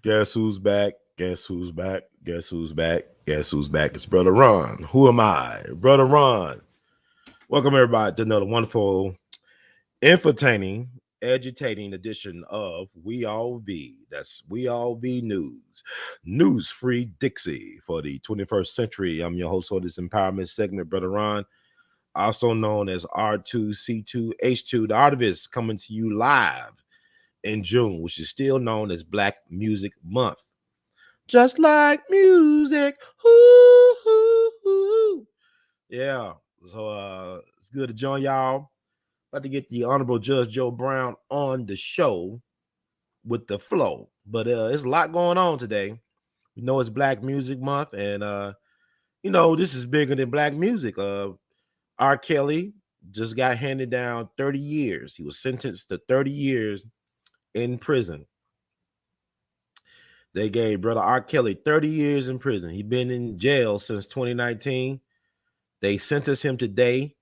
Guess who's back? Guess who's back? Guess who's back? Guess who's back? It's Brother Ron. Who am I? Brother Ron. Welcome everybody to another wonderful, entertaining, agitating edition of We All Be. That's We All Be News. News Free Dixie for the 21st century. I'm your host for this empowerment segment, Brother Ron, also known as R2C2H2, the artivist, coming to you live in June, which is still known as Black Music Month. Just like music. Ooh, ooh, ooh. Yeah. So it's good to join y'all. About to get the Honorable Judge Joe Brown on the show with the flow. But it's a lot going on today. We know it's Black Music Month, and this is bigger than Black music. R. Kelly just got handed down 30 years. He was sentenced to 30 years in prison. They gave Brother R. Kelly 30 years in prison. He's been in jail since 2019. They sentenced him today.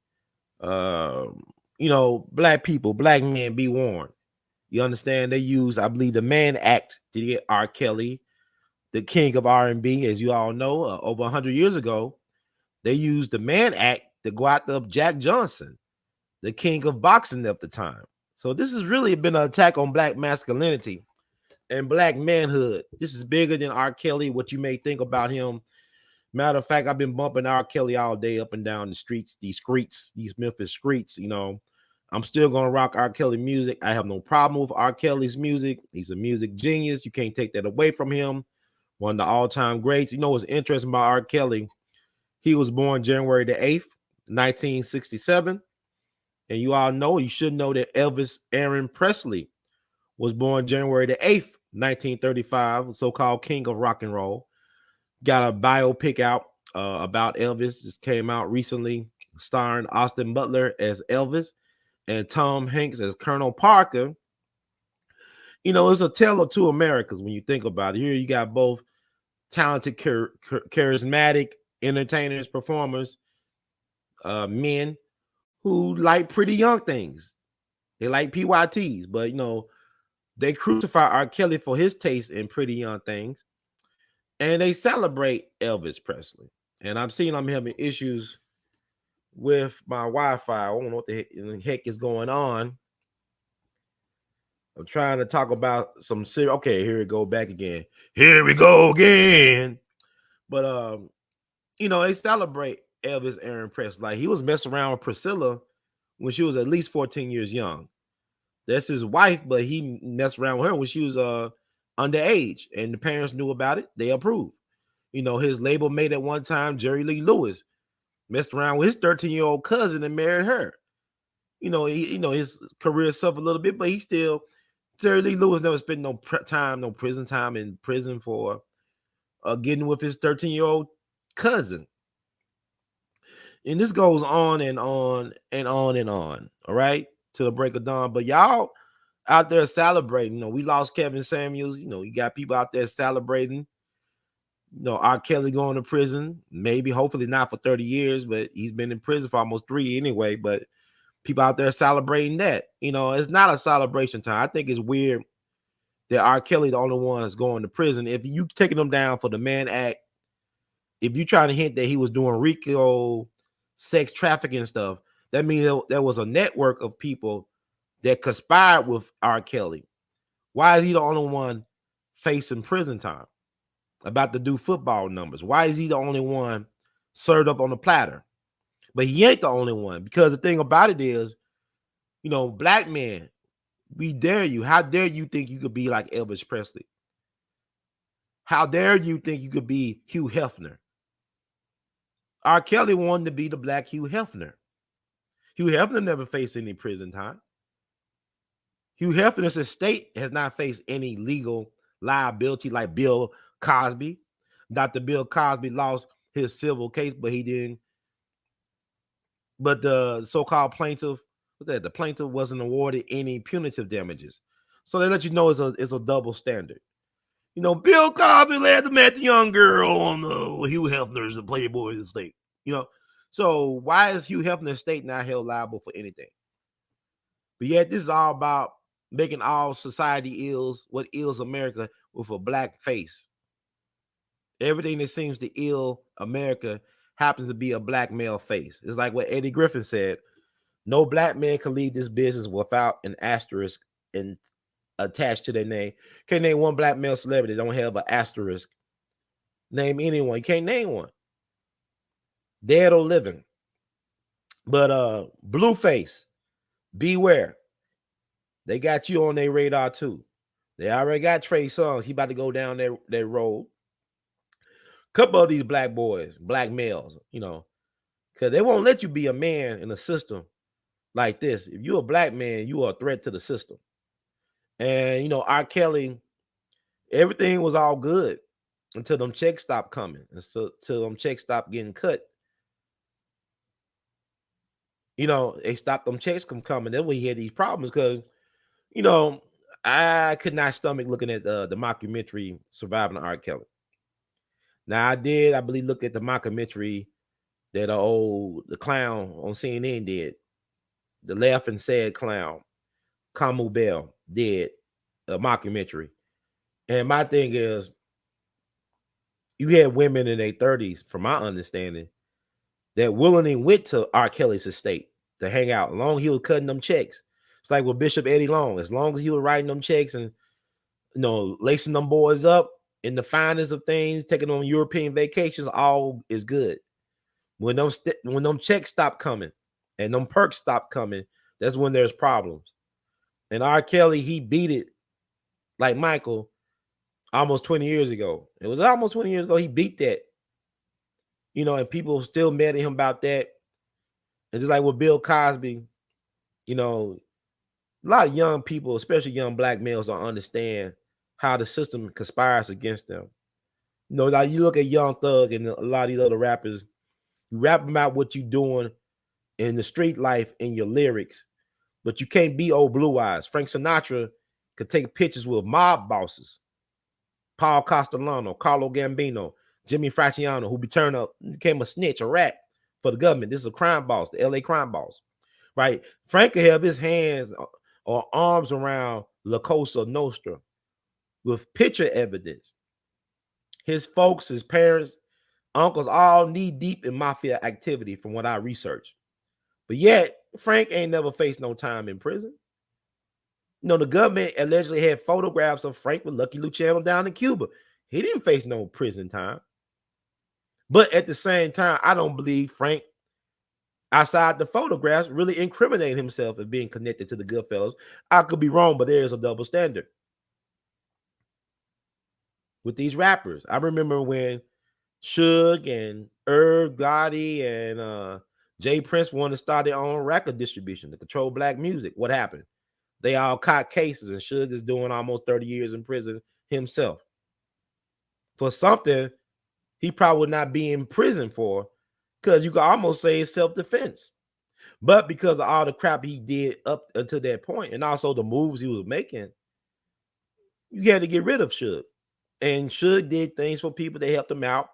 Black people, black men, be warned. You understand? They use, I believe, the Mann Act to get R. Kelly, the king of R&B, as you all know, over 100 years ago. They used the Mann Act to go after Jack Johnson, the king of boxing at the time. So this has really been an attack on black masculinity and black manhood. This is bigger than R. Kelly, what you may think about him. Matter of fact, I've been bumping R. Kelly all day up and down the streets, these Memphis streets. I'm still going to rock R. Kelly music. I have no problem with R. Kelly's music. He's a music genius. You can't take that away from him. One of the all-time greats. What's interesting about R. Kelly? He was born January the 8th, 1967. And you all know, you should know that Elvis Aaron Presley was born January the 8th, 1935, so-called king of rock and roll. Got a biopic out about Elvis. Just came out recently, starring Austin Butler as Elvis and Tom Hanks as Colonel Parker. It's a tale of two Americas when you think about it. Here you got both talented, charismatic entertainers, performers, men who like pretty young things. They like PYTs, but they crucify R. Kelly for his taste in pretty young things, and they celebrate Elvis Presley. And I'm having issues with my Wi-Fi. I don't know what the heck is going on. I'm trying to talk about some serious. Okay, here we go back again. Here we go again. But they celebrate Elvis Aaron Presley. Like, he was messing around with Priscilla when she was at least 14 years young. That's his wife, but he messed around with her when she was underage, and the parents knew about it. They approved. His label mate at one time, Jerry Lee Lewis, messed around with his 13-year-old cousin and married her. His career suffered a little bit, but Jerry Lee Lewis never spent no prison time in prison for getting with his 13-year-old cousin. And this goes on and on and on and on. All right. To the break of dawn. But y'all out there celebrating. We lost Kevin Samuels. You got people out there celebrating. R. Kelly going to prison. Maybe, hopefully not for 30 years, but he's been in prison for almost 3 anyway. But people out there celebrating that. It's not a celebration time. I think it's weird that R. Kelly the only one is going to prison. If you taking him down for the Mann Act, if you trying to hint that he was doing RICO sex trafficking stuff, that means there was a network of people that conspired with R. Kelly. Why is he the only one facing prison time, about to do football numbers? Why is he the only one served up on the platter? But he ain't the only one, because the thing about it is, black men, we dare you. How dare you think you could be like Elvis Presley? How dare you think you could be Hugh Hefner? R. Kelly wanted to be the black Hugh Hefner. Hugh Hefner never faced any prison time. Hugh Hefner's estate has not faced any legal liability like Bill Cosby. Dr. Bill Cosby lost his civil case, but he didn't. But the so-called plaintiff, the plaintiff wasn't awarded any punitive damages. So they let you know it's a double standard. Bill Cosby led the young girl on the Hugh Hefner's the Playboy's estate. So why is Hugh Hefner's estate not held liable for anything? But yet this is all about making all society ills what ills America with a black face. Everything that seems to ill America happens to be a black male face. It's like what Eddie Griffin said: no black man can leave this business without an asterisk and attached to their name. Can't name one black male celebrity that don't have an asterisk. Name anyone. You can't name one. Dead or living. But Blueface, beware. They got you on their radar too. They already got Trey Songz. He about to go down their road. Couple of these black boys, black males, because they won't let you be a man in a system like this. If you're a black man, you are a threat to the system. And R. Kelly, everything was all good until them checks stopped coming, until them checks stopped getting cut. They stopped them checks from coming. That's why he had these problems. Because I could not stomach looking at the mockumentary Surviving R. Kelly. Now I believe, look at the mockumentary that the clown on CNN did. The laugh and sad clown, Camu Bell, did a mockumentary. And my thing is, you had women in their 30s, from my understanding, that willingly went to R. Kelly's estate to hang out, as long as he was cutting them checks. It's like with Bishop Eddie Long, as long as he was writing them checks and lacing them boys up in the finest of things, taking on European vacations, all is good. When them checks stop coming and them perks stop coming, that's when there's problems. And R. Kelly, he beat it like Michael almost 20 years ago. It was almost 20 years ago he beat that. And people still mad at him about that. And just like with Bill Cosby, a lot of young people, especially young black males, don't understand how the system conspires against them. Like you look at Young Thug and a lot of these other rappers, you rap about what you're doing in the street life in your lyrics, but you can't be old Blue Eyes. Frank Sinatra could take pictures with mob bosses, Paul Castellano, Carlo Gambino, Jimmy Fracciano, who became a snitch, a rat for the government. This is a crime boss, the LA crime boss, right? Frank could have his hands or arms around La Cosa Nostra with picture evidence. His folks, his parents, uncles, all knee deep in mafia activity from what I researched. But yet, Frank ain't never faced no time in prison. The government allegedly had photographs of Frank with Lucky Luciano down in Cuba. He didn't face no prison time. But at the same time, I don't believe Frank, outside the photographs, really incriminated himself as being connected to the Goodfellas. I could be wrong, but there is a double standard with these rappers. I remember when Suge and Irv Gotti and Jay Prince wanted to start their own record distribution to control black music. What happened? They all caught cases, and Suge is doing almost 30 years in prison himself for something he probably would not be in prison for, because you could almost say it's self-defense. But because of all the crap he did up until that point, and also the moves he was making, you had to get rid of Suge. And Suge did things for people. They helped him out,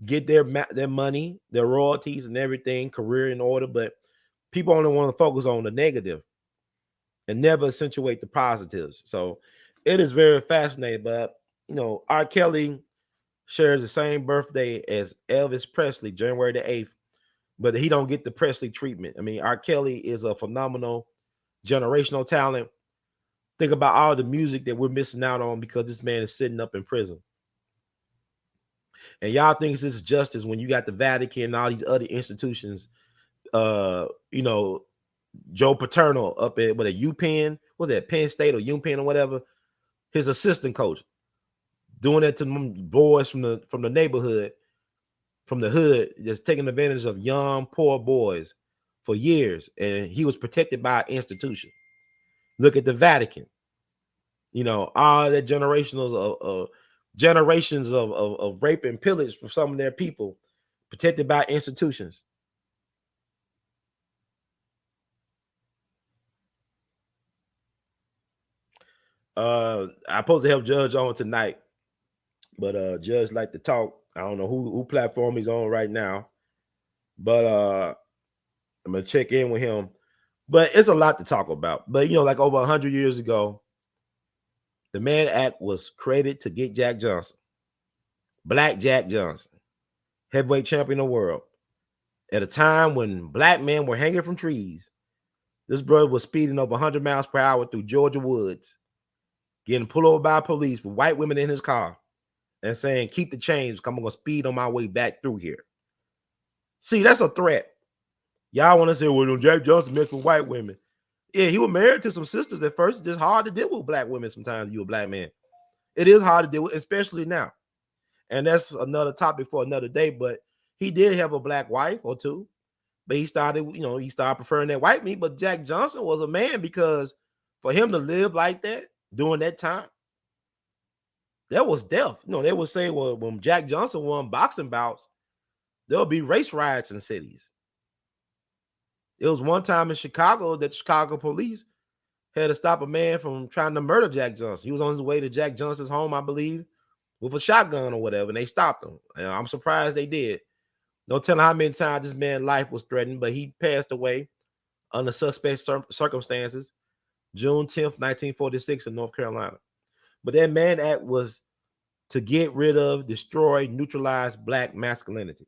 get their money, their royalties and everything, career in order. But people only want to focus on the negative and never accentuate the positives. So it is very fascinating. But, R. Kelly shares the same birthday as Elvis Presley, January the 8th, but he don't get the Presley treatment. I mean, R. Kelly is a phenomenal generational talent. Think about all the music that we're missing out on because this man is sitting up in prison. And y'all think this is justice when you got the Vatican and all these other institutions, Joe Paterno up at a UPenn, was that Penn State or UPenn or whatever, his assistant coach, doing that to them boys from the neighborhood, from the hood, just taking advantage of young, poor boys for years. And he was protected by an institution. Look at the Vatican. All that generations of rape and pillage for some of their people, protected by institutions. I'm supposed to help Judge on tonight, but Judge like to talk. I don't know who platform he's on right now, but I'm gonna check in with him. But it's a lot to talk about. But, like over 100 years ago, the Mann Act was created to get Jack Johnson, Black Jack Johnson, heavyweight champion of the world. At a time when black men were hanging from trees, this brother was speeding over 100 miles per hour through Georgia woods, getting pulled over by police with white women in his car and saying, keep the change, I'm going to speed on my way back through here. See, that's a threat. Y'all want to say, well, Jack Johnson messed with white women. Yeah, he was married to some sisters at first. It's just hard to deal with black women sometimes, you a black man. It is hard to deal with, especially now. And that's another topic for another day. But he did have a black wife or two. But he started preferring that white meat. But Jack Johnson was a man, because for him to live like that during that time, that was death. They would say, well, when Jack Johnson won boxing bouts, there'll be race riots in cities. It was one time in Chicago that Chicago police had to stop a man from trying to murder Jack Johnson. He was on his way to Jack Johnson's home, I believe, with a shotgun or whatever, and they stopped him. And I'm surprised they did. No telling how many times this man's life was threatened, but he passed away under suspect circumstances, June 10th, 1946 in North Carolina. But that Mann Act was to get rid of, destroy, neutralize black masculinity.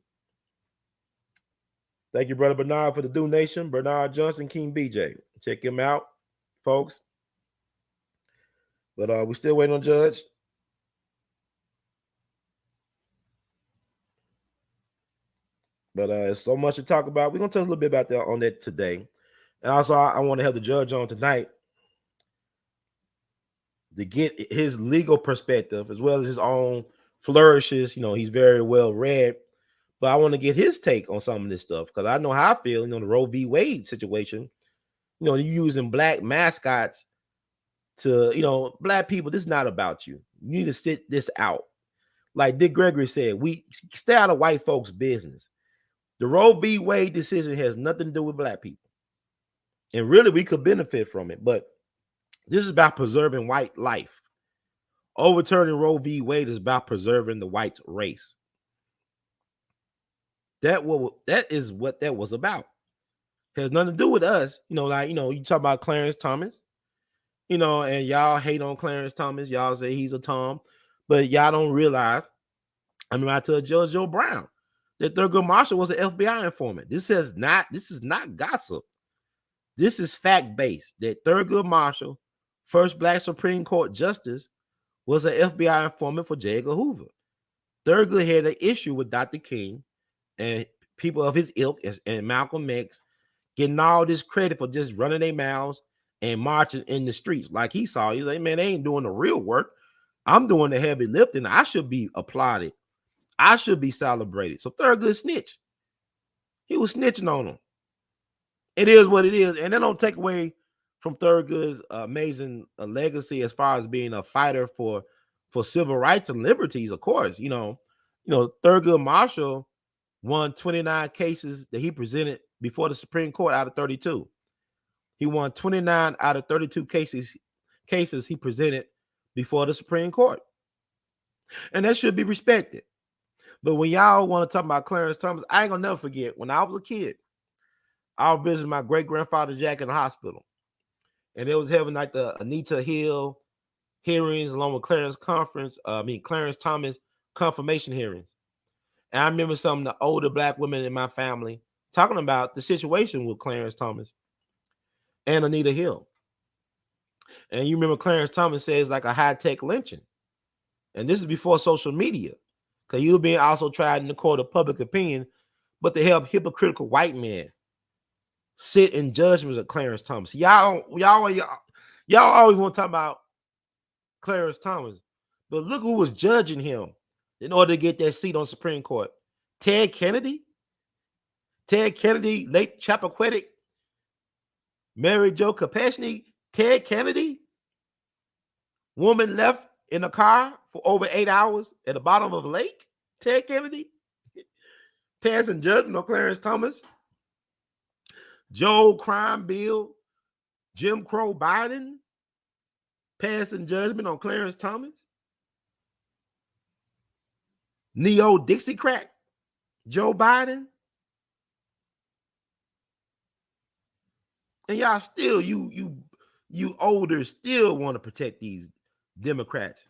Thank you, Brother Bernard, for the donation. Bernard Johnson, King BJ. Check him out, folks. But we're still waiting on Judge. But there's so much to talk about. We're going to talk a little bit about that on that today. And also, I want to have the judge on tonight to get his legal perspective as well as his own flourishes. He's very well read. But I want to get his take on some of this stuff, because I know how I feel, the Roe v. Wade situation. You're using black mascots to, black people. This is not about you. You need to sit this out. Like Dick Gregory said, we stay out of white folks' business. The Roe v. Wade decision has nothing to do with black people. And really, we could benefit from it. But this is about preserving white life. Overturning Roe v. Wade is about preserving the white race. That is what that was about. It has nothing to do with us. You talk about Clarence Thomas, and y'all hate on Clarence Thomas. Y'all say he's a Tom, but y'all don't realize, I told Judge Joe Brown that Thurgood Marshall was an FBI informant. This is not gossip. This is fact-based, that Thurgood Marshall, first black Supreme Court justice, was an FBI informant for J. Edgar Hoover. Thurgood had an issue with Dr. King and people of his ilk and Malcolm X getting all this credit for just running their mouths and marching in the streets. Like he saw, he's like, man, they ain't doing the real work. I'm doing the heavy lifting. I should be applauded. I should be celebrated. So Thurgood snitched. He was snitching on them. It is what it is. And they don't take away from Thurgood's amazing legacy as far as being a fighter for civil rights and liberties, of course. Thurgood Marshall won 29 cases that he presented before the Supreme Court out of 32. He won 29 out of 32 cases he presented before the Supreme Court. And that should be respected. But when y'all want to talk about Clarence Thomas, I ain't gonna never forget, when I was a kid, I was visiting my great-grandfather Jack in the hospital. And they was having like the Anita Hill hearings along with Clarence Thomas confirmation hearings. And I remember some of the older black women in my family talking about the situation with Clarence Thomas and Anita Hill. And you remember Clarence Thomas says like a high-tech lynching. And this is before social media, because you were being also tried in the court of public opinion, but to help hypocritical white men sit in judgments of Clarence Thomas. Y'all always want to talk about Clarence Thomas, but look who was judging him in order to get that seat on Supreme Court. Ted Kennedy, late Chappaquiddick, Mary Jo Kopechne. Ted Kennedy, woman left in a car for over 8 hours at the bottom of a lake. Ted Kennedy passing judgment on Clarence Thomas. Joe Crime Bill, Jim Crow Biden passing judgment on Clarence Thomas. Neo Dixiecrat Joe Biden. And y'all still, you older still want to protect these Democrats.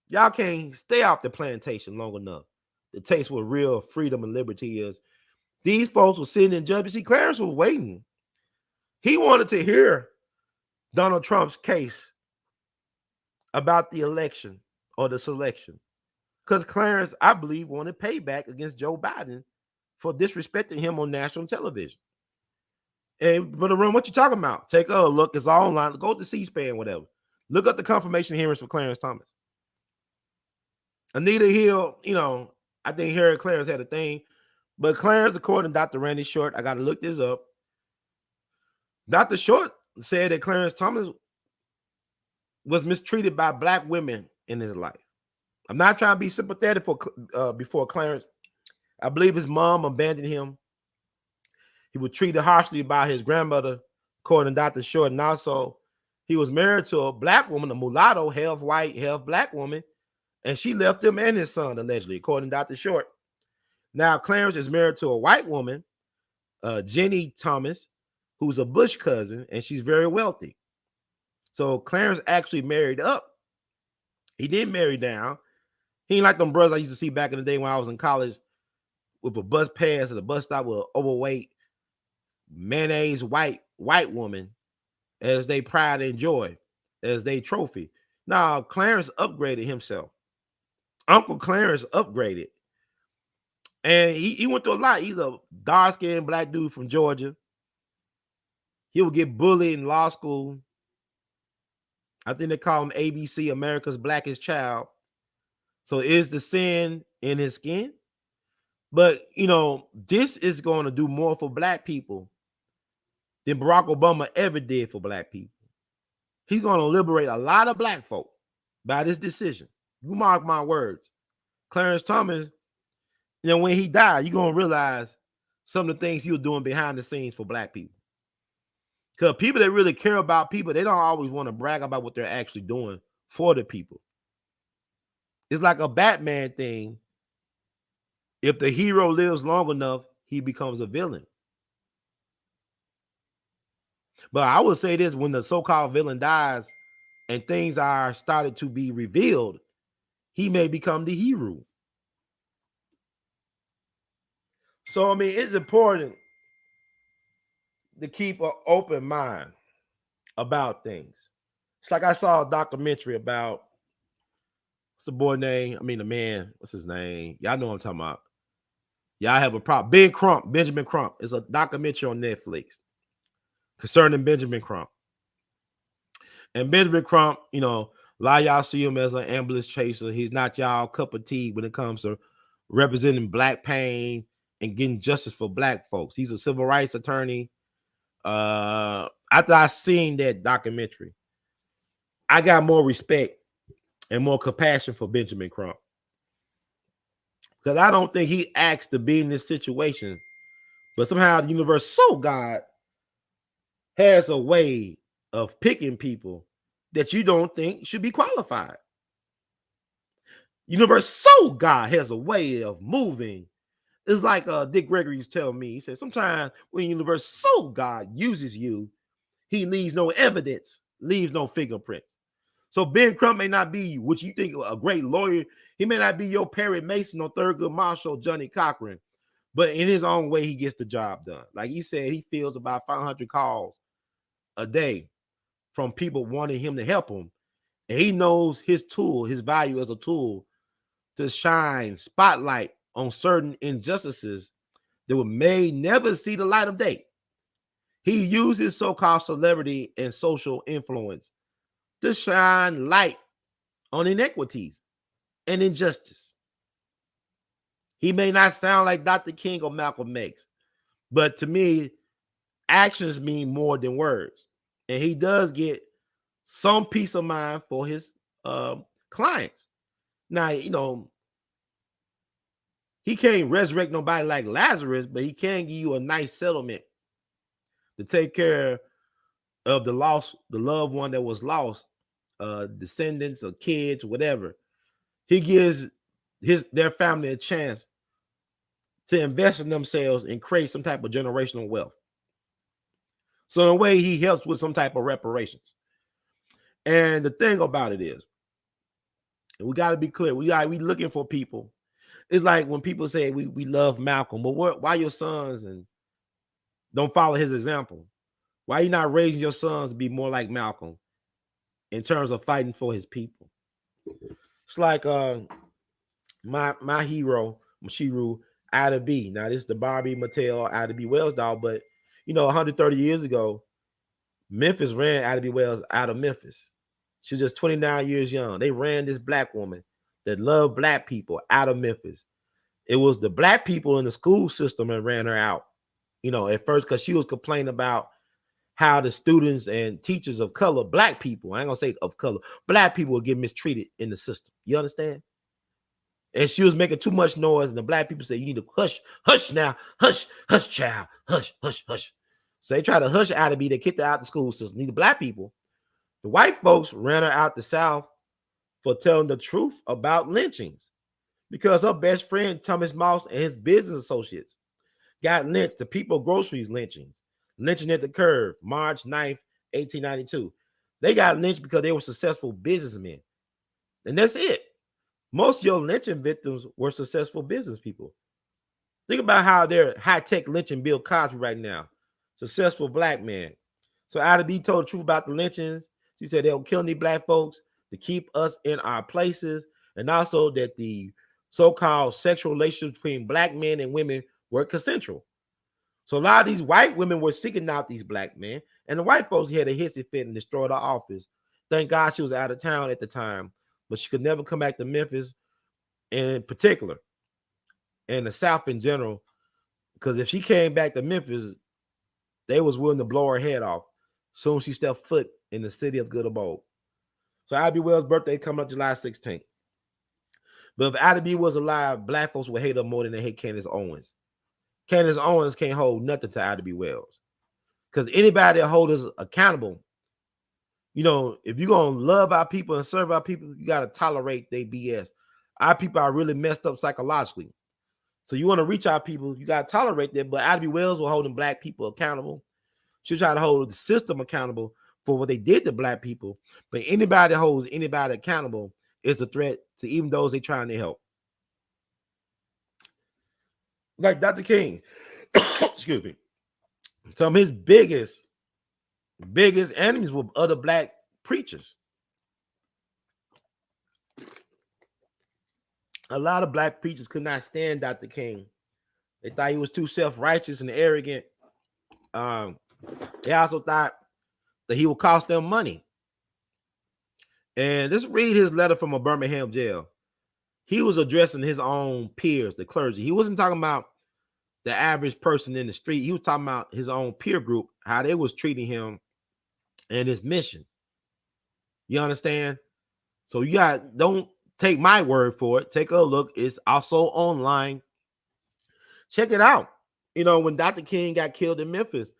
Y'all can't stay off the plantation long enough to taste what real freedom and liberty is. These folks were sitting in judgment. See, Clarence was waiting. He wanted to hear Donald Trump's case about the election or the selection. Because Clarence, I believe, wanted payback against Joe Biden for disrespecting him on national television. And but around what you talking about? Take a look. It's all online. Go to C-SPAN, whatever. Look up the confirmation hearings for Clarence Thomas. Anita Hill, I think Harry Clarence had a thing. But Clarence, according to Dr. Randy Short, I got to look this up. Dr. Short said that Clarence Thomas was mistreated by black women in his life. I'm not trying to be sympathetic before Clarence. I believe his mom abandoned him. He was treated harshly by his grandmother, according to Dr. Short. And also, he was married to a black woman, a mulatto, half white, half black woman. And she left him and his son, allegedly, according to Dr. Short. Now, Clarence is married to a white woman, Jenny Thomas, who's a Bush cousin, and she's very wealthy. So Clarence actually married up. He didn't marry down. He ain't like them brothers I used to see back in the day when I was in college with a bus pass at a bus stop with an overweight, mayonnaise white woman as they pride and joy, as they trophy. Now, Clarence upgraded himself. Uncle Clarence upgraded. And he went through a lot. He's a dark-skinned black dude from Georgia. He would get bullied in law school. I think they call him ABC, America's Blackest Child. So is the sin in his skin? But, this is going to do more for black people than Barack Obama ever did for black people. He's going to liberate a lot of black folk by this decision. You mark my words. Clarence Thomas, when he died, you're going to realize some of the things he was doing behind the scenes for black people. Because people that really care about people, they don't always want to brag about what they're actually doing for the people. It's like a Batman thing. If the hero lives long enough, he becomes a villain. But I would say this, when the so-called villain dies and things are started to be revealed, he may become the hero. So, it's important to keep an open mind about things. It's like I saw a documentary about, what's the boy name? The man, what's his name? Y'all know what I'm talking about. Y'all have a problem. Benjamin Crump. It's a documentary on Netflix concerning Benjamin Crump. And Benjamin Crump, a lot of y'all see him as an ambulance chaser. He's not y'all cup of tea when it comes to representing black pain and getting justice for black folks. He's a civil rights attorney. After I seen that documentary, I got more respect and more compassion for Benjamin Crump. Because I don't think he asked to be in this situation. But somehow the universal God has a way of picking people that you don't think should be qualified. Universal God has a way of moving. It's like Dick Gregory used to tell me. He said, sometimes when universal God uses you, he leaves no evidence, leaves no fingerprints. So Ben Crump may not be what you think a great lawyer. He may not be your Perry Mason or Thurgood Marshall, Johnny Cochran, but in his own way, he gets the job done. Like he said, he feels about 500 calls a day from people wanting him to help him. And he knows his tool, his value as a tool to shine spotlight on certain injustices that may never see the light of day. He uses so-called celebrity and social influence to shine light on inequities and injustice. He may not sound like Dr. King or Malcolm X, but to me, actions mean more than words. And he does get some peace of mind for his clients. Now, he can't resurrect nobody like Lazarus, but he can give you a nice settlement to take care of the loved one that was lost, descendants or kids, whatever. He gives their family a chance to invest in themselves and create some type of generational wealth. So in a way, he helps with some type of reparations. And the thing about it is, we got to be clear. We looking for people. It's like when people say we love Malcolm, but why your sons and don't follow his example? Why you not raising your sons to be more like Malcolm in terms of fighting for his people? It's like my hero, Mashiru Ida B. Now this is the Barbie Mattel Ida B. Wells doll, but 130 years ago, Memphis ran Ida B. Wells out of Memphis. She was just 29 years young. They ran this black woman that loved black people out of Memphis. It was the black people in the school system that ran her out. At first, because she was complaining about how the students and teachers of color, black people, I ain't gonna say of color, black people would get mistreated in the system. You understand? And she was making too much noise, and the black people said, "You need to hush, hush now, hush, hush, child, hush, hush, hush." So they try to hush Ida B. They kicked her out the school system. The black people, the white folks ran her out the South for telling the truth about lynchings, because her best friend Thomas Moss and his business associates got lynched. The People Groceries lynchings, lynching at the curve, March 9th, 1892. They got lynched because they were successful businessmen. And that's it. Most of your lynching victims were successful business people. Think about how they're high-tech lynching Bill Cosby right now. Successful black man. So Ida B told the truth about the lynchings. She said they'll kill these black folks to keep us in our places, and also that the so-called sexual relationships between black men and women were consensual. So a lot of these white women were seeking out these black men, and the white folks had a hissy fit and destroyed her office. Thank God she was out of town at the time, but she could never come back to Memphis in particular, and the South in general, because if she came back to Memphis, they was willing to blow her head off soon as she stepped foot in the city of good abode. So Ida B. Wells' birthday coming up July 16th. But if Ida B. was alive, black folks would hate her more than they hate Candace Owens. Candace Owens can't hold nothing to Ida B. Wells. Because anybody that holds us accountable, if you're going to love our people and serve our people, you got to tolerate their BS. Our people are really messed up psychologically. So you want to reach our people, you got to tolerate them. But Ida B. Wells was holding black people accountable. She tried to hold the system accountable for what they did to black people. But anybody that holds anybody accountable is a threat to even those they're trying to help. Like Dr. King, excuse me. Some of his biggest enemies were other black preachers. A lot of black preachers could not stand Dr. King. They thought he was too self-righteous and arrogant. They also thought that he would cost them money. And let's read his letter from a Birmingham jail. He was addressing his own peers, the clergy. He wasn't talking about the average person in the street. He was talking about his own peer group, how they was treating him and his mission. You understand? So don't take my word for it. Take a look. It's also online. Check it out. When Dr. King got killed in Memphis,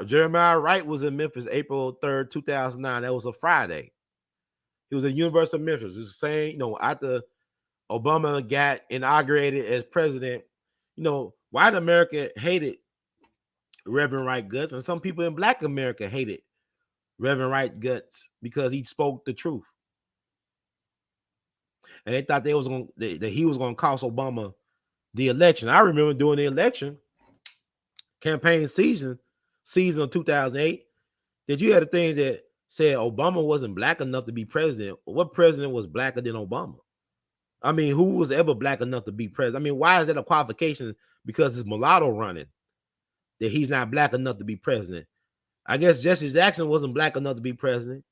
Jeremiah Wright was in Memphis April 3rd, 2009. That was a Friday. He was at University of Memphis. It's the same, after Obama got inaugurated as president, white America hated Reverend Wright guts, and some people in black America hated Reverend Wright guts because he spoke the truth. And they thought that he was going to cost Obama the election. I remember during the election campaign season of 2008, that you had a thing that said Obama wasn't black enough to be president. What president was blacker than Obama? I mean, who was ever black enough to be president? I mean, why is that a qualification? Because it's mulatto running, that he's not black enough to be president. I guess Jesse Jackson wasn't black enough to be president.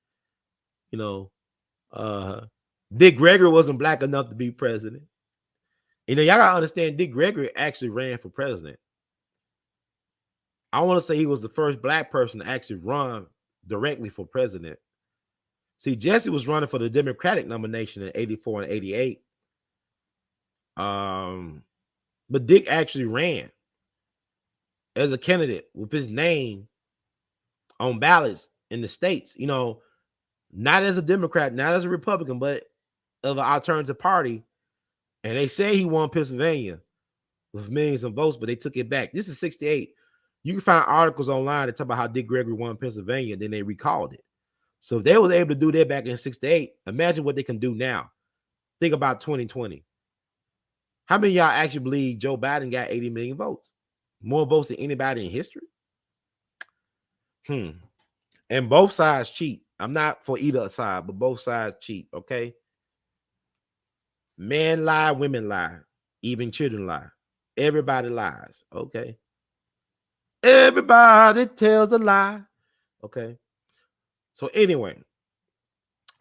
Dick Gregory wasn't black enough to be president. Y'all gotta understand, Dick Gregory actually ran for president. I want to say he was the first black person to actually run directly for president. See, Jesse was running for the Democratic nomination in 84 and 88. But Dick actually ran as a candidate with his name on ballots in the states, not as a Democrat, not as a Republican, but of an alternative party. And they say he won Pennsylvania with millions of votes, but they took it back. This is 68. You can find articles online that talk about how Dick Gregory won Pennsylvania, and then they recalled it. So if they were able to do that back in 68, imagine what they can do now. Think about 2020. How many of y'all actually believe Joe Biden got 80 million votes? More votes than anybody in history? And both sides cheat. I'm not for either side, but both sides cheat, okay? Men lie, women lie, even children lie. Everybody lies, okay? Everybody tells a lie, okay? So anyway,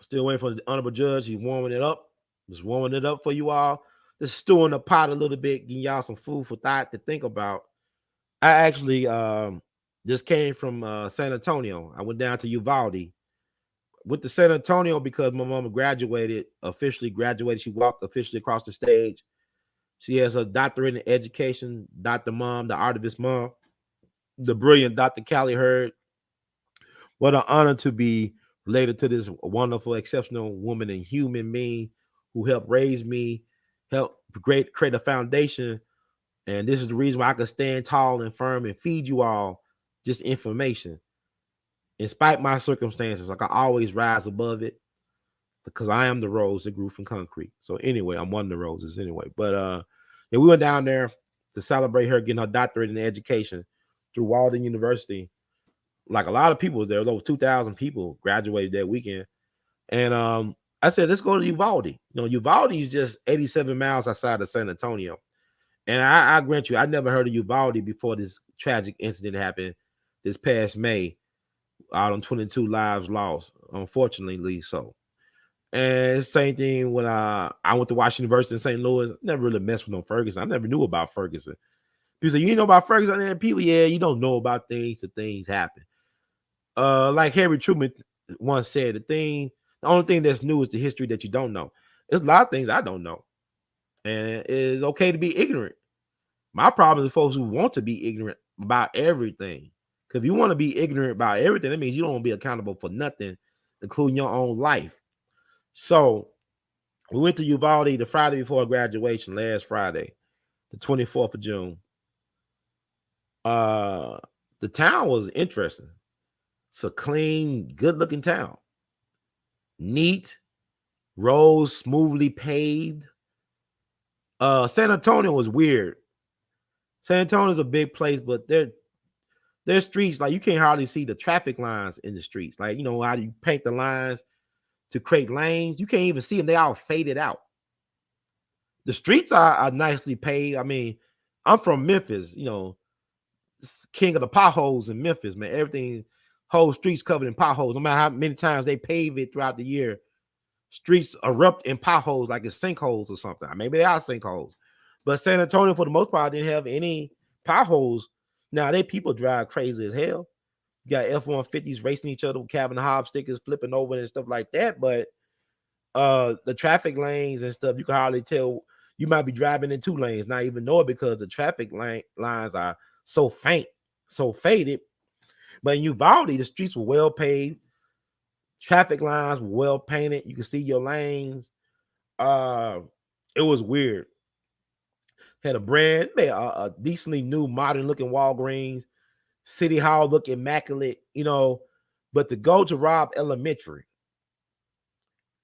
still waiting for the honorable judge. He's warming it up. Just warming it up for you all. Just stewing the pot a little bit, getting y'all some food for thought to think about. I actually just came from San Antonio. I went down to Uvalde. Went to San Antonio because my mama officially graduated. She walked officially across the stage. She has a doctorate in education, Dr. Mom, the artivist mom, the brilliant Dr. Callie Hurd. What an honor to be related to this wonderful, exceptional woman and human being who helped raise me, helped create a foundation. And this is the reason why I can stand tall and firm and feed you all just information. In spite of my circumstances, like I always rise above it because I am the rose that grew from concrete. So anyway, I'm one of the roses anyway. But yeah, we went down there to celebrate her getting her doctorate in education through Walden University. Like a lot of people there, over 2,000 people graduated that weekend. And I said, let's go to Uvalde. You know, Uvalde is just 87 miles outside of San Antonio. And I grant you, I never heard of Uvalde before this tragic incident happened this past May. Out on 22 lives lost, unfortunately so. And same thing when I went to Washington University in St. Louis. Never really messed with no Ferguson. I never knew about Ferguson. People say, you know about Ferguson? And people, yeah, you don't know about things till things happen. Like Harry Truman once said, the only thing that's new is the history that you don't know. There's a lot of things I don't know. And it's okay to be ignorant. My problem is folks who want to be ignorant about everything. Because if you want to be ignorant about everything, that means you don't want to be accountable for nothing, including your own life. So we went to Uvalde the Friday before graduation, last Friday, the 24th of June. The town was interesting. It's a clean, good-looking town. Neat, roads smoothly paved. San Antonio was weird. San Antonio is a big place, but there's streets, like you can't hardly see the traffic lines in the streets. Like, you know, how do you paint the lines to create lanes? You can't even see them. They all faded out. The streets are nicely paved. I mean, I'm from Memphis, you know, king of the potholes in Memphis, man. Everything, whole streets covered in potholes. No matter how many times they pave it throughout the year, streets erupt in potholes like it's sinkholes or something. Maybe they are sinkholes. But San Antonio, for the most part, didn't have any potholes. Now, they people drive crazy as hell. You got F-150s racing each other with Calvin Hobbes stickers flipping over and stuff like that. But the traffic lanes and stuff, you can hardly tell. You might be driving in two lanes, not even know it because the traffic lines are so faint, so faded. But in Uvalde, the streets were well paved. Traffic lines were well painted. You can see your lanes. It was weird. Had a decently new, modern looking Walgreens. City Hall looked immaculate, you know. But to go to Robb Elementary,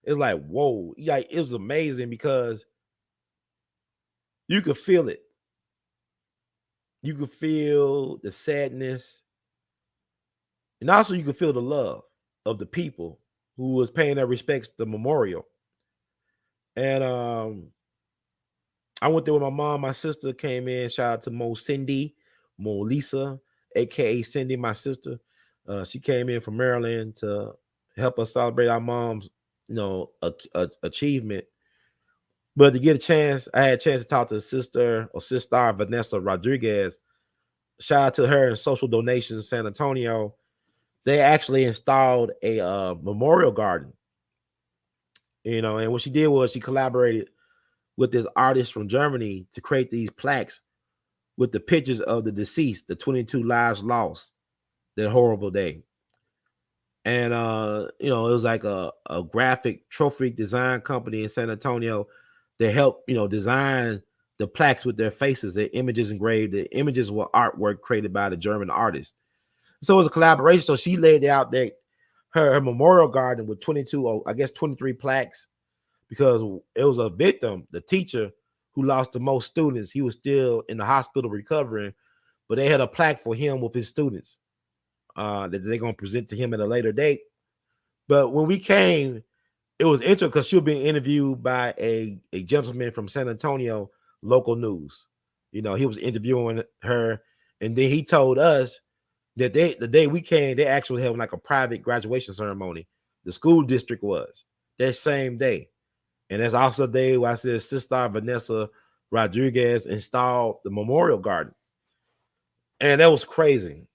it's like, whoa. Like, it was amazing because you could feel it. You could feel the sadness. And also you could feel the love of the people who was paying their respects to the memorial. And I went there with my mom. My sister came in. Shout out to Mo Lisa, aka Cindy, my sister. She came in from Maryland to help us celebrate our mom's, you know, achievement. But to get a chance, I had a chance to talk to sister Vanessa Rodriguez. Shout out to her in Social Donations San Antonio. They actually installed a memorial garden, you know, and what she did was she collaborated with this artist from Germany to create these plaques with the pictures of the deceased, the 22 lives lost, that horrible day. And you know, it was like a graphic trophy design company in San Antonio that helped, you know, design the plaques with their faces, their images engraved. The images were artwork created by the German artist. So it was a collaboration. So she laid out that her memorial garden with 22, or I guess 23 plaques, because it was a victim, the teacher who lost the most students. He was still in the hospital recovering, but they had a plaque for him with his students that they're going to present to him at a later date. But when we came, it was interesting because she was being interviewed by a gentleman from San Antonio local news. You know, he was interviewing her, and then he told us that the day we came, they actually had like a private graduation ceremony. The school district was that same day. And that's also the day where I said Sister Vanessa Rodriguez installed the memorial garden. And that was crazy.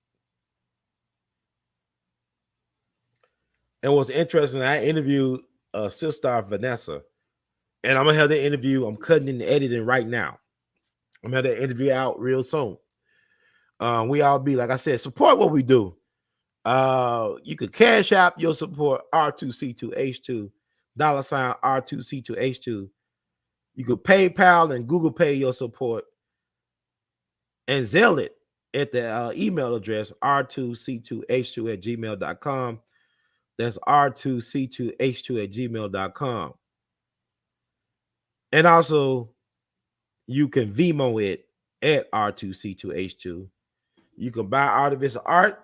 And what's interesting, I interviewed Sister Vanessa, and I'm gonna have the interview. I'm cutting and editing right now. I'm gonna have the interview out real soon. We all be, like I said, support what we do. You could cash out your support R2C2H2 $ R2C2H2. You could PayPal and Google Pay your support and Zelle it at the email address r2c2h2@gmail.com. That's r2c2h2@gmail.com. And also, you can Vimo it at r2c2h2. You can buy Artivist art,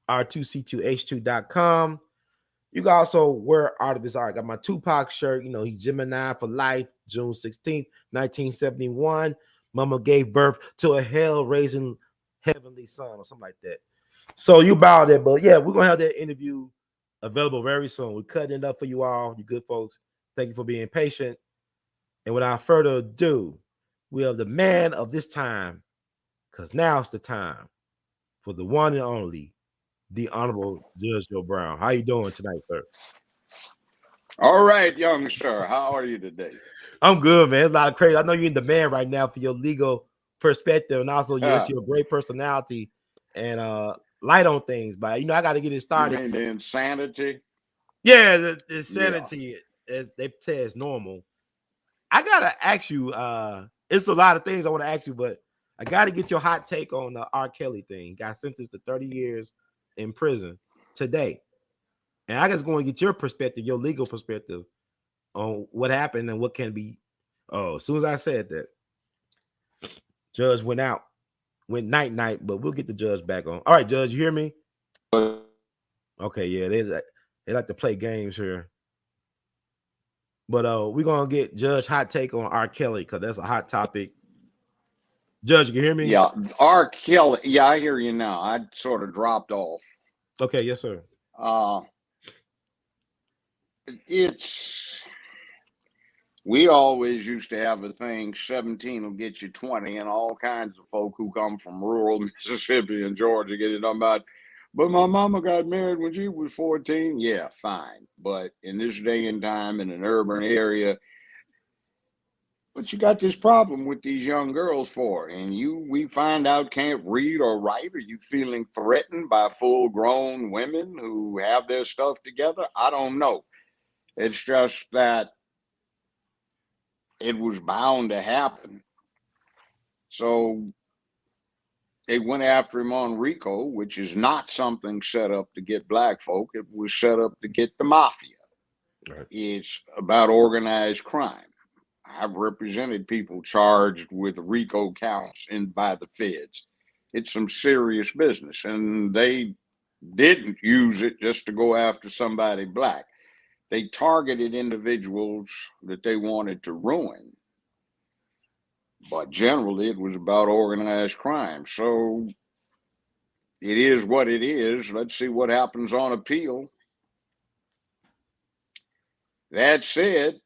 r2c2h2.com. You can also wear Artivist art. Got my Tupac shirt. You know, he Gemini for life, June 16th, 1971. Mama gave birth to a hell-raising heavenly son or something like that. So you bow there, but yeah, we're going to have that interview available very soon. We're cutting it up for you all, you good folks. Thank you for being patient. And without further ado, we have the man of this time, because now it's the time for the one and only, the Honorable Judge Joe Brown. How you doing tonight, sir? All right, young sir. How are you today? I'm good, man. It's a lot of crazy. I know you're in demand right now for your legal perspective, and also your great personality and light on things. But you know, I got to get it started. You mean the insanity? Yeah, the insanity. As they say, is normal. I gotta ask you. It's a lot of things I want to ask you, but I got to get your hot take on the R. Kelly thing. Got sentenced to 30 years in prison today, and I just going to get your perspective, your legal perspective on what happened and what can be. Oh, as soon as I said that, Judge went night, but we'll get the judge back on. All right, Judge, you hear me? Okay, yeah, they like to play games here. But we're gonna get Judge hot take on R. Kelly because that's a hot topic. Judge, you can hear me? Yeah, R. Kelly. Yeah, I hear you now. I sort of dropped off. Okay, yes, sir. We always used to have a thing, 17 will get you 20, and all kinds of folk who come from rural Mississippi and Georgia get it done about. But my mama got married when she was 14. Yeah, fine. But in this day and time in an urban area, what you got this problem with these young girls for? And we find out can't read or write? Are you feeling threatened by full-grown women who have their stuff together? I don't know. It's just that it was bound to happen. So they went after him on RICO, which is not something set up to get black folk. It was set up to get the mafia. Right. It's about organized crime. I've represented people charged with RICO counts by the feds. It's some serious business, and they didn't use it just to go after somebody black. They targeted individuals that they wanted to ruin. But generally, it was about organized crime. So it is what it is. Let's see what happens on appeal. That said,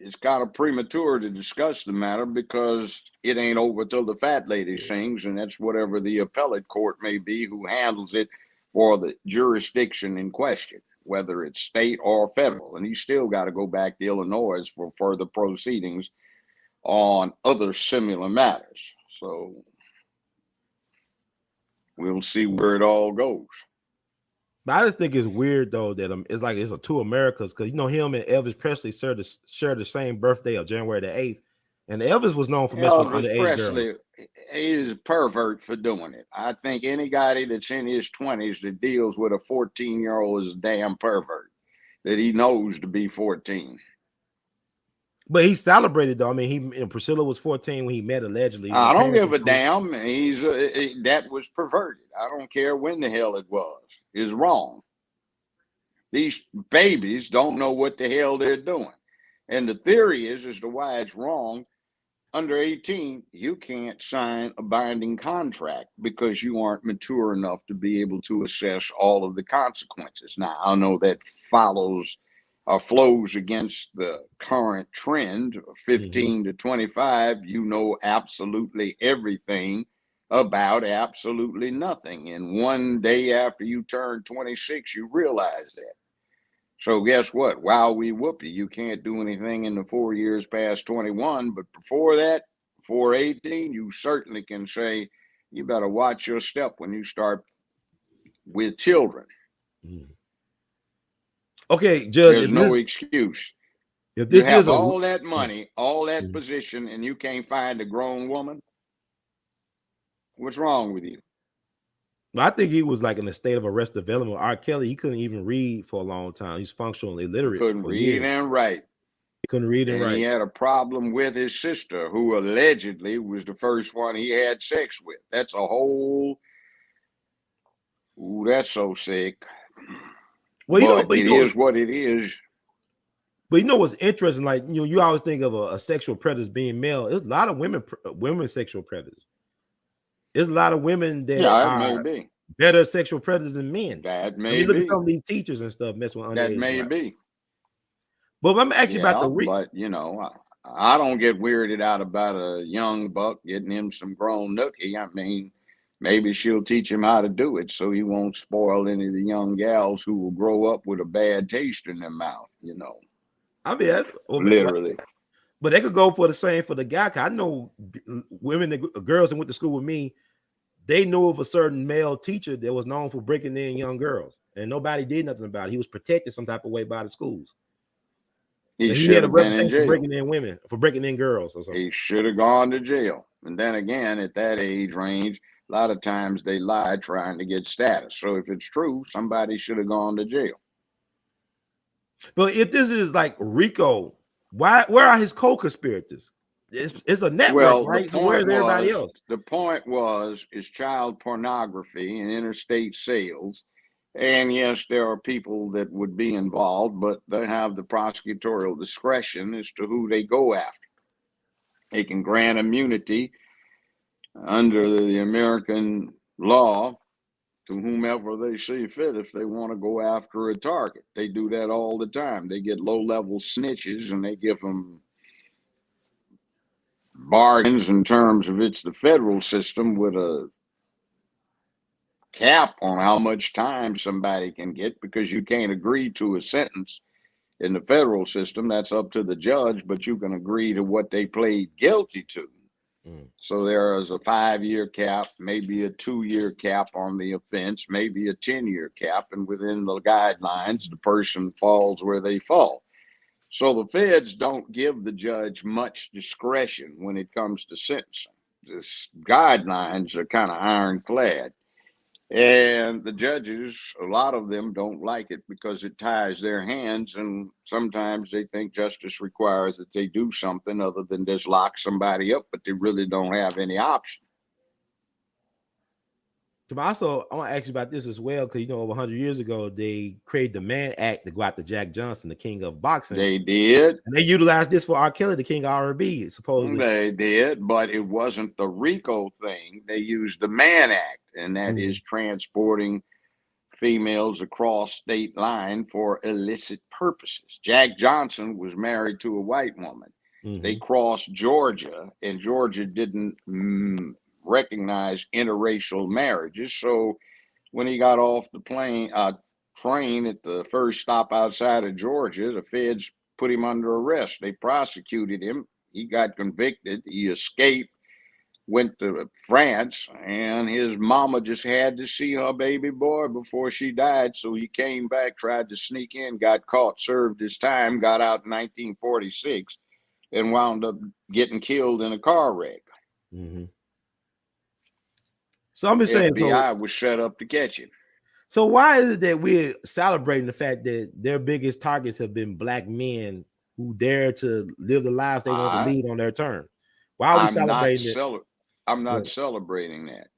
it's kind of premature to discuss the matter because it ain't over till the fat lady sings, and that's whatever the appellate court may be who handles it for the jurisdiction in question, whether it's state or federal. And he's still got to go back to Illinois for further proceedings on other similar matters. So we'll see where it all goes. But I just think it's weird though that it's like it's a two Americas, because you know him and Elvis Presley share the same birthday of January the 8th. And Elvis was known for messing with Elvis underage girls. Presley is a pervert for doing it. I think anybody that's in his 20s that deals with a 14-year-old is a damn pervert that he knows to be 14. But he celebrated though. I mean, he and Priscilla was 14 when he met allegedly. I don't Parents give were a cool. damn. That was perverted. I don't care when the hell it was. It's wrong. These babies don't know what the hell they're doing. And the theory is as to why it's wrong. Under 18, you can't sign a binding contract because you aren't mature enough to be able to assess all of the consequences. Now, I know that flows against the current trend of 15 to 25. You know absolutely everything about absolutely nothing. And one day after you turn 26, you realize that. So guess what? While we whoop you, you can't do anything in the 4 years past 21. But before that, before 18, you certainly can say, you better watch your step when you start with children. Okay, Judge. There's no excuse. If You this have is all that money, all that position, and you can't find a grown woman. What's wrong with you? I think he was like in a state of arrested development. R. Kelly, he couldn't even read for a long time. He's functionally illiterate. Couldn't read and write. He couldn't read and write. He had a problem with his sister, who allegedly was the first one he had sex with. That's a whole. Ooh, that's so sick. Well, but it is what it is. But you know what's interesting? Like, you always think of a sexual predator being male. There's a lot of women sexual predators. There's a lot of women that are better sexual predators than men. That may be. Look at some of these teachers and stuff messing with underage. That may be. But let me ask you about the But I don't get weirded out about a young buck getting him some grown nookie. I mean, maybe she'll teach him how to do it so he won't spoil any of the young gals who will grow up with a bad taste in their mouth, I mean, literally. But they could go for the same for the guy. I know girls that went to school with me, they knew of a certain male teacher that was known for breaking in young girls, and nobody did nothing about it. He was protected some type of way by the schools. He should have been in jail for breaking in women, for breaking in girls or something. He should have gone to jail. And then again, at that age range, a lot of times they lie trying to get status. So if it's true, somebody should have gone to jail. But if this is like Rico, where are his co-conspirators? It's a network, right? So where's everybody else? The point is child pornography and interstate sales. And yes, there are people that would be involved, but they have the prosecutorial discretion as to who they go after. They can grant immunity under the American law to whomever they see fit if they want to go after a target. They do that all the time. They get low-level snitches and they give them bargains in terms of it's the federal system with a cap on how much time somebody can get, because you can't agree to a sentence in the federal system. That's up to the judge, but you can agree to what they plead guilty to. So there is a 5-year cap, maybe a 2-year cap on the offense, maybe a 10-year cap, and within the guidelines, the person falls where they fall. So the feds don't give the judge much discretion when it comes to sentencing. The guidelines are kind of ironclad. And the judges, a lot of them don't like it because it ties their hands, and sometimes they think justice requires that they do something other than just lock somebody up, but they really don't have any option. Also, I want to ask you about this as well, because over 100 years ago, they created the Mann Act to go after Jack Johnson, the king of boxing. They did. And they utilized this for R. Kelly, the king of R&B, supposedly. They did, but it wasn't the RICO thing. They used the Mann Act, and that is transporting females across state line for illicit purposes. Jack Johnson was married to a white woman. They crossed Georgia, and Georgia didn't recognize interracial marriages. So when he got off the train at the first stop outside of Georgia, the feds put him under arrest. They prosecuted him. He got convicted. He escaped, went to France, and his mama just had to see her baby boy before she died. So he came back, tried to sneak in, got caught, served his time, got out in 1946. and wound up getting killed in a car wreck. Mm-hmm. So I'm just saying, FBI was set up to catch him. So why is it that we're celebrating the fact that their biggest targets have been black men who dare to live the lives they want to lead on their term? Why are we celebrating it? I'm not celebrating that.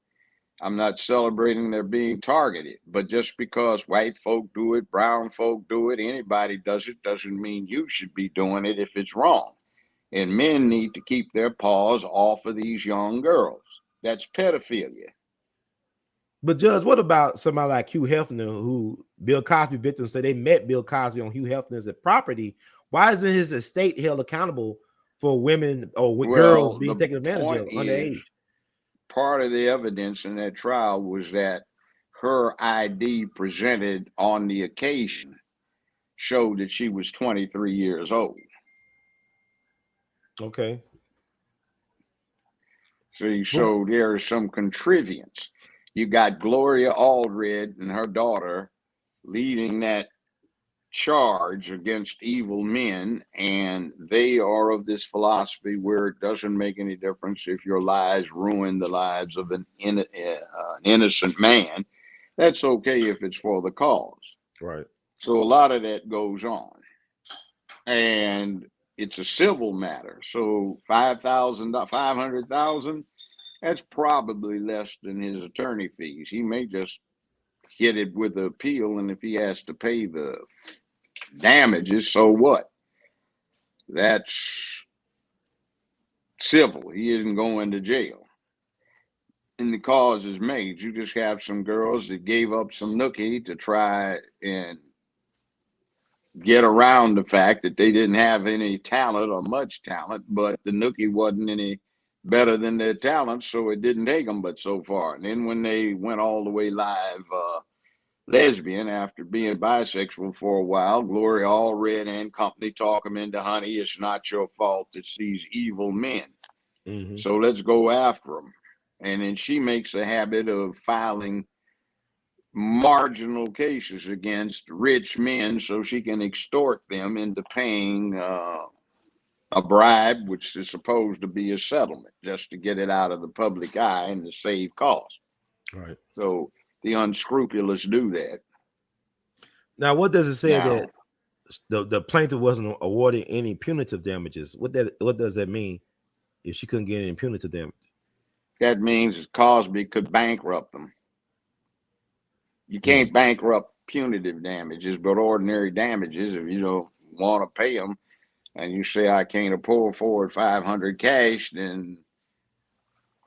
I'm not celebrating their being targeted. But just because white folk do it, brown folk do it, anybody does it, doesn't mean you should be doing it if it's wrong. And men need to keep their paws off of these young girls. That's pedophilia. But Judge, what about somebody like Hugh Hefner, who Bill Cosby victims say they met Bill Cosby on Hugh Hefner's property? Why isn't his estate held accountable for women or girls being taken advantage of underage? Part of the evidence in that trial was that her ID presented on the occasion showed that she was 23 years old. Okay. So there is some contrivance. You got Gloria Allred and her daughter leading that charge against evil men, and they are of this philosophy where it doesn't make any difference if your lies ruin the lives of an innocent man. That's okay if it's for the cause. Right. So a lot of that goes on, and it's a civil matter. So $500,000, that's probably less than his attorney fees. He may just hit it with the appeal, and if he has to pay the damages, so what? That's civil. He isn't going to jail. And the cause is made. You just have some girls that gave up some nookie to try and get around the fact that they didn't have any talent or much talent, but the nookie wasn't any better than their talent, so it didn't take them but so far. And then when they went all the way live lesbian after being bisexual for a while, Gloria Allred and company talk them into, honey, it's not your fault, it's these evil men. Mm-hmm. So let's go after them. And then she makes a habit of filing marginal cases against rich men so she can extort them into paying a bribe, which is supposed to be a settlement, just to get it out of the public eye and to save costs. Right. So the unscrupulous do that. Now, what does it say that the plaintiff wasn't awarded any punitive damages? What does that mean if she couldn't get any punitive damage? That means Cosby could bankrupt them. You can't bankrupt punitive damages, but ordinary damages, if you don't want to pay them and you say, I can't afford 500 cash, then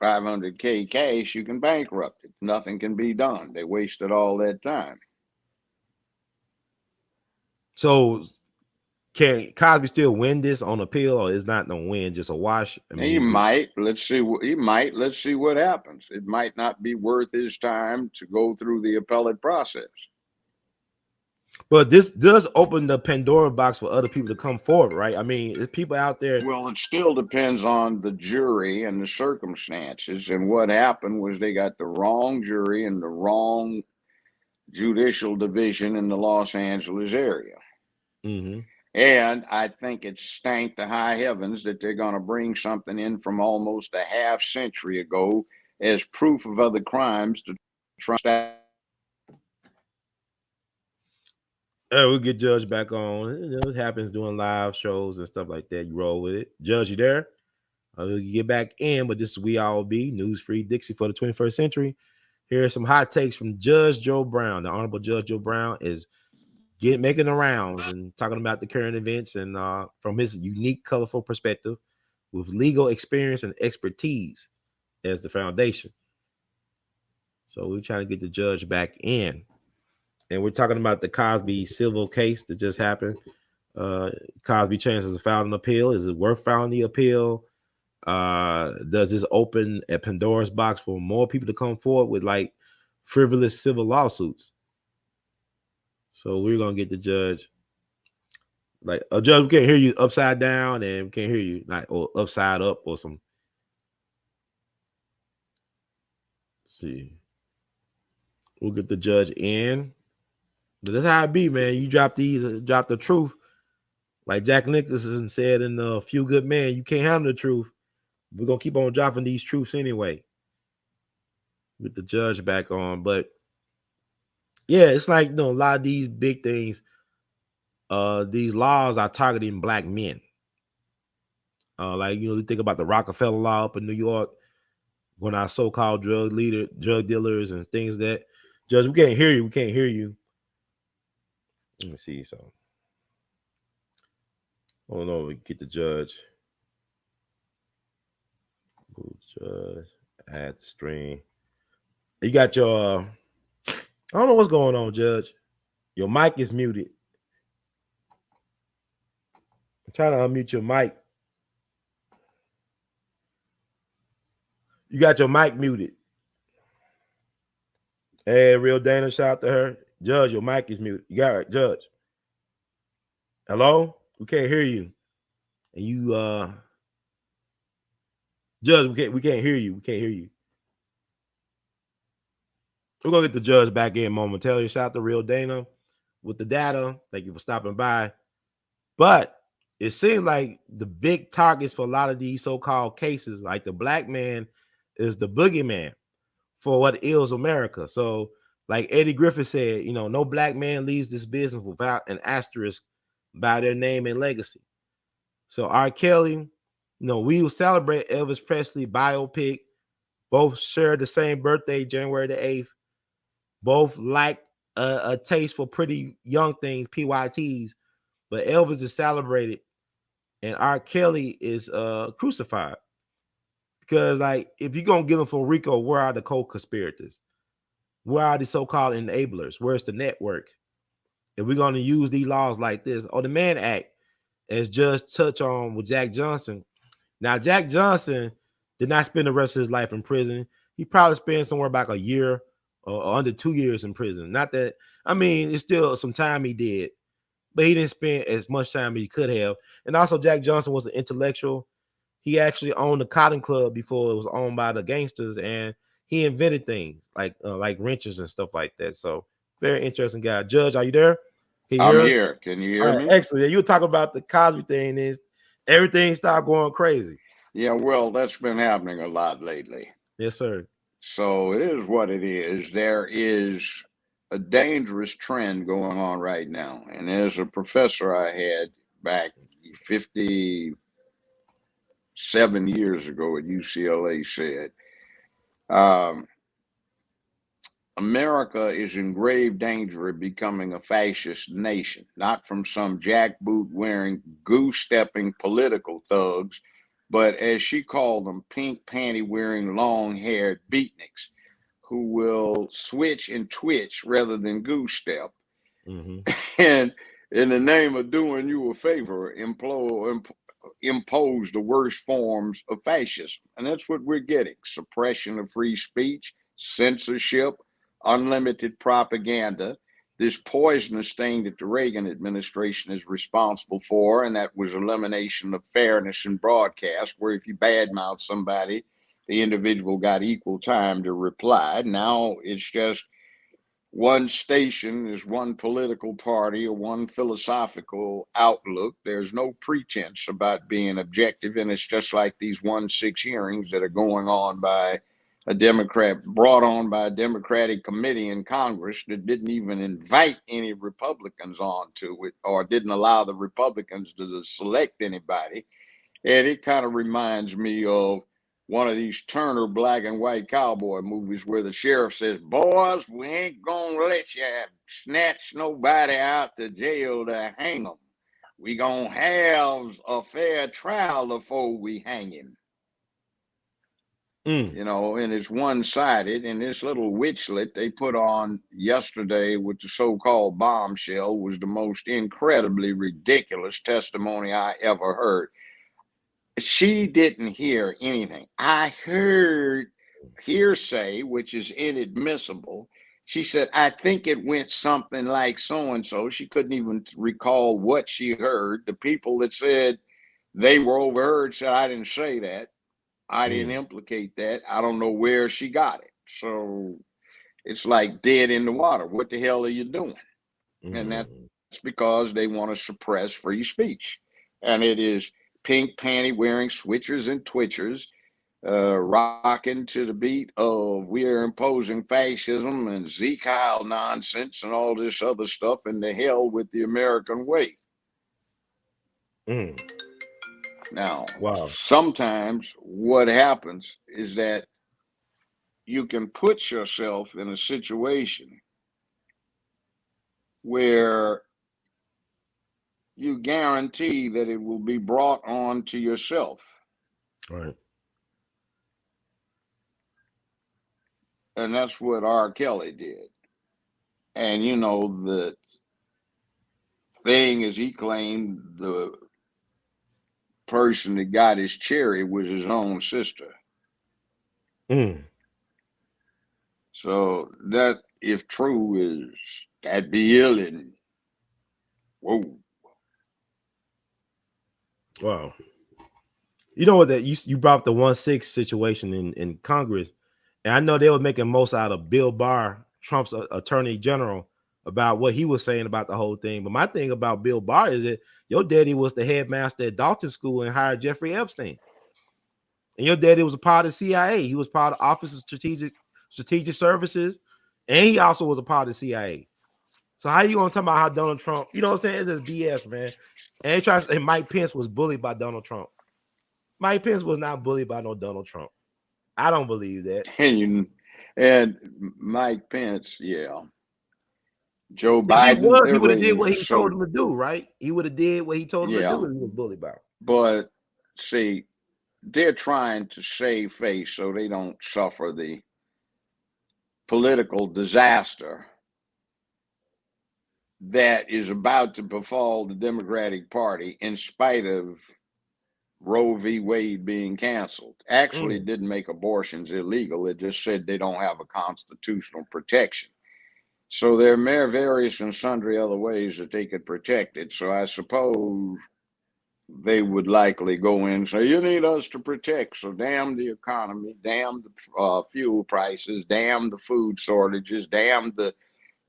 500K cash, you can bankrupt it. Nothing can be done. They wasted all that time. So can Cosby still win this on appeal, or is not no win, just a wash? I mean, he might. Let's see. Let's see what happens. It might not be worth his time to go through the appellate process. But this does open the Pandora box for other people to come forward, right? I mean, there's people out there. Well, it still depends on the jury and the circumstances. And what happened was they got the wrong jury and the wrong judicial division in the Los Angeles area. Mm-hmm. And I think it stank to high heavens that they're going to bring something in from almost a half century ago as proof of other crimes to try. We'll get Judge back on. You know, it happens doing live shows and stuff like that. You roll with it. Judge, you there? We'll get back in, but this is We All Be, News Free Dixie for the 21st century. Here are some hot takes from Judge Joe Brown. The Honorable Judge Joe Brown is making the rounds and talking about the current events and from his unique, colorful perspective with legal experience and expertise as the foundation. So we're trying to get the judge back in. And we're talking about the Cosby civil case that just happened. Cosby chances to file an appeal. Is it worth filing the appeal? Does this open a Pandora's box for more people to come forward with like frivolous civil lawsuits? So we're gonna get the judge. Like a judge, we can't hear you upside down, and we can't hear you like or upside up or some. Let's see, we'll get the judge in. But that's how it be, man. You drop the truth, Like Jack Nicholson said in A Few Good Men, you can't handle the truth. We're gonna keep on dropping these truths anyway. With the judge back on, but yeah, it's like a lot of these big things. These laws are targeting black men. Like you think about the Rockefeller law up in New York, when our so-called drug dealers, and things that. Judge, we can't hear you. We can't hear you. Let me see. So, oh no, we get the judge. Judge, add the stream. You got your. I don't know what's going on, Judge. Your mic is muted. I'm trying to unmute your mic. You got your mic muted. Hey, Real Dana, shout out to her. Judge, your mic is muted. You got it, Judge. Hello? We can't hear you. And you Judge, we can't hear you. We can't hear you. We're gonna get the judge back in momentarily. Shout out to Real Dana with the data. Thank you for stopping by. But it seems like the big targets for a lot of these so-called cases, like the black man is the boogeyman for what ails America. So, like Eddie Griffin said, no black man leaves this business without an asterisk by their name and legacy. So R. Kelly, we will celebrate Elvis Presley biopic. Both share the same birthday, January the 8th. Both like a taste for pretty young things, PYTs. But Elvis is celebrated and R. Kelly is crucified. Because, like, if you're going to get them for Rico, where are the co-conspirators? Where are the so-called enablers? Where's the network? If we're going to use these laws like this, or the Mann Act, as Judge touched on with Jack Johnson. Now, Jack Johnson did not spend the rest of his life in prison. He probably spent somewhere about a year or under 2 years in prison. Not that, it's still some time he did, but he didn't spend as much time as he could have. And also, Jack Johnson was an intellectual. He actually owned the Cotton Club before it was owned by the gangsters, and he invented things like wrenches and stuff like that. So, very interesting guy. Judge, are you there? Can you I'm hear us? here. Can you All hear right, me? excellent. You were talking about the Cosby thing. Is everything started going crazy? Yeah, well, that's been happening a lot lately. Yes, sir. So it is what it is. There is a dangerous trend going on right now. And there's a professor I had back 57 years ago at UCLA said, America is in grave danger of becoming a fascist nation, not from some jackboot wearing, goose stepping political thugs, but as she called them, pink panty wearing, long haired beatniks who will switch and twitch rather than goose step. Mm-hmm. And in the name of doing you a favor, impose the worst forms of fascism. And that's what we're getting: suppression of free speech, censorship, unlimited propaganda, this poisonous thing that the Reagan administration is responsible for, and that was elimination of fairness in broadcast, where if you badmouth somebody, the individual got equal time to reply. Now it's just one station is one political party or one philosophical outlook. There's no pretense about being objective. And it's just like these 1-6 hearings that are going on by a Democrat, brought on by a Democratic committee in Congress that didn't even invite any Republicans onto it, or didn't allow the Republicans to select anybody. And it kind of reminds me of one of these Turner black and white cowboy movies where the sheriff says, "Boys, we ain't gonna let you snatch nobody out to jail to hang them. We gonna have a fair trial before we hang him." And it's one-sided. And this little witchlet they put on yesterday with the so-called bombshell was the most incredibly ridiculous testimony I ever heard. She didn't hear anything. I heard hearsay, which is inadmissible. She said, "I think it went something like so and so." She couldn't even recall what she heard. The people that said they were overheard said, "I didn't say that. I didn't implicate that. I don't know where she got it." So it's like dead in the water. What the hell are you doing? And that's because they want to suppress free speech. And it is pink panty wearing switchers and twitchers, rocking to the beat of "We are imposing fascism" and Zeke Heil nonsense and all this other stuff, and the hell with the American way. Mm. Now, Wow. sometimes what happens is that you can put yourself in a situation where you guarantee that it will be brought on to yourself. Right. And that's what R. Kelly did. And you know, the thing is, he claimed the person that got his cherry was his own sister. Mm. So that, if true, is that'd be ill and whoa. Wow. You know what, that you brought up the 1-6 situation in Congress, and I know they were making most out of Bill Barr, Trump's attorney general, about what he was saying about the whole thing. But my thing about Bill Barr is that your daddy was the headmaster at Dalton School and hired Jeffrey Epstein, and your daddy was a part of the CIA. He was part of Office of Strategic Services, and he also was a part of the CIA. So how you gonna talk about how Donald Trump? You know what I'm saying? It's just BS, man. And they try to say Mike Pence was bullied by Donald Trump. Mike Pence was not bullied by no Donald Trump. I don't believe that. And Mike Pence, yeah. Joe If he Biden, was, he their would have did ratings what are he told so, him to do, right? He would have did what he told him to do, yeah. and he was bullied by him. But see, they're trying to save face so they don't suffer the political disaster that is about to befall the Democratic Party in spite of Roe v. Wade being canceled. Actually, it didn't make abortions illegal. It just said they don't have a constitutional protection. So there are various and sundry other ways that they could protect it. So I suppose they would likely go in and say, you need us to protect. So damn the economy, damn the fuel prices, damn the food shortages, damn the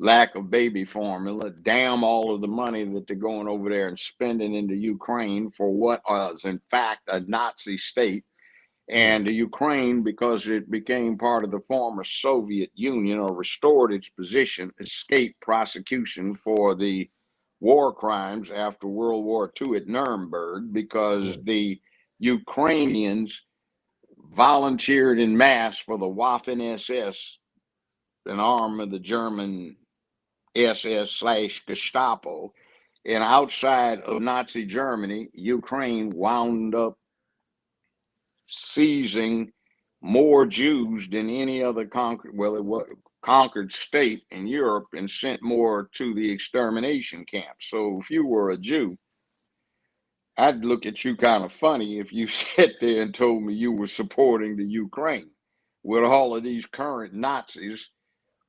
lack of baby formula, damn all of the money that they're going over there and spending into Ukraine for what was in fact a Nazi state. And the Ukraine, because it became part of the former Soviet Union or restored its position, escaped prosecution for the war crimes after World War II at Nuremberg, because the Ukrainians volunteered in mass for the Waffen SS, an arm of the German SS/Gestapo. And outside of Nazi Germany, Ukraine wound up seizing more Jews than any other conquered state in Europe, and sent more to the extermination camps. So if you were a Jew, I'd look at you kind of funny if you sat there and told me you were supporting the Ukraine with all of these current Nazis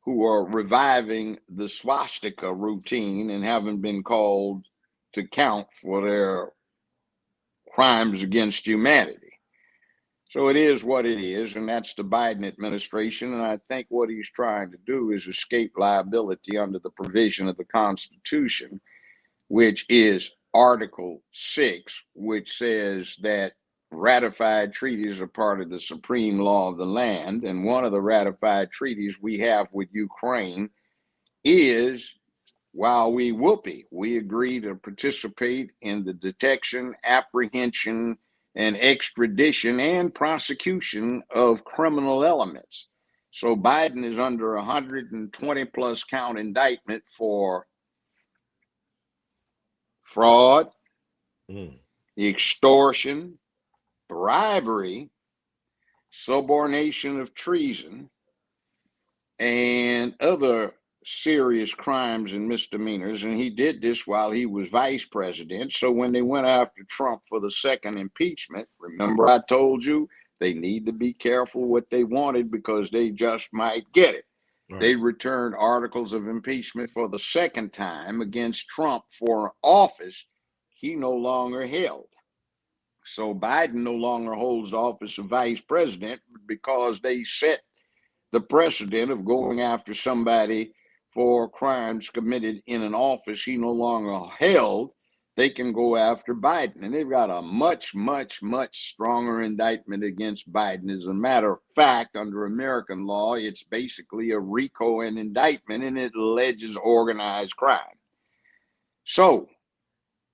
who are reviving the swastika routine and haven't been called to count for their crimes against humanity. So it is what it is, and that's the Biden administration. And I think what he's trying to do is escape liability under the provision of the Constitution, which is Article 6, which says that ratified treaties are part of the supreme law of the land. And one of the ratified treaties we have with Ukraine is, while we agree to participate in the detection, apprehension, and extradition and prosecution of criminal elements. So Biden is under 120 plus count indictment for fraud, extortion, bribery, subornation of treason, and other serious crimes and misdemeanors. And he did this while he was vice president. So when they went after Trump for the second impeachment, remember I told you they need to be careful what they wanted because they just might get it. Right. They returned articles of impeachment for the second time against Trump for office he no longer held. So Biden no longer holds the office of vice president because they set the precedent of going after somebody for crimes committed in an office he no longer held, they can go after Biden. And they've got a much, much, much stronger indictment against Biden. As a matter of fact, under American law, it's basically a RICO and indictment, and it alleges organized crime. So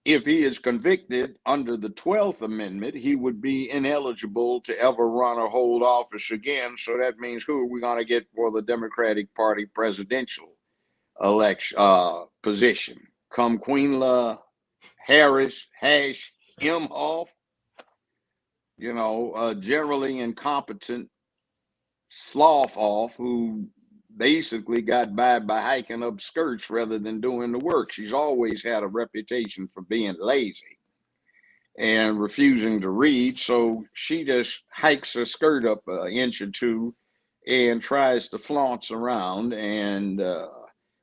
if he is convicted under the 12th Amendment, he would be ineligible to ever run or hold office again. So that means who are we going to get for the Democratic Party presidential election position? Come Queen Harris, Imhoff, generally incompetent slough off who basically got by hiking up skirts rather than doing the work. She's always had a reputation for being lazy and refusing to read. So she just hikes her skirt up an inch or two and tries to flounce around and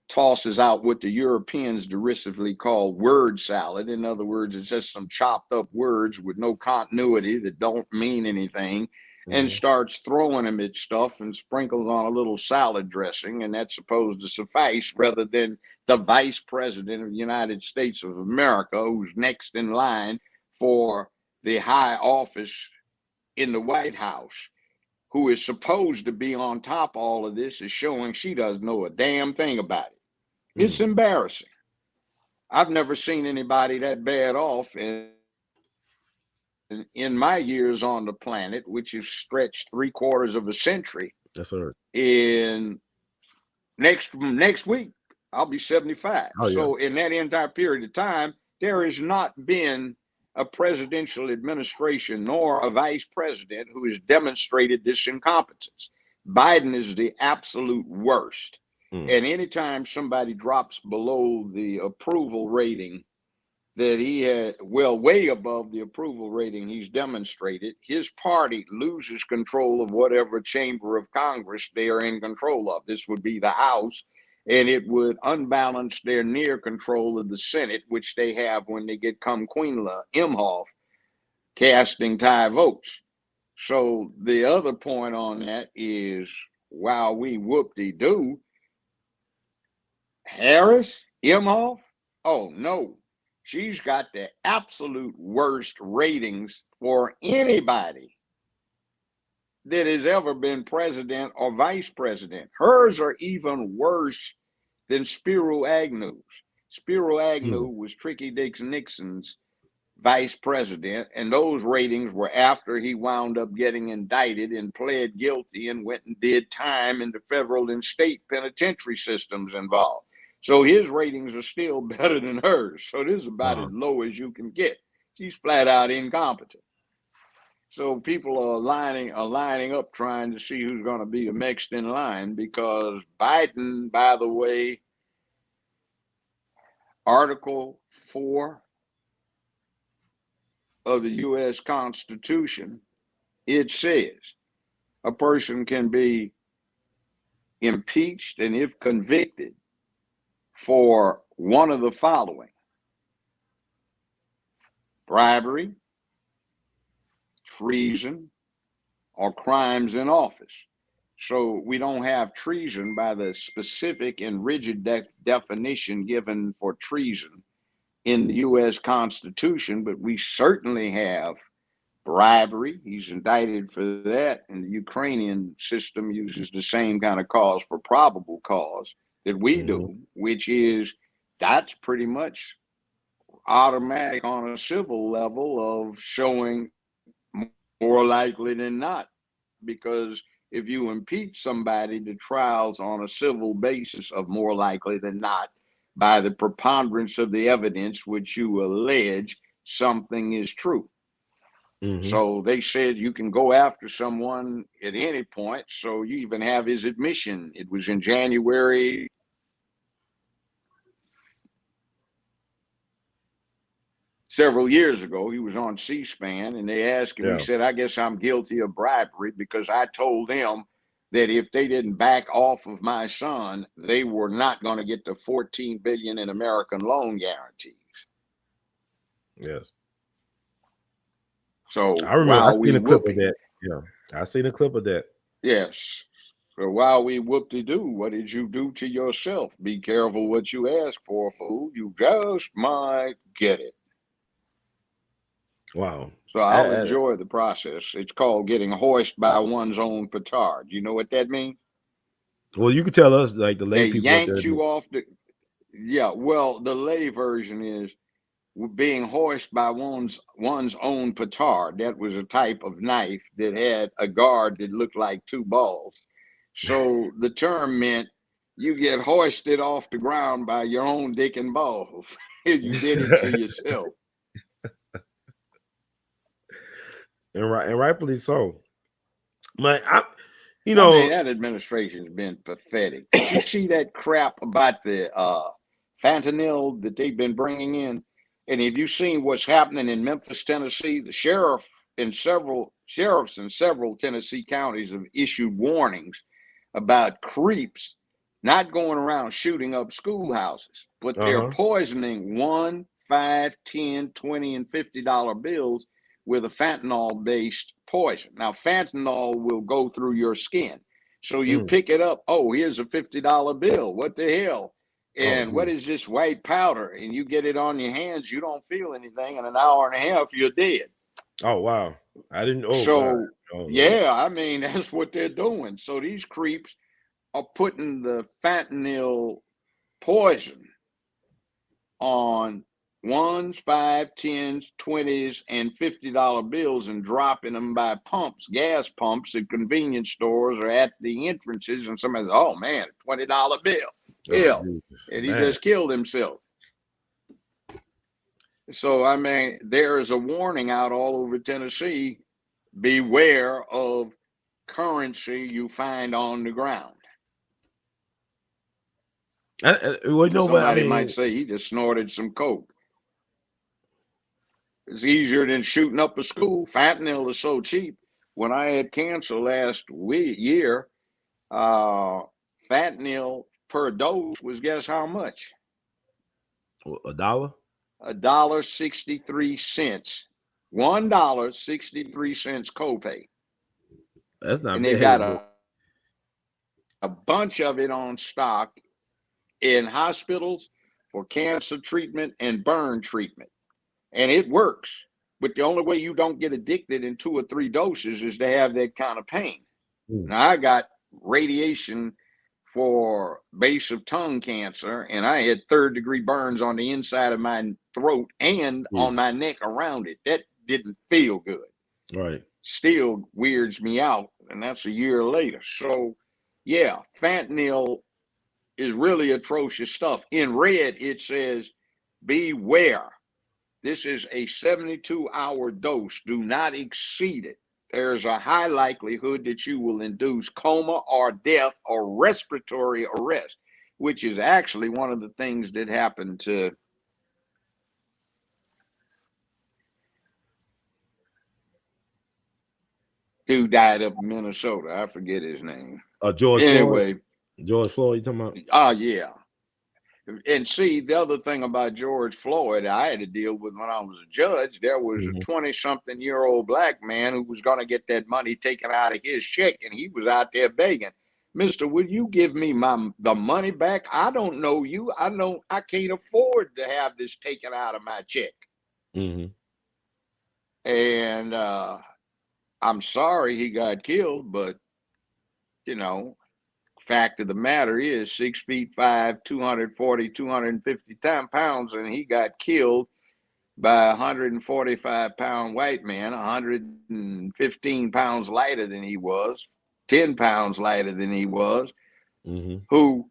tosses out what the Europeans derisively call word salad. In other words, it's just some chopped up words with no continuity that don't mean anything, and starts throwing them at stuff and sprinkles on a little salad dressing, and that's supposed to suffice, rather than the vice president of the United States of America, who's next in line for the high office in the White House, who is supposed to be on top of all of this, is showing she doesn't know a damn thing about it. It's embarrassing. I've never seen anybody that bad off in my years on the planet, which has stretched 3/4 of a century. Yes, sir. In next week, I'll be 75. Oh, yeah. So in that entire period of time, there has not been a presidential administration nor a vice president who has demonstrated this incompetence. Biden is the absolute worst. And anytime somebody drops below the approval rating that he had, well, way above the approval rating he's demonstrated, his party loses control of whatever chamber of Congress they are in control of. This would be the House, and it would unbalance their near control of the Senate, which they have when they get come Queen Imhoff casting tie votes. So the other point on that is, while we whoop-de-doo, Harris, Imhoff, oh no, she's got the absolute worst ratings for anybody that has ever been president or vice president. Hers are even worse than Spiro Agnew's. Spiro Agnew was Tricky Dick Nixon's vice president, and those ratings were after he wound up getting indicted and pled guilty and went and did time in the federal and state penitentiary systems involved. So his ratings are still better than hers. So this is about as low as you can get. She's flat out incompetent. So people are lining up trying to see who's going to be the next in line, because Biden, by the way, Article 4 of the U.S. Constitution, it says a person can be impeached and, if convicted, for one of the following: bribery, treason, or crimes in office. So we don't have treason by the specific and rigid definition given for treason in the U.S. Constitution, but we certainly have bribery. He's indicted for that, and the Ukrainian system uses the same kind of cause for probable cause that we do, which is, that's pretty much automatic on a civil level of showing more likely than not, because if you impeach somebody, the trial's on a civil basis of more likely than not by the preponderance of the evidence which you allege something is true. So they said you can go after someone at any point. So you even have his admission. It was in January. Several years ago, he was on C-SPAN, and they asked him, he said, I guess I'm guilty of bribery because I told them that if they didn't back off of my son, they were not going to get the $14 billion in American loan guarantees. Yes. So I remember I seen a clip of that. Yeah, I seen a clip of that. Yes. So while we whoop-de-doo, what did you do to yourself? Be careful what you ask for, fool. You just might get it. Wow. So I'll enjoy the process. It's called getting hoisted by one's own petard. You know what that means? Well, you could tell us, like the lay They people, yanked you off the. Yeah, well, the lay version is being hoisted by one's own petard. That was a type of knife that had a guard that looked like two balls. So the term meant you get hoisted off the ground by your own dick and balls. You did it to yourself. and rightfully so. Like I mean, that administration's been pathetic. Did you see that crap about the fentanyl that they've been bringing in? And have you seen what's happening in Memphis, Tennessee? The sheriffs in several Tennessee counties have issued warnings about creeps not going around shooting up schoolhouses, but they're poisoning $1, $5, $10, $20, and $50 bills with a fentanyl-based poison. Now, fentanyl will go through your skin. So you pick it up. Oh, here's a $50 bill. What the hell? And what is this white powder? And you get it on your hands. You don't feel anything. In an hour and a half, you're dead. Oh, wow. I didn't know. So, yeah, I mean, that's what they're doing. So these creeps are putting the fentanyl poison on $1s, $5s, $10s, $20s, and $50 bills and dropping them by pumps, gas pumps at convenience stores or at the entrances. And somebody says, oh, man, a $20 bill. Yeah. And he just killed himself. So, I mean, there is a warning out all over Tennessee. Beware of currency you find on the ground. Somebody might say he just snorted some coke. It's easier than shooting up a school. Fentanyl is so cheap. When I had cancer last year, fentanyl per dose was, guess how much? $1? $1.63. $1.63 copay. That's not and bad. They've got a bunch of it on stock in hospitals for cancer treatment and burn treatment. And it works. But the only way you don't get addicted in 2 or 3 doses is to have that kind of pain. Now, I got radiation for base of tongue cancer, and I had 3rd-degree burns on the inside of my throat and on my neck around it. That didn't feel good. Right. Still weirds me out, and that's a year later. So, yeah, fentanyl is really atrocious stuff. In red, it says, beware. This is a 72-hour dose. Do not exceed it. There's a high likelihood that you will induce coma or death or respiratory arrest, which is actually one of the things that happened to dude died up in Minnesota. I forget his name. George Floyd. George Floyd, you talking about? Oh, yeah. And see, the other thing about George Floyd, I had to deal with when I was a judge. There was a 20-something-year-old black man who was going to get that money taken out of his check, and he was out there begging, "Mister, would you give me the money back? I don't know you. I can't afford to have this taken out of my check." And I'm sorry he got killed, but you know. Fact of the matter is 6'5", 240, 250 pounds, and he got killed by a 145-pound white man, 115 pounds lighter than he was, 10 pounds lighter than he was, who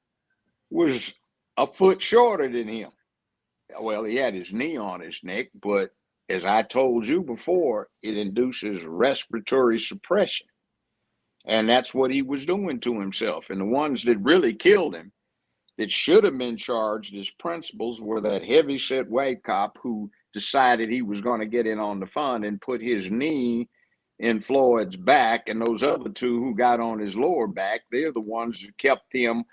was a foot shorter than him. Well, he had his knee on his neck, but as I told you before, it induces respiratory suppression. And that's what he was doing to himself. And the ones that really killed him, that should have been charged as principals, were that heavy-set white cop who decided he was going to get in on the fun and put his knee in Floyd's back, and those other 2 who got on his lower back. They're the ones that kept him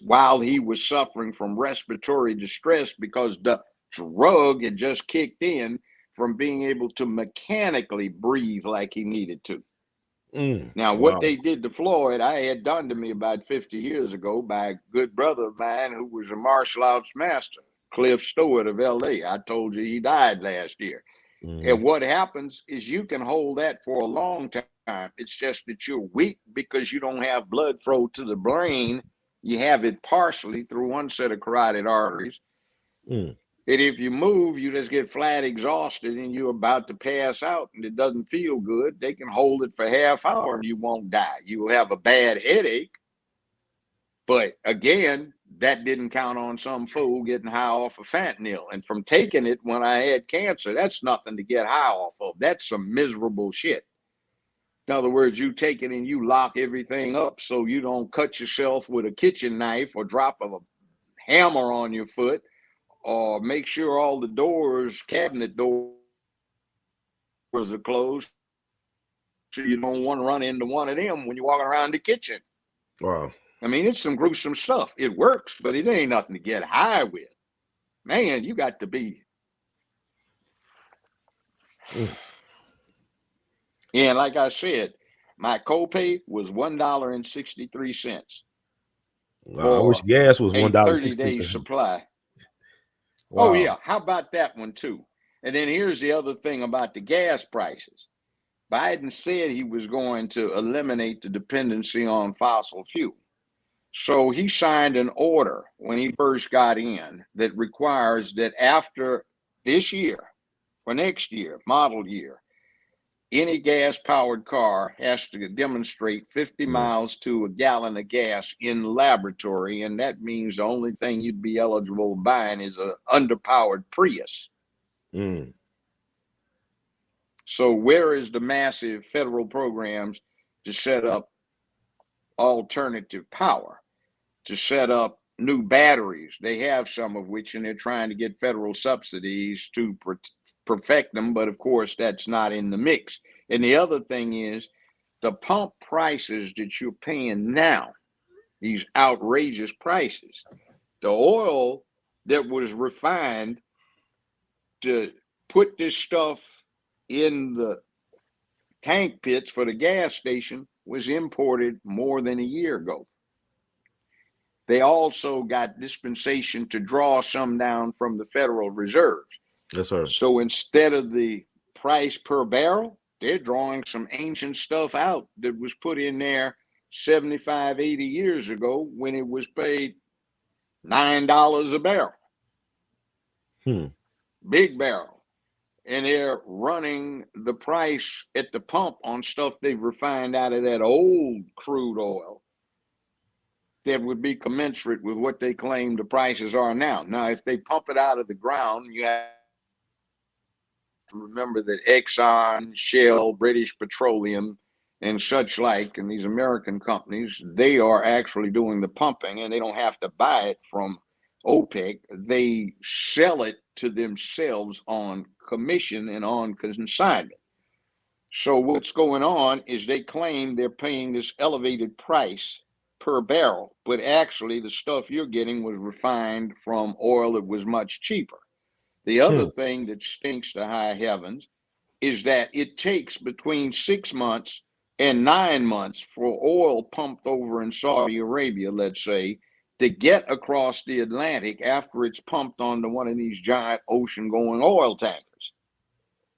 while he was suffering from respiratory distress because the drug had just kicked in from being able to mechanically breathe like he needed to. Now, what Wow. they did to Floyd, I had done to me about 50 years ago by a good brother of mine who was a martial arts master, Cliff Stewart of L.A. I told you he died last year. And what happens is you can hold that for a long time. It's just that you're weak because you don't have blood flow to the brain. You have it partially through one set of carotid arteries. And if you move, you just get flat exhausted and you're about to pass out and it doesn't feel good. They can hold it for half hour and you won't die. You will have a bad headache. But again, that didn't count on some fool getting high off of fentanyl. And from taking it when I had cancer, that's nothing to get high off of. That's some miserable shit. In other words, you take it and you lock everything up so you don't cut yourself with a kitchen knife or drop a hammer on your foot, or make sure all the doors, cabinet doors are closed so you don't want to run into one of them when you're walking around the kitchen. Wow. I mean, it's some gruesome stuff. It works, but it ain't nothing to get high with. Man, you got to be. And like I said, my copay was $1.63 Wow. I wish for gas was a $1. 30-day supply. Wow. Oh, yeah. How about that one, too? And then here's the other thing about the gas prices. Biden said he was going to eliminate the dependency on fossil fuel. So he signed an order when he first got in that requires that after this year, for next year, model year, any gas-powered car has to demonstrate 50 miles to a gallon of gas in the laboratory, and that means the only thing you'd be eligible buying is an underpowered Prius. So where is the massive federal programs to set up alternative power, to set up new batteries? They have some of which, and they're trying to get federal subsidies to perfect them, but of course that's not in the mix. And the other thing is the pump prices that you're paying now, these outrageous prices, the oil that was refined to put this stuff in the tank pits for the gas station was imported more than a year ago. They also got dispensation to draw some down from the Federal Reserves. Yes, sir. So instead of the price per barrel, they're drawing some ancient stuff out that was put in there 75, 80 years ago when it was paid $9 a barrel. Big barrel. And they're running the price at the pump on stuff they've refined out of that old crude oil that would be commensurate with what they claim the prices are now. Now, if they pump it out of the ground, you have to remember that Exxon, Shell, British Petroleum, and such like, and these American companies, they are actually doing the pumping, and they don't have to buy it from OPEC. They sell it to themselves on commission and on consignment. So what's going on is they claim they're paying this elevated price per barrel, but actually the stuff you're getting was refined from oil that was much cheaper. The other thing that stinks to high heavens is that it takes between 6 months and 9 months for oil pumped over in Saudi Arabia, let's say, to get across the Atlantic after it's pumped onto one of these giant ocean-going oil tankers.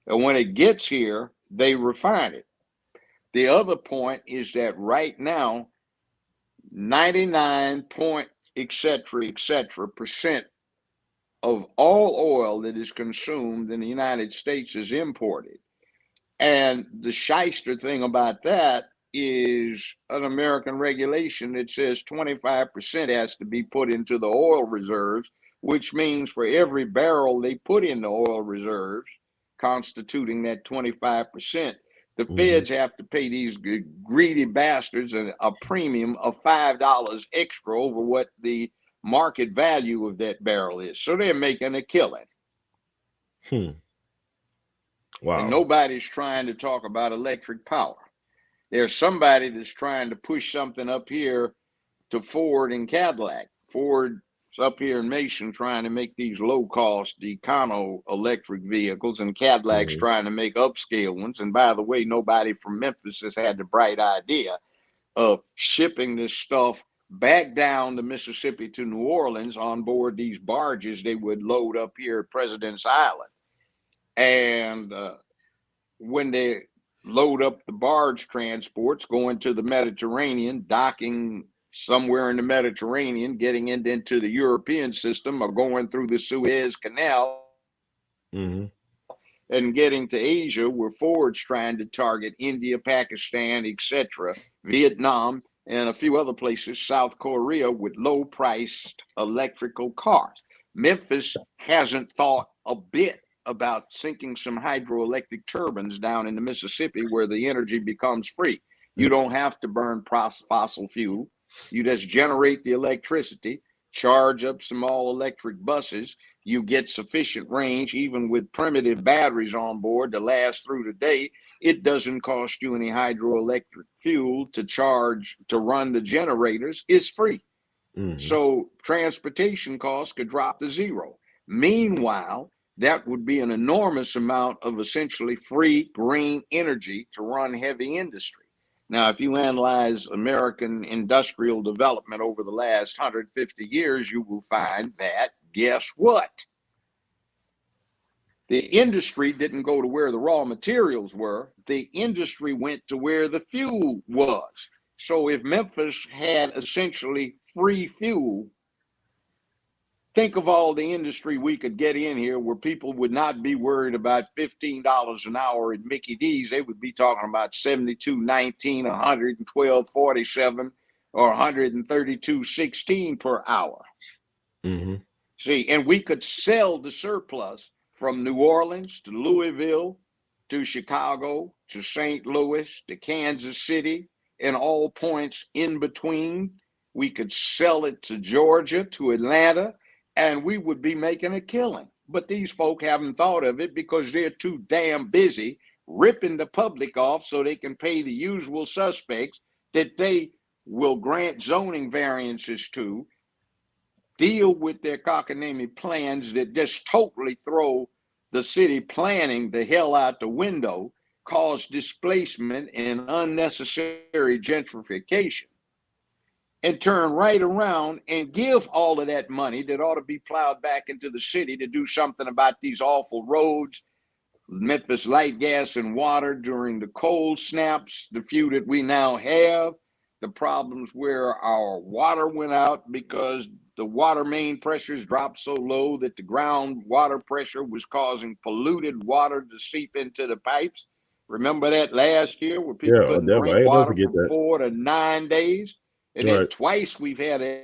And when it gets here, they refine it. The other point is that right now, 99 point, et cetera, percent of all oil that is consumed in the United States is imported. And the shyster thing about that is an American regulation that says 25% has to be put into the oil reserves, which means for every barrel they put in the oil reserves, constituting that 25%, the feds have to pay these greedy bastards a premium of $5 extra over what the market value of that barrel is. So they're making a killing. Wow. And nobody's trying to talk about electric power. There's somebody that's trying to push something up here to Ford and Cadillac. Ford up here in Mason trying to make these low-cost econo electric vehicles, and Cadillac's trying to make upscale ones. And by the way, nobody from Memphis has had the bright idea of shipping this stuff back down the Mississippi to New Orleans on board these barges they would load up here at President's Island. And when they load up the barge transports going to the Mediterranean, docking somewhere in the Mediterranean, getting into the European system, or going through the Suez Canal and getting to Asia, where Ford's trying to target India, Pakistan, etc., Vietnam, and a few other places, South Korea, with low-priced electrical cars. Memphis hasn't thought a bit about sinking some hydroelectric turbines down in the Mississippi where the energy becomes free. You don't have to burn fossil fuel. You just generate the electricity, charge up some all-electric buses. You get sufficient range, even with primitive batteries on board, to last through the day. It doesn't cost you any hydroelectric fuel to charge, to run the generators. It's free. So transportation costs could drop to zero. Meanwhile, that would be an enormous amount of essentially free green energy to run heavy industry. Now, if you analyze American industrial development over the last 150 years, you will find that, guess what? The industry didn't go to where the raw materials were. The industry went to where the fuel was. So if Memphis had essentially free fuel, think of all the industry we could get in here where people would not be worried about $15 an hour at Mickey D's. They would be talking about $72.19, $112.47, or $132.16 per hour. See, and we could sell the surplus from New Orleans to Louisville to Chicago to St. Louis to Kansas City and all points in between. We could sell it to Georgia, to Atlanta, and we would be making a killing. But these folk haven't thought of it because they're too damn busy ripping the public off so they can pay the usual suspects that they will grant zoning variances to, deal with their cockamamie plans that just totally throw the city planning the hell out the window, cause displacement and unnecessary gentrification, and turn right around and give all of that money that ought to be plowed back into the city to do something about these awful roads, Memphis light, gas, and water during the cold snaps, the few that we now have, the problems where our water went out because the water main pressures dropped so low that the groundwater pressure was causing polluted water to seep into the pipes. Remember that last year where people couldn't drink water for 4 to 9 days? And then twice we've had an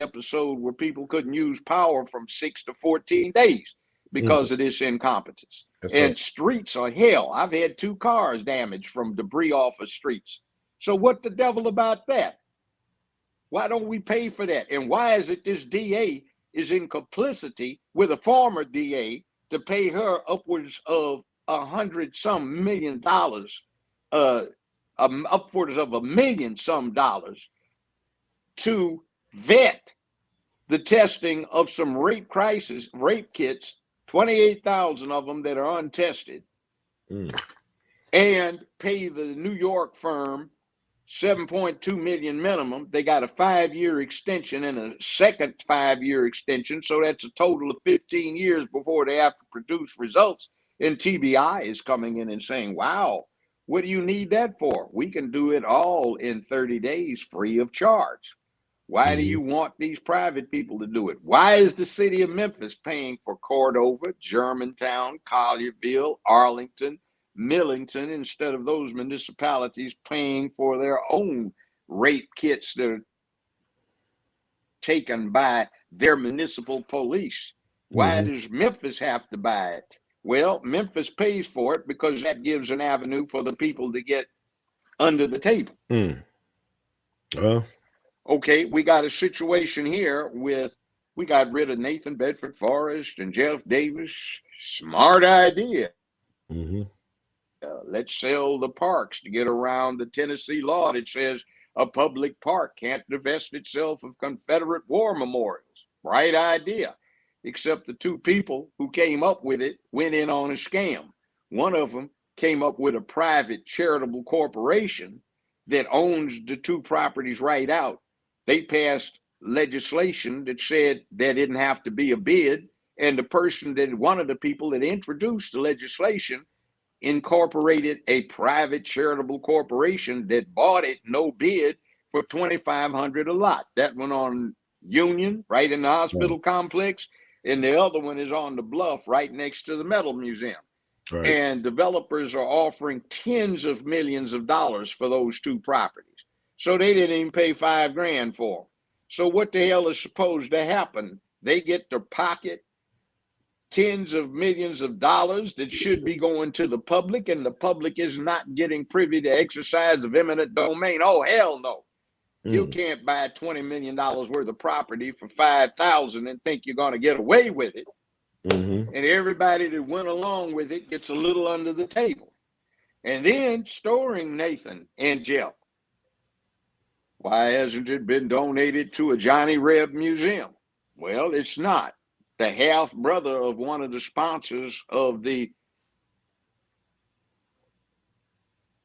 episode where people couldn't use power from 6 to 14 days because of this incompetence. And streets are hell. I've had 2 cars damaged from debris off of streets. So what the devil about that? Why don't we pay for that? And why is it this DA is in complicity with a former DA to pay her upwards of $100-some million, upwards of $1 million-some to vet the testing of some rape kits, 28,000 of them that are untested, and pay the New York firm $7.2 million minimum. They got a 5-year extension and a second 5-year extension. So that's a total of 15 years before they have to produce results. And TBI is coming in and saying, wow, what do you need that for? We can do it all in 30 days free of charge. Why do you want these private people to do it? Why is the city of Memphis paying for Cordova, Germantown, Collierville, Arlington, Millington, instead of those municipalities paying for their own rape kits that are taken by their municipal police? Why does Memphis have to buy it? Well, Memphis pays for it because that gives an avenue for the people to get under the table. Okay, we got a situation here with, we got rid of Nathan Bedford Forrest and Jeff Davis. Smart idea. Let's sell the parks to get around the Tennessee law that says A public park can't divest itself of Confederate war memorials. Bright idea. Except the two people who came up with it went in on a scam. One of them came up with a private charitable corporation that owns the two properties right out. They passed legislation that said there didn't have to be a bid, and one of the people that introduced the legislation incorporated a private charitable corporation that bought it no bid for $2,500 a lot. That one on Union, right in the hospital complex, and the other one is on the bluff right next to the Metal Museum. Right. And developers are offering tens of millions of dollars for those two properties. So they didn't even pay $5,000 for them. So what the hell is supposed to happen? They get to pocket tens of millions of dollars that should be going to the public, and the public is not getting privy to exercise of eminent domain. Oh, hell no. You can't buy $20 million worth of property for $5,000 and think you're going to get away with it. And everybody that went along with it gets a little under the table. And then storing Nathan and Jeff. Why hasn't it been donated to a Johnny Reb museum? Well, it's not. The half brother of one of the sponsors of the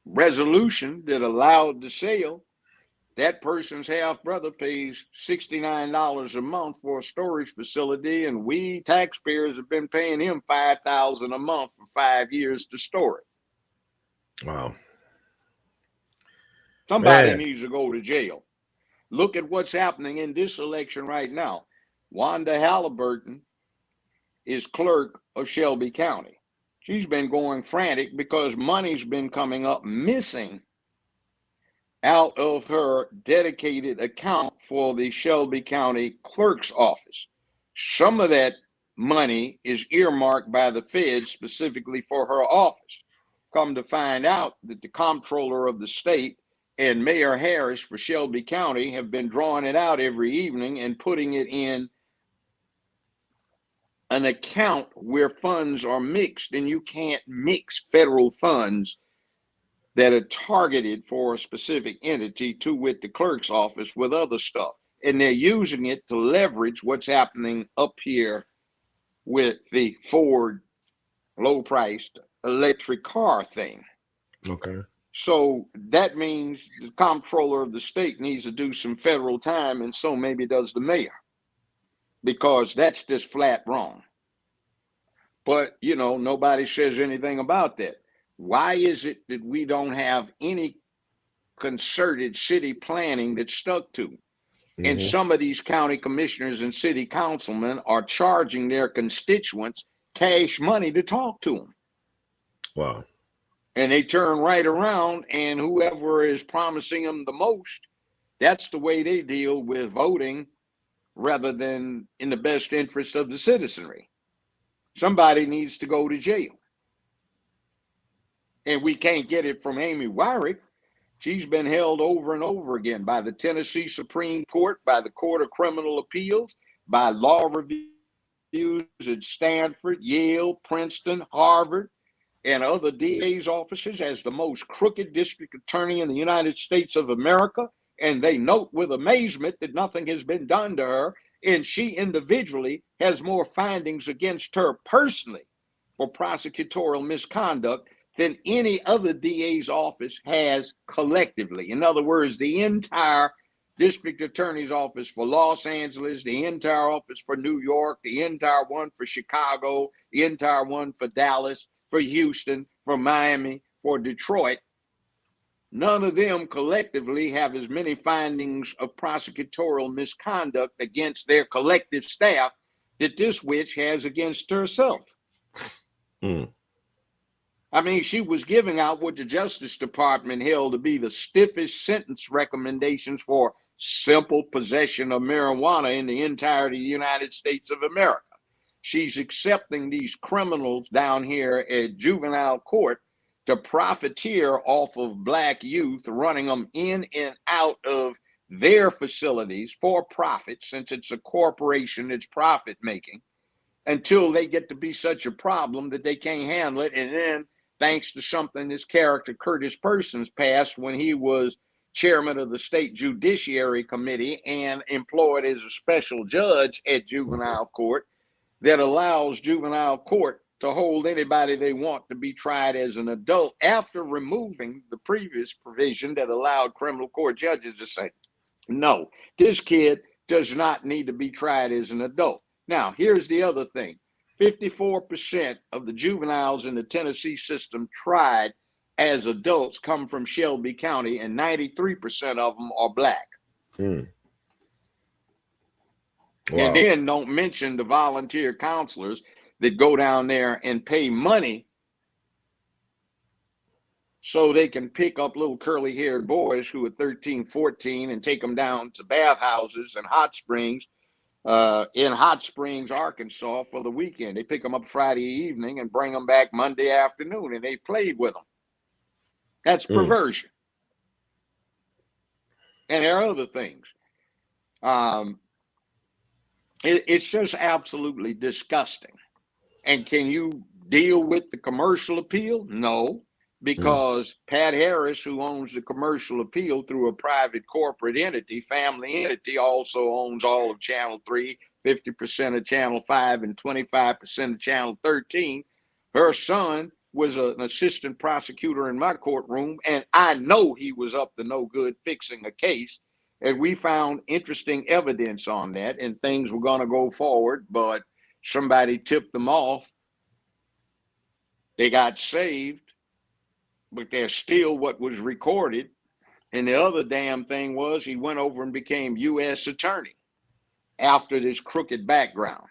resolution that allowed the sale, that person's half brother pays $69 a month for a storage facility, and we taxpayers have been paying him $5,000 a month for 5 years to store it. Wow. Somebody needs to go to jail. Look at what's happening in this election right now. Wanda Halliburton is clerk of Shelby County. She's been going frantic because money's been coming up missing out of her dedicated account for the Shelby County clerk's office. Some of that money is earmarked by the Fed specifically for her office. Come to find out that the comptroller of the state and Mayor Harris for Shelby County have been drawing it out every evening and putting it in an account where funds are mixed, and you can't mix federal funds that are targeted for a specific entity to with the clerk's office with other stuff. And they're using it to leverage what's happening up here with the Ford low-priced electric car thing. Okay. So that means the comptroller of the state needs to do some federal time, and so maybe does the mayor, because that's just flat wrong. But, you know, nobody says anything about that. Why is it that we don't have any concerted city planning that's stuck to? And some of these county commissioners and city councilmen are charging their constituents cash money to talk to them. Wow. And they turn right around, and whoever is promising them the most, that's the way they deal with voting rather than in the best interest of the citizenry. Somebody needs to go to jail. And we can't get it from Amy Wyrick. She's been held over and over again by the Tennessee Supreme Court, by the Court of Criminal Appeals, by law reviews at Stanford, Yale, Princeton, Harvard, and other DA's offices as the most crooked district attorney in the United States of America. And they note with amazement that nothing has been done to her. And she individually has more findings against her personally for prosecutorial misconduct than any other DA's office has collectively. In other words, the entire district attorney's office for Los Angeles, the entire office for New York, the entire one for Chicago, the entire one for Dallas, for Houston, for Miami, for Detroit. None of them collectively have as many findings of prosecutorial misconduct against their collective staff that this witch has against herself. I mean, she was giving out what the Justice Department held to be the stiffest sentence recommendations for simple possession of marijuana in the entirety of the United States of America. She's accepting these criminals down here at juvenile court to profiteer off of black youth, running them in and out of their facilities for profit, since it's a corporation that's profit making, until they get to be such a problem that they can't handle it. And then, thanks to something this character Curtis Persons passed when he was chairman of the state judiciary committee and employed as a special judge at juvenile court that allows juvenile court to hold anybody they want to be tried as an adult, after removing the previous provision that allowed criminal court judges to say, no, this kid does not need to be tried as an adult. Now, here's the other thing. 54% of the juveniles in the Tennessee system tried as adults come from Shelby County, and 93% of them are black. Wow. And then don't mention the volunteer counselors that go down there and pay money so they can pick up little curly-haired boys who are 13, 14 and take them down to bathhouses and hot springs in Hot Springs, Arkansas for the weekend. They pick them up Friday evening and bring them back Monday afternoon, and they played with them. That's perversion. And there are other things. It's just absolutely disgusting. And can you deal with the commercial appeal? No, because Pat Harris, who owns the commercial appeal through a private corporate entity, family entity, also owns all of Channel 3, 50% of Channel 5, and 25% of Channel 13. Her son was an assistant prosecutor in my courtroom, and I know he was up to no good fixing a case. And we found interesting evidence on that, and things were going to go forward, but somebody tipped them off. They got saved, but there's still what was recorded. And the other damn thing was he went over and became U.S. attorney after this crooked background.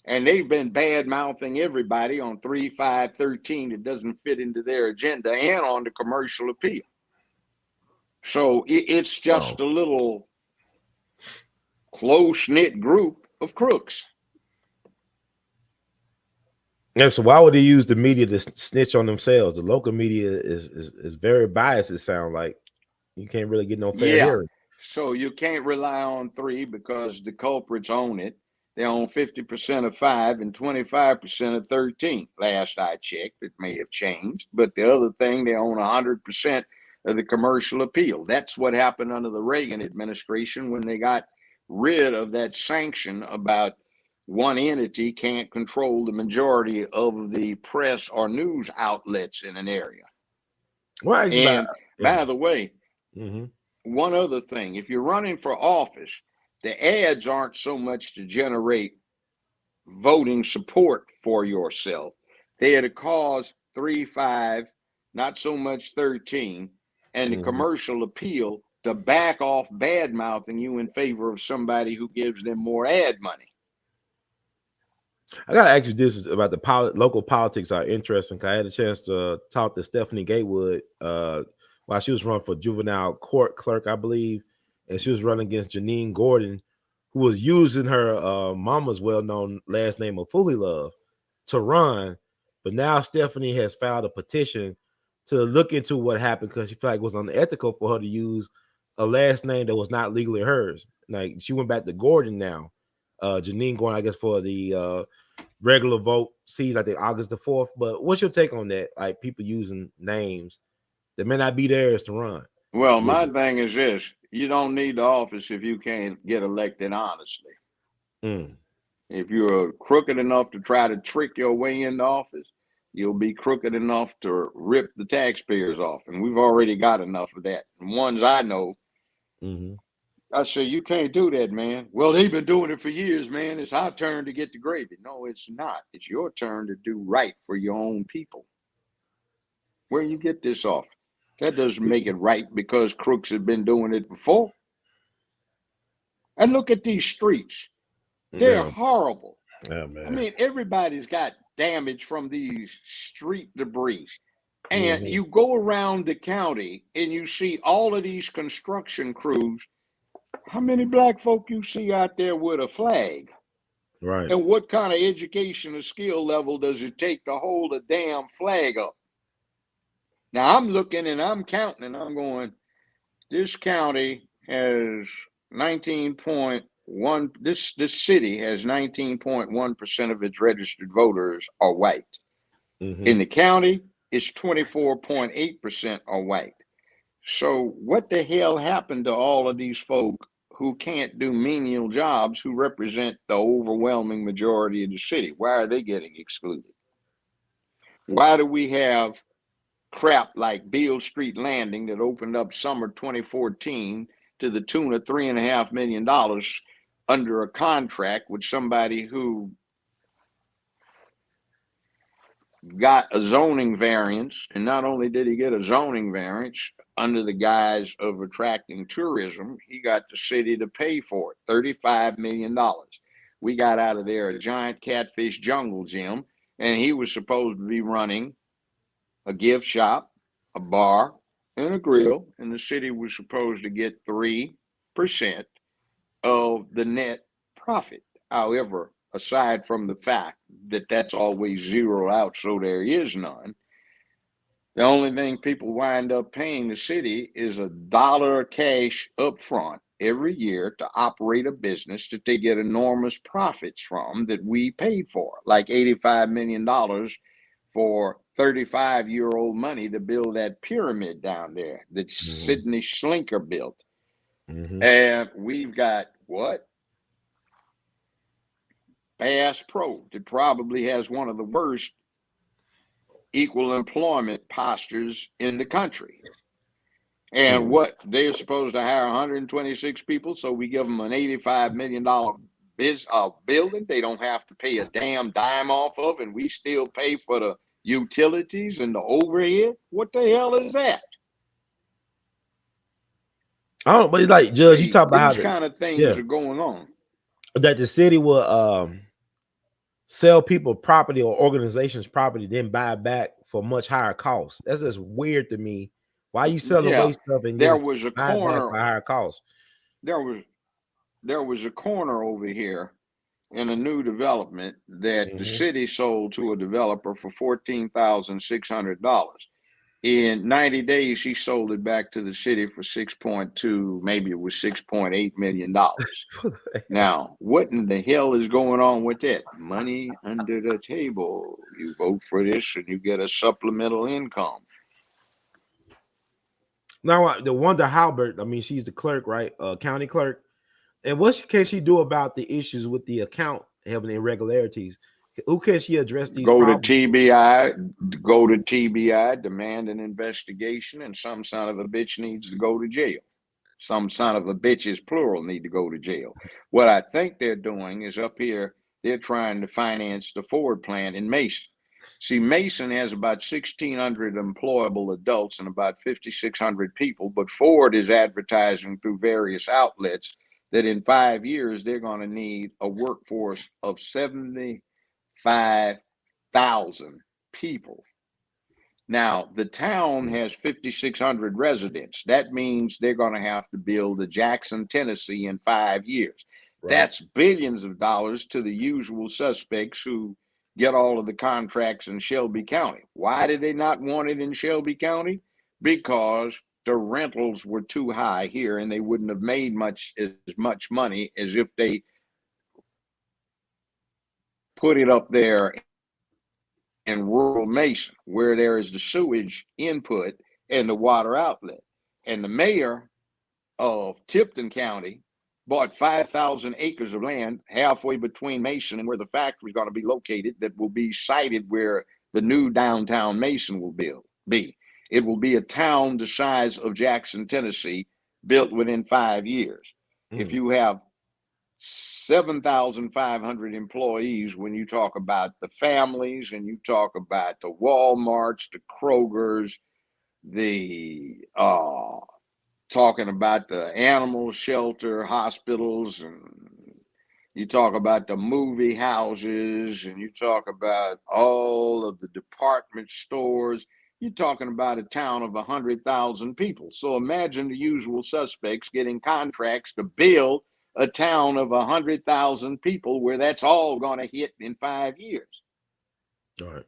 And they've been bad-mouthing everybody on 3, 5, 13 that doesn't fit into their agenda, and on the commercial appeal. So it's just a little close-knit group of crooks. Yeah, so why would they use the media to snitch on themselves? The local media is very biased, it sounds like. You can't really get no fair hearing. So you can't rely on 3 because the culprits own it. They own 50% of 5 and 25% of 13. Last I checked, it may have changed. But the other thing, they own 100% of the commercial appeal. That's what happened under the Reagan administration when they got rid of that sanction about one entity can't control the majority of the press or news outlets in an area. Well, and by the way, one other thing, if you're running for office, the ads aren't so much to generate voting support for yourself. They are to cause 3, 5, not so much 13, and the commercial appeal to back off bad-mouthing you in favor of somebody who gives them more ad money. I gotta ask you this about the local politics are interesting. I had a chance to talk to Stephanie Gatewood while she was running for juvenile court clerk, I believe, and she was running against Janine Gordon, who was using her mama's well-known last name of Fully Love to run. But now Stephanie has filed a petition to look into what happened because she felt like it was unethical for her to use a last name that was not legally hers. Like, she went back to Gordon now. Janine Gordon, I guess, for the regular vote sees, I think, August the 4th. But what's your take on that? Like, people using names that may not be theirs to run. Well, my thing is this: you don't need the office if you can't get elected honestly. If you're crooked enough to try to trick your way into office, you'll be crooked enough to rip the taxpayers off. And we've already got enough of that. And ones I know, I say, you can't do that, man. Well, they've been doing it for years, man. It's our turn to get the gravy. No, it's not. It's your turn to do right for your own people. Where you get this off? That doesn't make it right because crooks have been doing it before. And look at these streets. They're horrible. Yeah, man. I mean, everybody's got damage from these street debris. And you go around the county and you see all of these construction crews. How many black folk you see out there with a flag? Right. And what kind of education or skill level does it take to hold a damn flag up? Now, I'm looking and I'm counting and I'm going, this county has 19.1, this city has 19.1% of its registered voters are white. In the county, it's 24.8% are white. So what the hell happened to all of these folk who can't do menial jobs who represent the overwhelming majority of the city? Why are they getting excluded? Why do we have crap like Beale Street Landing that opened up summer 2014 to the tune of $3.5 million under a contract with somebody who got a zoning variance? And not only did he get a zoning variance under the guise of attracting tourism, he got the city to pay for it, $35 million. We got out of there a giant catfish jungle gym, and he was supposed to be running a gift shop, a bar, and a grill, and the city was supposed to get 3% of the net profit. However, aside from the fact that that's always zeroed out, so there is none, the only thing people wind up paying the city is $1 cash up front every year to operate a business that they get enormous profits from that we paid for, like $85 million for 35-year-old money to build that pyramid down there that Sidney Slinker built. And we've got what? Bass Pro that probably has one of the worst equal employment postures in the country. And what? They're supposed to hire 126 people, so we give them an $85 million building they don't have to pay a damn dime off of, and we still pay for the utilities and the overhead? What the hell is that? I don't, but like Judge, you talk about how these kind of things are going on. That the city will sell people property or organizations property, then buy it back for much higher cost. That's just weird to me. Why you selling away stuff and there just was a buy corner it back for higher cost? There was a corner over here in a new development that the city sold to a developer for $14,600. In 90 days, he sold it back to the city for 6.2, maybe it was $6.8 million. Now, what in the hell is going on with that? Money under the table. You vote for this and you get a supplemental income. Now, the Wanda Halbert, I mean, she's the clerk, right? County clerk. And what can she do about the issues with the account having irregularities? Who can she address these problems? Go to TBI, demand an investigation, and some son of a bitch needs to go to jail. Some son of a bitches, plural, need to go to jail. What I think they're doing is up here, they're trying to finance the Ford plant in Mason. See, Mason has about 1,600 employable adults and about 5,600 people, but Ford is advertising through various outlets that in 5 years, they're going to need a workforce of 75,000 people. Now, the town has 5,600 residents. That means they're going to have to build a Jackson, Tennessee in 5 years. Right. That's billions of dollars to the usual suspects who get all of the contracts in Shelby County. Why did they not want it in Shelby County? Because the rentals were too high here and they wouldn't have made as much money as if they put it up there in rural Mason, where there is the sewage input and the water outlet. And the mayor of Tipton County bought 5,000 acres of land halfway between Mason and where the factory is going to be located that will be sited where the new downtown Mason will be. It will be a town the size of Jackson, Tennessee, built within 5 years. If you have 7,500 employees, when you talk about the families and you talk about the Walmarts, the Krogers, the talking about the animal shelter, hospitals, and you talk about the movie houses, and you talk about all of the department stores, you're talking about a town of 100,000 people. So imagine the usual suspects getting contracts to build a town of 100,000 people where that's all going to hit in 5 years. All right.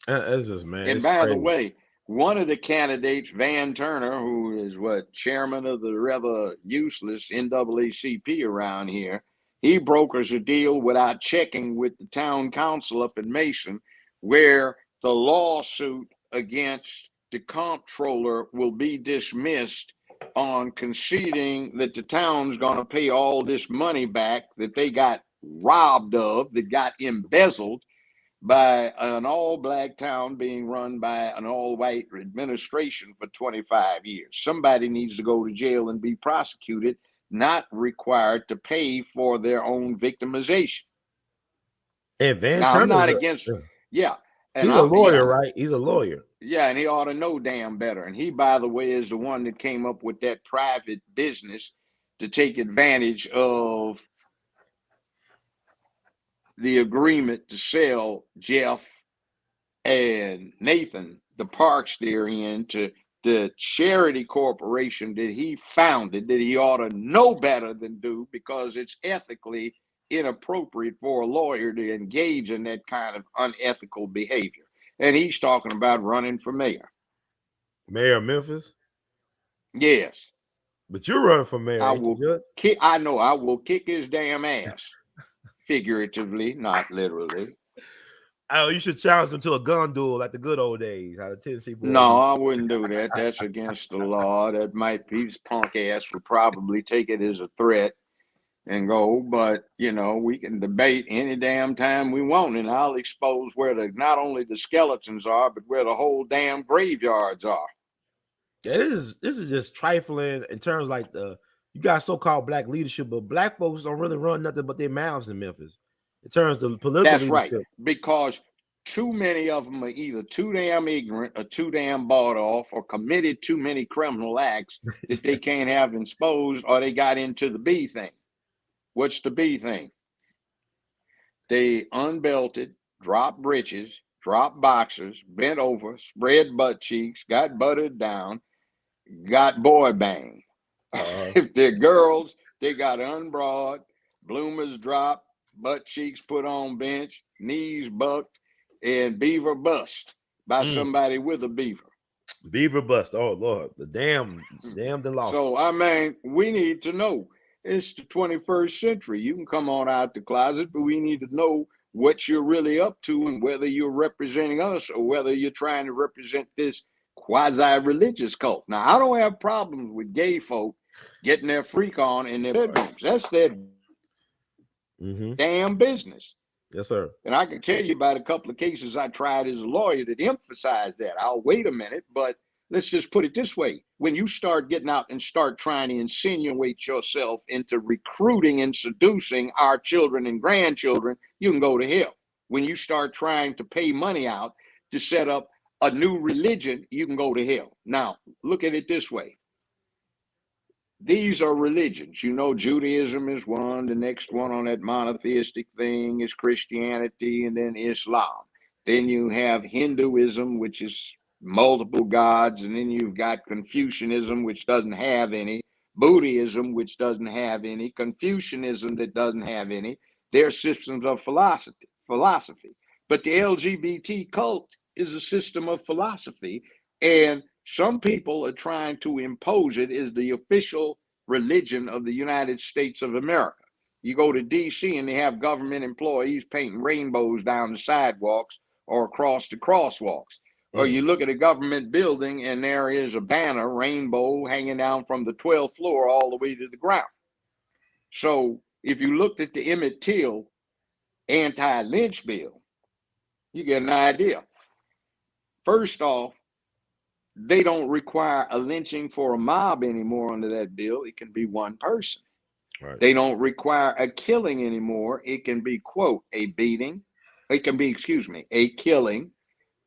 That's just, man. And by the way, one of the candidates, Van Turner, who is chairman of the rather useless NAACP around here, he brokers a deal without checking with the town council up in Mason, where the lawsuit against the comptroller will be dismissed on conceding that the town's going to pay all this money back that they got robbed of, that got embezzled by an all-black town being run by an all-white administration for 25 years. Somebody needs to go to jail and be prosecuted, not required to pay for their own victimization. And Van Now, I'm Turner's not against, yeah. And he's a I'm, lawyer, right? He's a lawyer. Yeah, and he ought to know damn better. And he, by the way, is the one that came up with that private business to take advantage of the agreement to sell Jeff and Nathan the parks they're in to the charity corporation that he founded, that he ought to know better than do, because it's ethically inappropriate for a lawyer to engage in that kind of unethical behavior. And he's talking about running for mayor. Mayor of Memphis? Yes. But you're running for mayor, I ain't will you, kick, I know I will kick his damn ass. Figuratively, not literally. Oh, you should challenge them to a gun duel like the good old days. How the Tennessee boys. No, I wouldn't do that. That's against the law. That might his punk ass would probably take it as a threat and go, but you know, we can debate any damn time we want, and I'll expose where the not only the skeletons are, but where the whole damn graveyards are. This is just trifling in terms of like you got so-called black leadership, but black folks don't really run nothing but their mouths in Memphis. In terms of political That's leadership. right, because too many of them are either too damn ignorant or too damn bought off or committed too many criminal acts that they can't have exposed, or they got into the B thing. What's the B thing? They unbelted, dropped breeches, dropped boxers, bent over, spread butt cheeks, got buttered down, got boy bang. If they're girls, they got unbroad, bloomers dropped, butt cheeks put on bench, knees bucked, and beaver bust by somebody with a beaver. Beaver bust. Oh Lord, the damn the law. So I mean, we need to know. It's the 21st century. You can come on out the closet, but we need to know what you're really up to and whether you're representing us or whether you're trying to represent this quasi-religious cult. Now, I don't have problems with gay folk getting their freak on in their bedrooms. That's their damn business. Yes, sir. And I can tell you about a couple of cases I tried as a lawyer that emphasize that. I'll wait a minute, but let's just put it this way. When you start getting out and start trying to insinuate yourself into recruiting and seducing our children and grandchildren, you can go to hell. When you start trying to pay money out to set up a new religion, you can go to hell. Now, look at it this way. These are religions. You know, Judaism is one. The next one on that monotheistic thing is Christianity, and then Islam. Then you have Hinduism, which is multiple gods, and then you've got Confucianism, which doesn't have any, Buddhism, which doesn't have any, Confucianism that doesn't have any. They're systems of philosophy. But the LGBT cult is a system of philosophy, and some people are trying to impose it as the official religion of the United States of America. You go to D.C. and they have government employees painting rainbows down the sidewalks or across the crosswalks. Or you look at a government building and there is a banner, rainbow, hanging down from the 12th floor all the way to the ground. So if you looked at the Emmett Till anti-lynch bill, you get an idea. First off, they don't require a lynching for a mob anymore under that bill. It can be one person. Right. They don't require a killing anymore. It can be, quote, a beating. It can be, a killing,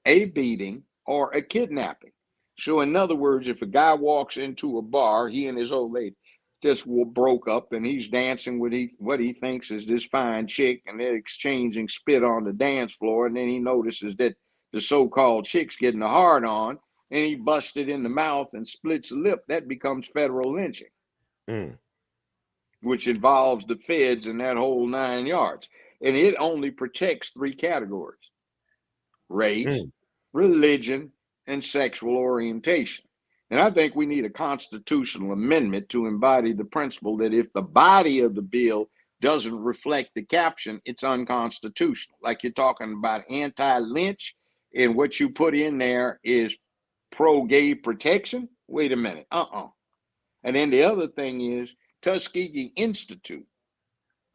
a beating, or a kidnapping. So in other words, if a guy walks into a bar, he and his old lady just broke up and he's dancing with what he thinks is this fine chick, and they're exchanging spit on the dance floor, and then he notices that the so-called chick's getting a hard on, and he busted in the mouth and splits a lip, that becomes federal lynching, which involves the feds and that whole 9 yards. And it only protects 3 categories: race, religion, and sexual orientation. And I think we need a constitutional amendment to embody the principle that if the body of the bill doesn't reflect the caption, it's unconstitutional. Like you're talking about anti-lynch, and what you put in there is pro-gay protection. Wait a minute. And then the other thing is Tuskegee Institute,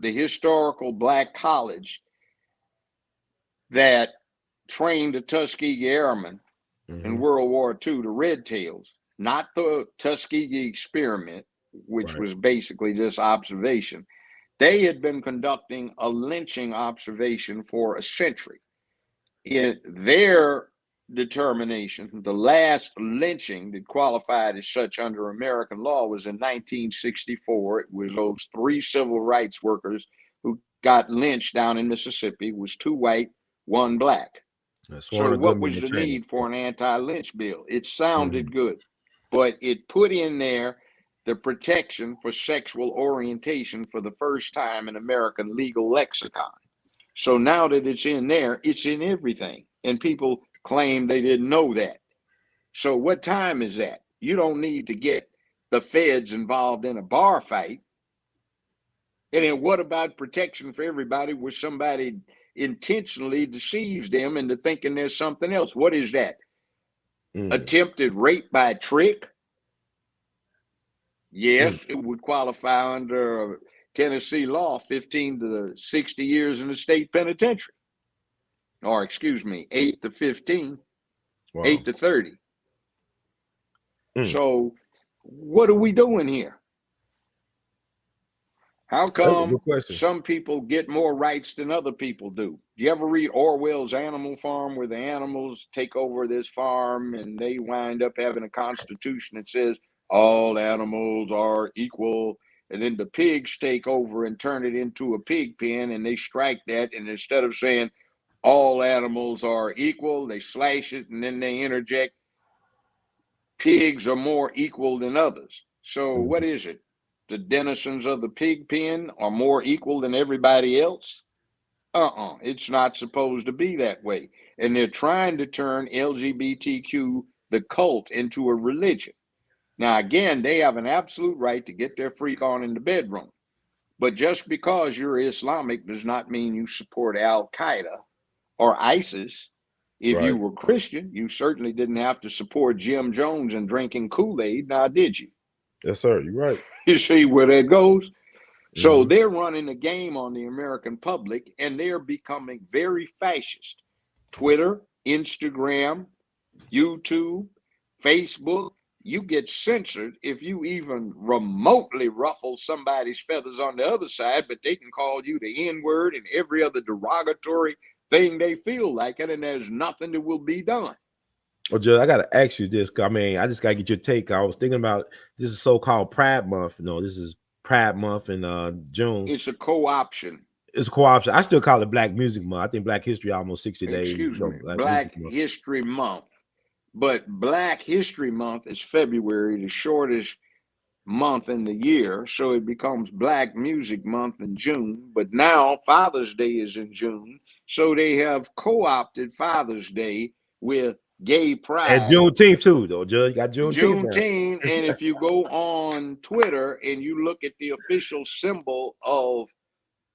the historical black college that trained the Tuskegee Airmen in World War II, the Red Tails, not the Tuskegee experiment, which was basically just observation. They had been conducting a lynching observation for a century. In their determination, the last lynching that qualified as such under American law was in 1964. It was those 3 civil rights workers who got lynched down in Mississippi. It was 2 white, 1 black. So what was the need for an anti-lynch bill? It sounded good, but it put in there the protection for sexual orientation for the first time in American legal lexicon. So now that it's in there, it's in everything. And people claim they didn't know that. So what time is that? You don't need to get the feds involved in a bar fight. And then what about protection for everybody where somebody intentionally deceives them into thinking there's something else? What is that? Attempted rape by trick? Yes, it would qualify under Tennessee law, 15 to 60 years in the state penitentiary. Or excuse me, 8 to 15, 8 to 30. So what are we doing here? How come some people get more rights than other people do? Do you ever read Orwell's Animal Farm, where the animals take over this farm and they wind up having a constitution that says all animals are equal, and then the pigs take over and turn it into a pig pen and they strike that, and instead of saying all animals are equal, they slash it and then they interject pigs are more equal than others. So what is it? The denizens of the pig pen are more equal than everybody else? It's not supposed to be that way. And they're trying to turn LGBTQ, the cult, into a religion. Now, again, they have an absolute right to get their freak on in the bedroom. But just because you're Islamic does not mean you support Al-Qaeda or ISIS. If you were Christian, you certainly didn't have to support Jim Jones and drinking Kool-Aid, now did you? Yes, sir. You're right. You see where that goes? So they're running a game on the American public, and they're becoming very fascist. Twitter, Instagram, YouTube, Facebook, you get censored if you even remotely ruffle somebody's feathers on the other side, but they can call you the N-word and every other derogatory thing they feel like it, and there's nothing that will be done. Well, Judge, I got to ask you this. I mean, I just got to get your take. I was thinking about this is so-called Pride Month. No, this is Pride Month in June. It's a co-option. It's a co-option. I still call it Black Music Month. I think Black History almost 60 days. Excuse me, Black History Month. But Black History Month is February, the shortest month in the year. So it becomes Black Music Month in June. But now Father's Day is in June. So they have co-opted Father's Day with gay pride. And Juneteenth too, though, Judge. You got Juneteenth. And if you go on Twitter and you look at the official symbol of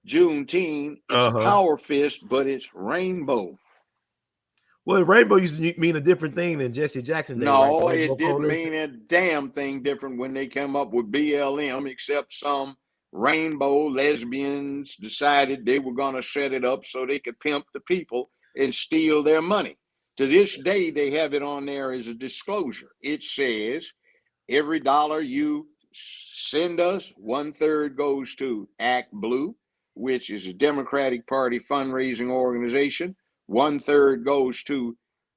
Juneteenth, it's a power fist, but it's rainbow. Well, rainbow used to mean a different thing than Jesse Jackson Day. No, right? It didn't mean a damn thing different when they came up with BLM, except some rainbow lesbians decided they were going to set it up so they could pimp the people and steal their money. To this day, they have it on there as a disclosure. It says every dollar you send us, 1/3 goes to Act Blue, which is a Democratic Party fundraising organization. 1/3 goes to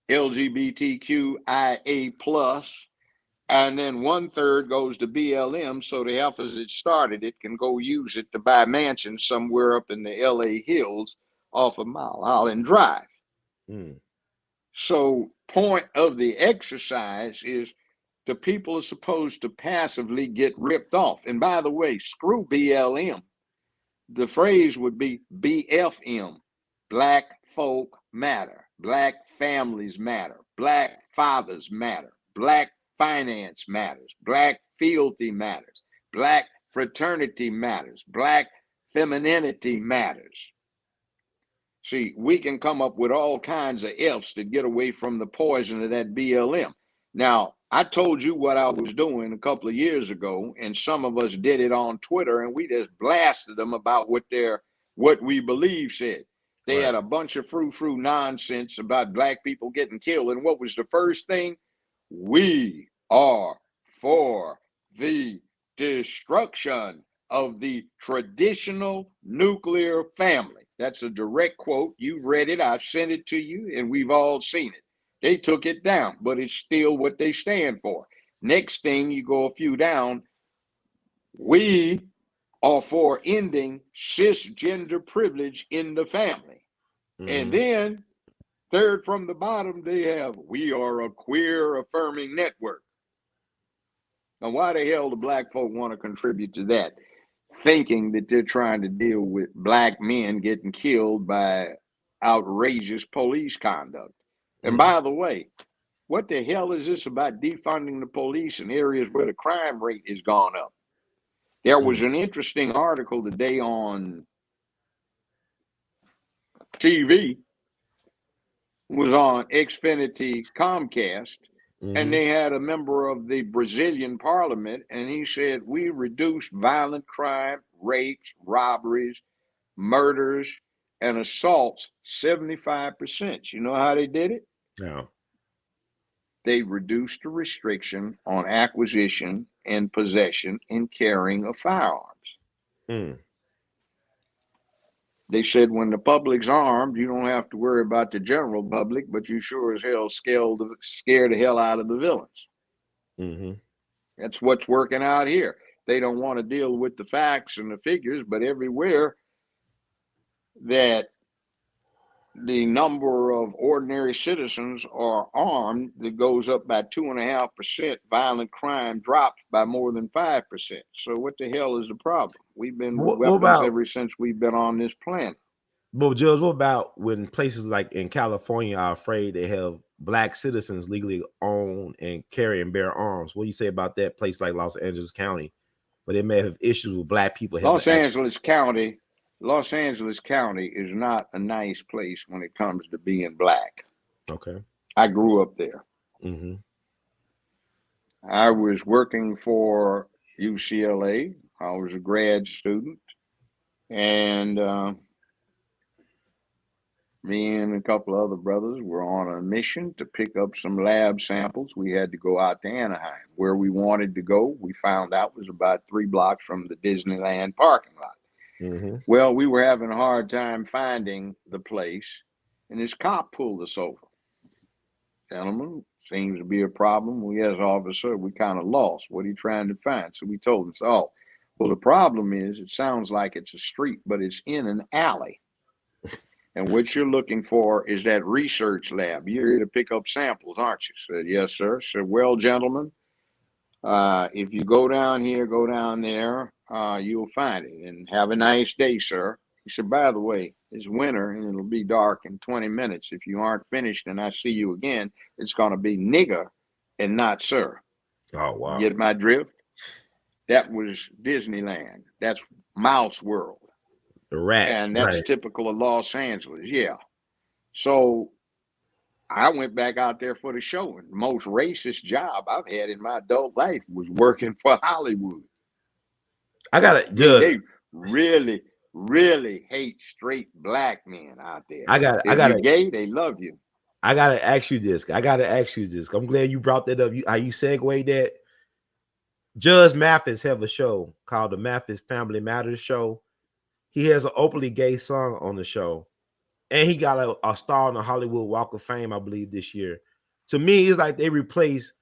LGBTQIA+, and then 1/3 goes to BLM, so the help as it started, it can go use it to buy mansions somewhere up in the LA hills off of Mile Island Drive. So point of the exercise is the people are supposed to passively get ripped off. And by the way, screw BLM. The phrase would be BFM, Black Folk Matter, Black Families Matter, Black Fathers Matter, Black Finance Matters, Black Fealty Matters, Black Fraternity Matters, Black Femininity Matters. See, we can come up with all kinds of F's to get away from the poison of that BLM. Now, I told you what I was doing a couple of years ago, and some of us did it on Twitter, and we just blasted them about what we believe said. They had a bunch of frou-frou nonsense about black people getting killed. And what was the first thing? We are for the destruction of the traditional nuclear family. That's a direct quote. You've read it. I've sent it to you, and we've all seen it. They took it down, but it's still what they stand for. Next thing, you go a few down, we are for ending cisgender privilege in the family. And then, third from the bottom, they have, we are a queer affirming network. Now, why the hell do black folk want to contribute to that? Thinking that they're trying to deal with black men getting killed by outrageous police conduct. And by the way, what the hell is this about defunding the police in areas where the crime rate has gone up? There was an interesting article today on TV, was on Xfinity Comcast, and they had a member of the Brazilian parliament, and he said, we reduced violent crime, rapes, robberies, murders, and assaults 75%. You know how they did it? No. They reduced the restriction on acquisition and possession and carrying of firearms. They said when the public's armed, you don't have to worry about the general public, but you sure as hell scare the hell out of the villains. That's what's working out here. They don't want to deal with the facts and the figures, but everywhere that the number of ordinary citizens are armed, that goes up by 2.5%. Violent crime drops by more than 5%. So what the hell is the problem? We've been with weapons ever since we've been on this planet. But Judge, what about when places like in California are afraid they have black citizens legally own and carry and bear arms? What do you say about that place like Los Angeles County, where they may have issues with black people? Los Angeles County is not a nice place when it comes to being black. Okay. I grew up there. I was working for UCLA. I was a grad student, and me and a couple of other brothers were on a mission to pick up some lab samples. We had to go out to Anaheim. Where we wanted to go, we found out was about 3 blocks from the Disneyland parking lot. Well, we were having a hard time finding the place, and this cop pulled us over. Gentlemen, seems to be a problem. Well, yes, officer, we kind of lost. What are you trying to find? So we told him, oh, well, the problem is it sounds like it's a street, but it's in an alley. And what you're looking for is that research lab. You're here to pick up samples, aren't you? Said, yes, sir. Said, well, gentlemen, if you go down here, go down there, you'll find it. And have a nice day, sir. He said, by the way, it's winter and it'll be dark in 20 minutes. If you aren't finished and I see you again, it's going to be nigger and not sir. Oh, wow. Get my drift? That was Disneyland. That's Mouse World. The rat. And that's typical of Los Angeles. Yeah. So I went back out there for the show, and the most racist job I've had in my adult life was working for Hollywood. I got it. They really, really hate straight black men out there. If you're gay, they love you. I gotta ask you this. I'm glad you brought that up. How you segued that. Judge Memphis have a show called the Memphis Family Matters Show. He has an openly gay song on the show, and he got a star on the Hollywood Walk of Fame, I believe, this year. To me, it's like they replaced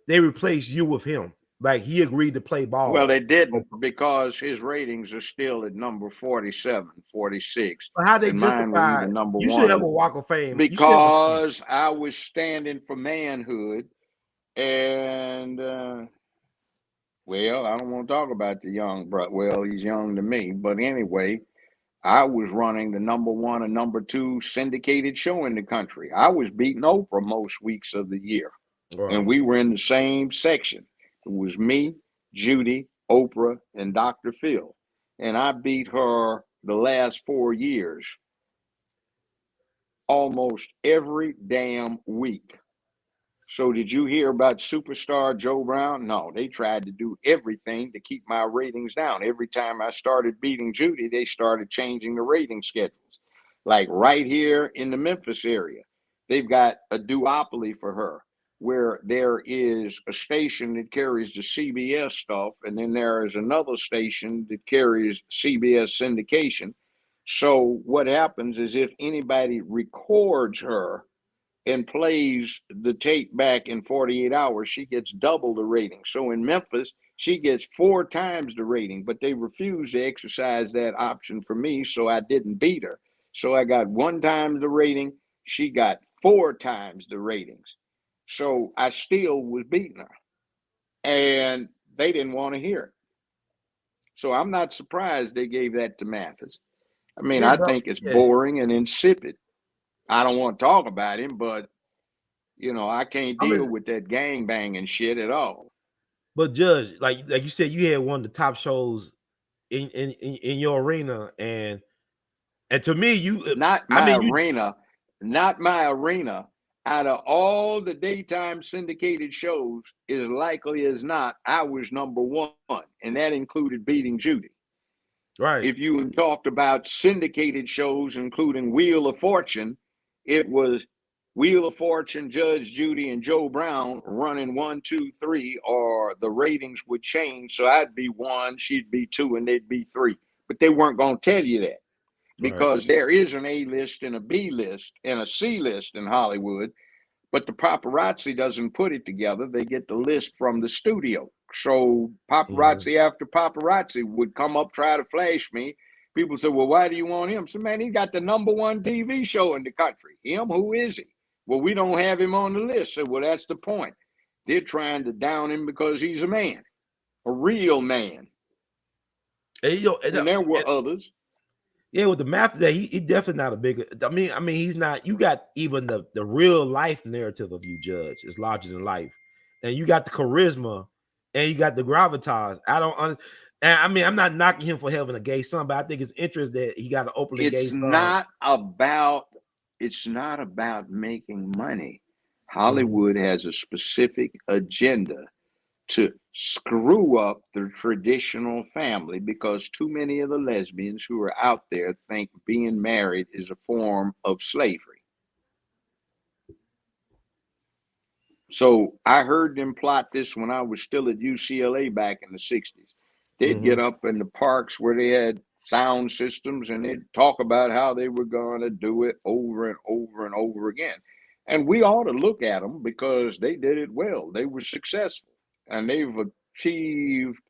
you with him. Like he agreed to play ball. Well, they didn't, because his ratings are still at number 47, 46. But how they justify the number you 1? should have a Walk of Fame. Because I was standing for manhood, and well, I don't want to talk about the young brother. Well, he's young to me, but anyway, I was running the number 1 and number 2 syndicated show in the country. I was beating Oprah most weeks of the year, and we were in the same section. It was me, Judy, Oprah, and Dr. Phil, and I beat her the last 4 years, almost every damn week. So did you hear about superstar Joe Brown? No, they tried to do everything to keep my ratings down. Every time I started beating Judy, they started changing the rating schedules. Like right here in the Memphis area, they've got a duopoly for her, where there is a station that carries the CBS stuff, and then there is another station that carries CBS syndication. So what happens is if anybody records her and plays the tape back in 48 hours, she gets double the rating. So in Memphis, she gets 4 times the rating, but they refused to exercise that option for me, so I didn't beat her. So I got 1 time the rating, she got 4 times the ratings. So I still was beating her, and they didn't want to hear it. So I'm not surprised they gave that to Mathis. I mean, Yeah, I but think it's yeah, boring and insipid. I don't want to talk about him, but I can't I deal mean, with that gang banging shit at all. but Judge, like you said, you had one of the top shows in your arena, and to me, Not I my mean, you arena, not my arena. Out of all the daytime syndicated shows, as likely as not, I was number one, and that included beating Judy. right, If you talked about syndicated shows, including Wheel of Fortune, it was Wheel of Fortune, Judge Judy, and Joe Brown running 1, 2, 3, or the ratings would change. So I'd be 1, she'd be 2, and they'd be 3. But they weren't going to tell you that right, because there is an A list and a B list and a C list in Hollywood. But the paparazzi doesn't put it together. They get the list from the studio. So mm-hmm, paparazzi after paparazzi would come up, try to flash me. People say, well, why do you want him? So, man, he got the #1 TV show in the country. Him? Who is he? Well, we don't have him on the list. So, well, that's the point. They're trying to down him because he's a man, a real man. And there were others. yeah, with the math that he definitely not a big. I mean, he's not. You got even the real life narrative of you, Judge. It's larger than life, and you got the charisma, and you got the gravitas. And I mean, I'm not knocking him for having a gay son, but I think it's interest that he got an openly gay it's son. not about it's not about making money. Mhm. Hollywood has a specific agenda to screw up the traditional family because too many of the lesbians who are out there think being married is a form of slavery. So I heard them plot this when I was still at UCLA back in the 60s. They'd get Mhm. up in the parks where they had sound systems and they'd talk about how they were going to do it over and over and over again. And we ought to look at them because they did it well. They were successful and they've achieved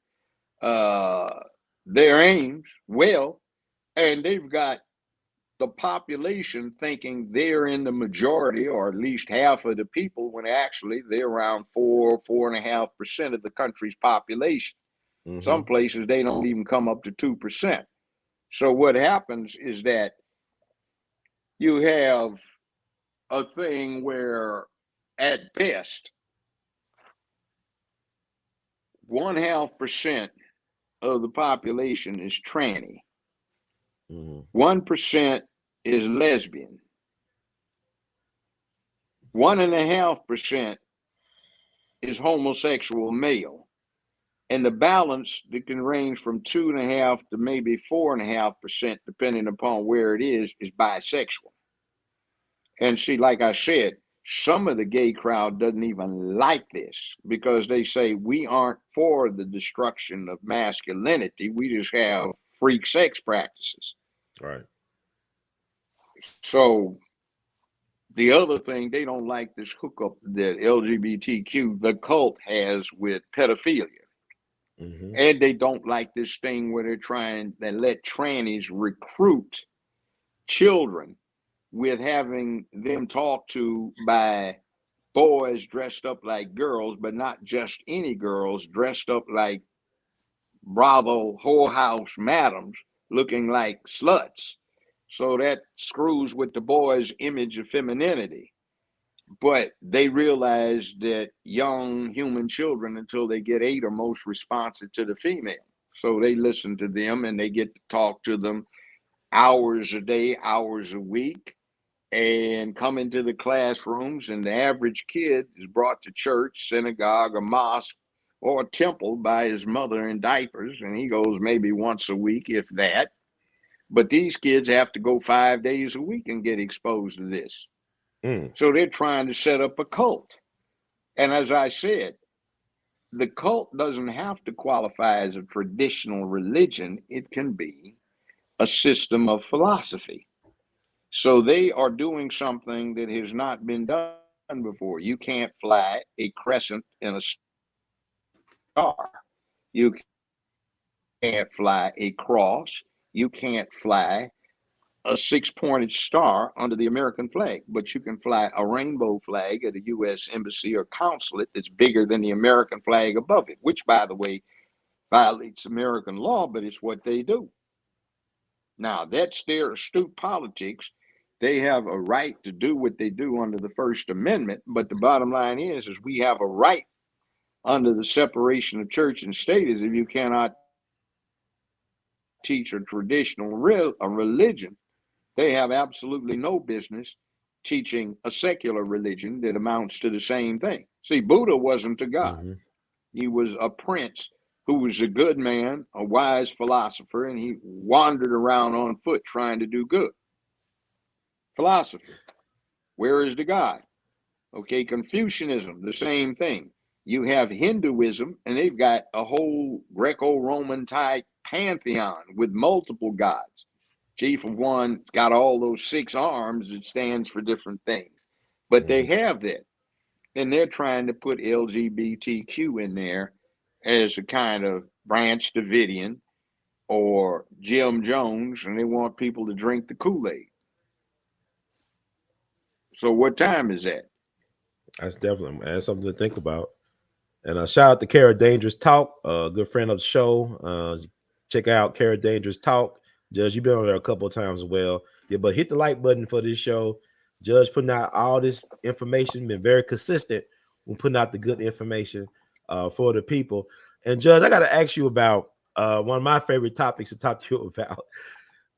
uh, their aims well. And they've got the population thinking they're in the majority or at least half of the people when actually they're around 4.5% of the country's population. Some Mhm. places they don't even come up to 2%. So what happens is that you have a thing where at best 1/2% of the population is tranny, Mhm. 1% is lesbian, 1.5% is homosexual male. And the balance that can range from 2.5 to maybe 4.5%, depending upon where it is bisexual. And see, like I said, some of the gay crowd doesn't even like this because they say we aren't for the destruction of masculinity. We just have freak sex practices. Right. So the other thing, they don't like this hookup that LGBTQ, the cult, has with pedophilia. Mhm. And they don't like this thing where they let trannies recruit children with having them talked to by boys dressed up like girls, but not just any girls, dressed up like Bravo whorehouse madams looking like sluts. So that screws with the boys' image of femininity. But they realize that young human children, until they get 8, are most responsive to the female. So they listen to them and they get to talk to them hours a day, hours a week. and come into the classrooms, and the average kid is brought to church, synagogue, or mosque, or a temple by his mother in diapers, and he goes maybe once a week, if that. But these kids have to go 5 days a week and get exposed to this. So they're trying to set up a cult. And as I said, the cult doesn't have to qualify as a traditional religion. It can be a system of philosophy. So they are doing something that has not been done before. You can't fly a crescent and a star. You can't fly a cross. You can't fly a six-pointed star under the American flag, but you can fly a rainbow flag at a U.S. embassy or consulate that's bigger than the American flag above it, which, by the way, violates American law, but it's what they do. Now, that's their astute politics. They have a right to do what they do under the First Amendment, but the bottom line is we have a right under the separation of church and state is if you cannot teach a traditional religion, they have absolutely no business teaching a secular religion that amounts to the same thing. See, Buddha wasn't a god. He was a prince who was a good man, a wise philosopher, and he wandered around on foot trying to do good. Philosophy. Where is the God? Okay, Confucianism, the same thing. You have Hinduism, and they've got a whole Greco-Roman type pantheon with multiple gods. Chief of one got all those 6 arms that stands for different things. But they have that. And they're trying to put LGBTQ in there as a kind of Branch Davidian or Jim Jones, and they want people to drink the Kool-Aid. So what time is that? That's definitely something to think about. And shout out to Kara Dangerous Talk, a good friend of the show. Check out Kara Dangerous Talk. Judge, you've been on there a couple of times as well. Yeah, but hit the like button for this show. Judge putting out all this information, been very consistent when putting out the good information for the people. And Judge, I got to ask you about one of my favorite topics to talk to you about.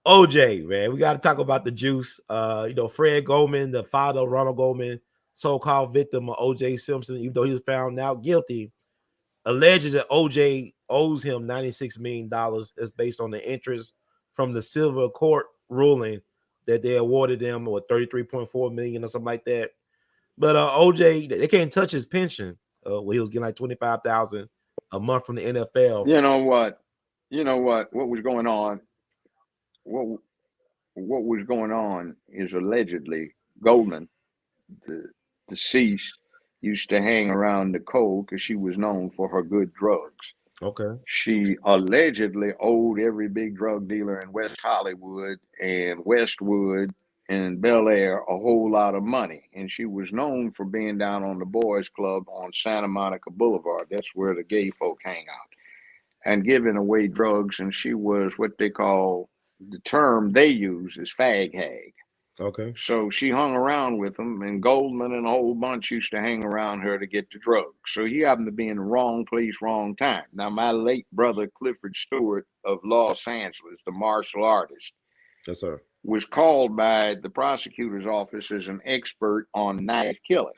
OJ, man, we got to talk about the juice. Fred Goldman, the father of Ronald Goldman, so-called victim of OJ Simpson, even though he was found now guilty, alleges that OJ owes him $96 million. That's based on the interest from the Silver Court ruling that they awarded them or 33.4 million or something like that. But OJ, they can't touch his pension. Where he was getting like 25,000 a month from the NFL. You know what? What was going on? What was going on is allegedly Goldman, the deceased, used to hang around Nicole because she was known for her good drugs. Okay. She allegedly owed every big drug dealer in West Hollywood and Westwood and Bel Air a whole lot of money. And she was known for being down on the boys club on Santa Monica Boulevard. That's where the gay folk hang out, and giving away drugs. And she was what they call, the term they use is fag hag. Okay. So she hung around with them, and Goldman and a whole bunch used to hang around her to get the drugs. So he happened to be in the wrong place, wrong time. Now, my late brother, Clifford Stewart of Los Angeles, the martial artist, Yes, sir, was called by the prosecutor's office as an expert on knife killing.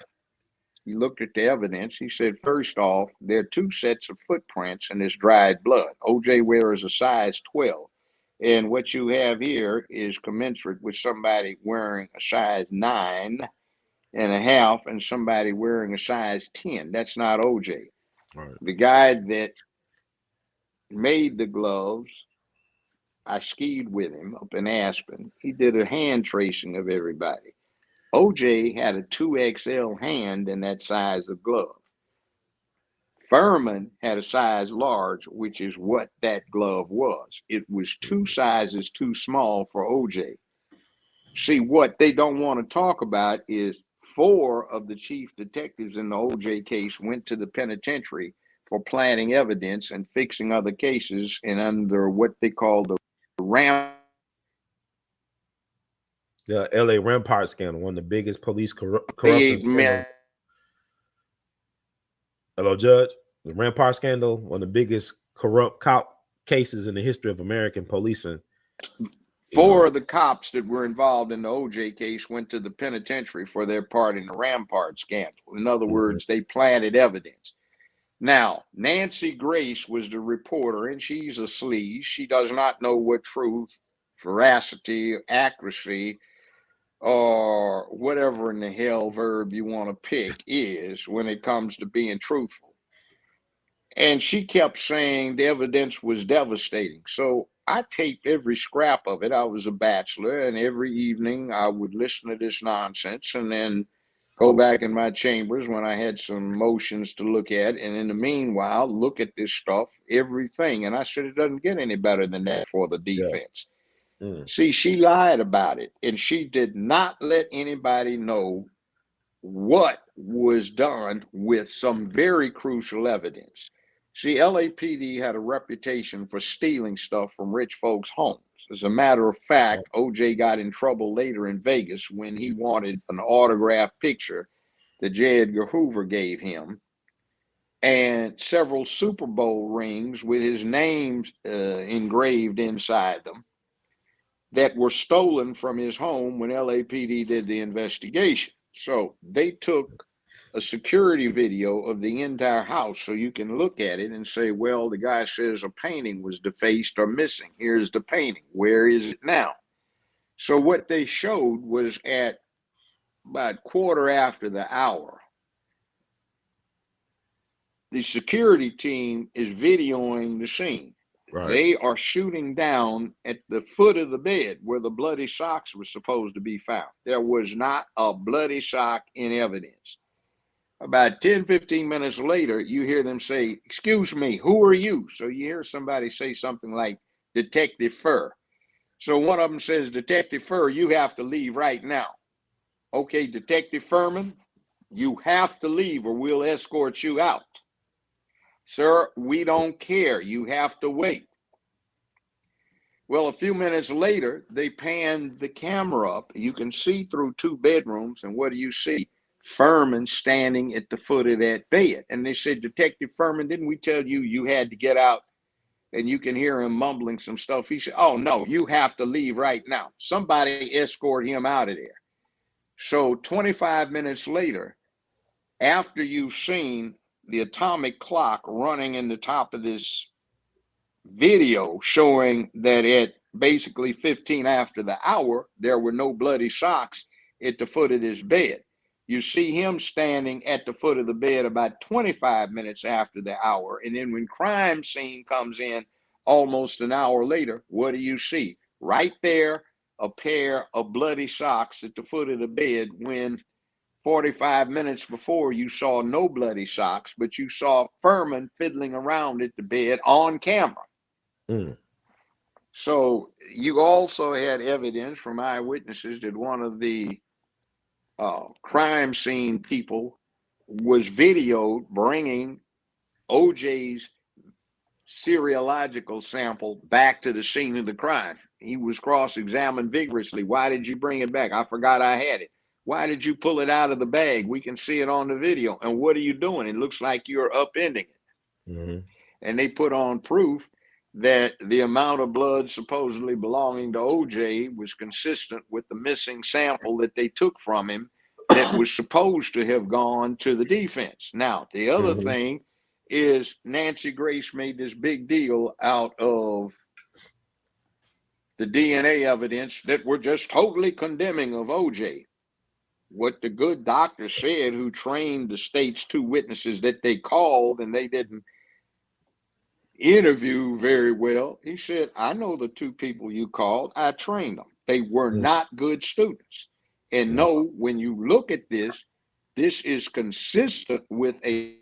He looked at the evidence. He said, first off, there are 2 sets of footprints in this dried blood. OJ wears a size 12. And what you have here is commensurate with somebody wearing a size 9.5 and somebody wearing a size 10. That's not OJ. right. The guy that made the gloves, I skied with him up in Aspen. He did a hand tracing of everybody. OJ had a 2XL hand in that size of glove. Furman had a size large, which is what that glove was. It was 2 sizes too small for OJ. See, what they don't want to talk about is 4 of the chief detectives in the OJ case went to the penitentiary for planting evidence and fixing other cases, and under what they call the L.A. Rampart scandal, one of the biggest police corruption scandals. Hello, Judge. The Rampart scandal, one of the biggest corrupt cop cases in the history of American policing. 4 of the cops that were involved in the OJ case went to the penitentiary for their part in the Rampart scandal. In other words, they planted evidence. Now, Nancy Grace was the reporter, and she's a sleaze. She does not know what truth, veracity, accuracy, or whatever in the hell verb you want to pick is when it comes to being truthful. And she kept saying the evidence was devastating. So I taped every scrap of it. I was a bachelor, and every evening I would listen to this nonsense and then go back in my chambers when I had some motions to look at. And in the meanwhile, look at this stuff, everything. And I said, it doesn't get any better than that for the defense. See, she lied about it, and she did not let anybody know what was done with some very crucial evidence. See, LAPD had a reputation for stealing stuff from rich folks' homes. As a matter of fact, OJ got in trouble later in Vegas when he wanted an autographed picture that J. Edgar Hoover gave him and several Super Bowl rings with his names engraved inside them that were stolen from his home when LAPD did the investigation. So they took a security video of the entire house so you can look at it and say, well, the guy says a painting was defaced or missing. Here's the painting. Where is it now? So what they showed was at about quarter after the hour, the security team is videoing the scene. Right. They are shooting down at the foot of the bed where the bloody socks were supposed to be found. There was not a bloody sock in evidence. About 10, 15 minutes later, you hear them say, excuse me, who are you? So you hear somebody say something like Detective Fur. So one of them says, Detective Fur, you have to leave right now. Okay, Detective Furman, you have to leave or we'll escort you out. Sir, we don't care. You have to wait. Well, a few minutes later, they panned the camera up. You can see through 2 bedrooms, and what do you see? Furman standing at the foot of that bed. And they said, Detective Furman, didn't we tell you you had to get out? And you can hear him mumbling some stuff. He said, oh, no, you have to leave right now. Somebody escort him out of there. So 25 minutes later, after you've seen the atomic clock running in the top of this video showing that at basically 15 after the hour, there were no bloody socks at the foot of this bed. You see him standing at the foot of the bed about 25 minutes after the hour. And then when crime scene comes in almost an hour later, what do you see? Right there, a pair of bloody socks at the foot of the bed when 45 minutes before you saw no bloody socks, but you saw Furman fiddling around at the bed on camera. So you also had evidence from eyewitnesses that one of the crime scene people was videoed bringing OJ's serological sample back to the scene of the crime. He was cross-examined vigorously. Why did you bring it back? I forgot I had it. Why did you pull it out of the bag? We can see it on the video. And what are you doing? It looks like you're upending it. And they put on proof that the amount of blood supposedly belonging to OJ was consistent with the missing sample that they took from him that was supposed to have gone to the defense. Now, the other thing is Nancy Grace made this big deal out of the DNA evidence that were just totally condemning of OJ. What the good doctor said, who trained the state's 2 witnesses that they called and they didn't interview very well, he said, I know the 2 people you called. I trained them. They were not good students. And no, when you look at this, this is consistent with a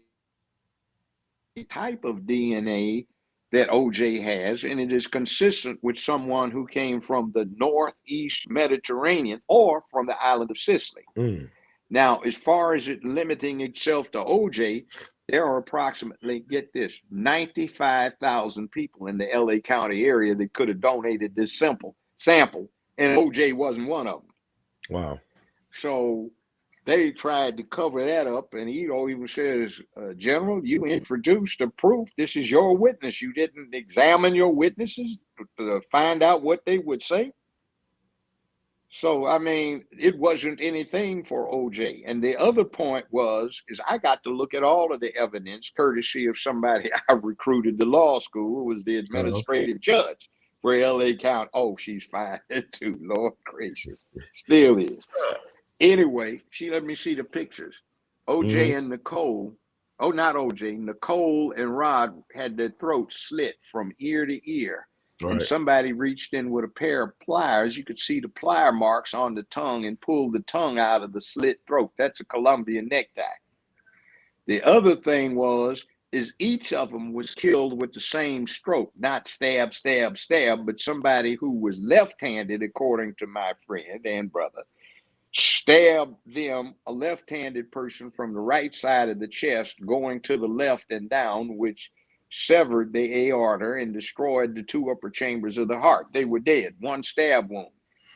type of DNA that OJ has, and it is consistent with someone who came from the Northeast Mediterranean or from the island of Sicily. Now, as far as it limiting itself to OJ, there are approximately, get this, 95,000 people in the LA County area that could have donated this sample, and OJ wasn't one of them. Wow. So they tried to cover that up, and Ito even says, General, you introduced a proof. This is your witness. You didn't examine your witnesses to find out what they would say. So, I mean, it wasn't anything for OJ. And the other point is I got to look at all of the evidence, courtesy of somebody I recruited to law school, who was the administrative judge for LA County. Oh, she's fine too, Lord gracious. Still is. Anyway, she let me see the pictures. OJ and Nicole, oh, not OJ, Nicole and Rod had their throats slit from ear to ear. And somebody reached in with a pair of pliers. You could see the plier marks on the tongue and pulled the tongue out of the slit throat. That's a Colombian necktie. The other thing is each of them was killed with the same stroke, not stab, stab, stab, but somebody who was left-handed, according to my friend and brother, stabbed them, a left-handed person, from the right side of the chest, going to the left and down, which severed the aorta and destroyed the two upper chambers of the heart. They were dead, one stab wound.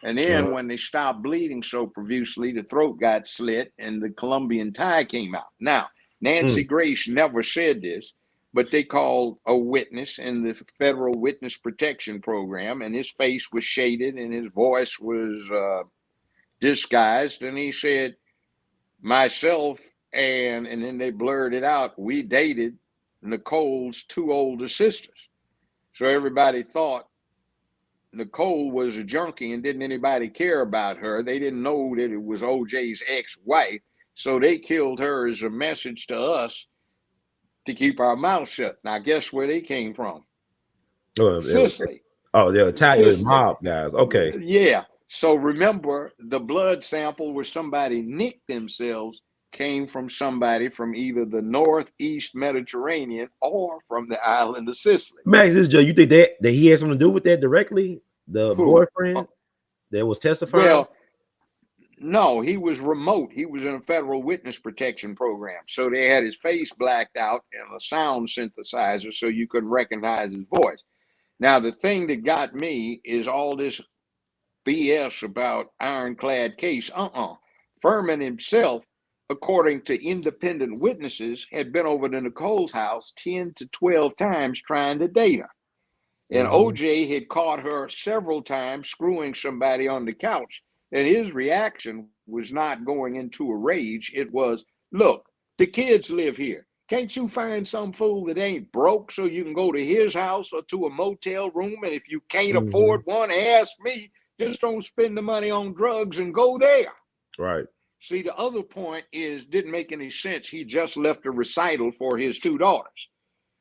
And then when they stopped bleeding so profusely, the throat got slit and the Colombian tie came out. Now, Nancy Grace never said this, but they called a witness in the federal witness protection program, and his face was shaded and his voice was disguised, and he said, myself and then they blurred it out, we dated Nicole's two older sisters. So everybody thought Nicole was a junkie and didn't anybody care about her. They didn't know that it was OJ's ex-wife, so they killed her as a message to us to keep our mouth shut. Now guess where they came from? Sicily. Oh, they're Italian mob guys. Okay. Yeah. So remember, the blood sample where somebody nicked themselves came from somebody from either the northeast Mediterranean or from the island of Sicily. Max, this Joe, you think that he had something to do with that directly? The boyfriend that was testifying? Well, no, he was remote. He was in a federal witness protection program. So they had his face blacked out and a sound synthesizer so you couldn't recognize his voice. Now, the thing that got me is all this BS about ironclad case. Furman himself, according to independent witnesses, had been over to Nicole's house 10 to 12 times trying to date her. And OJ had caught her several times screwing somebody on the couch. And his reaction was not going into a rage. It was, look, the kids live here. Can't you find some fool that ain't broke so you can go to his house or to a motel room? And if you can't afford one, ask me. Just don't spend the money on drugs and go there. Right. See, the other point didn't make any sense. He just left a recital for his two daughters.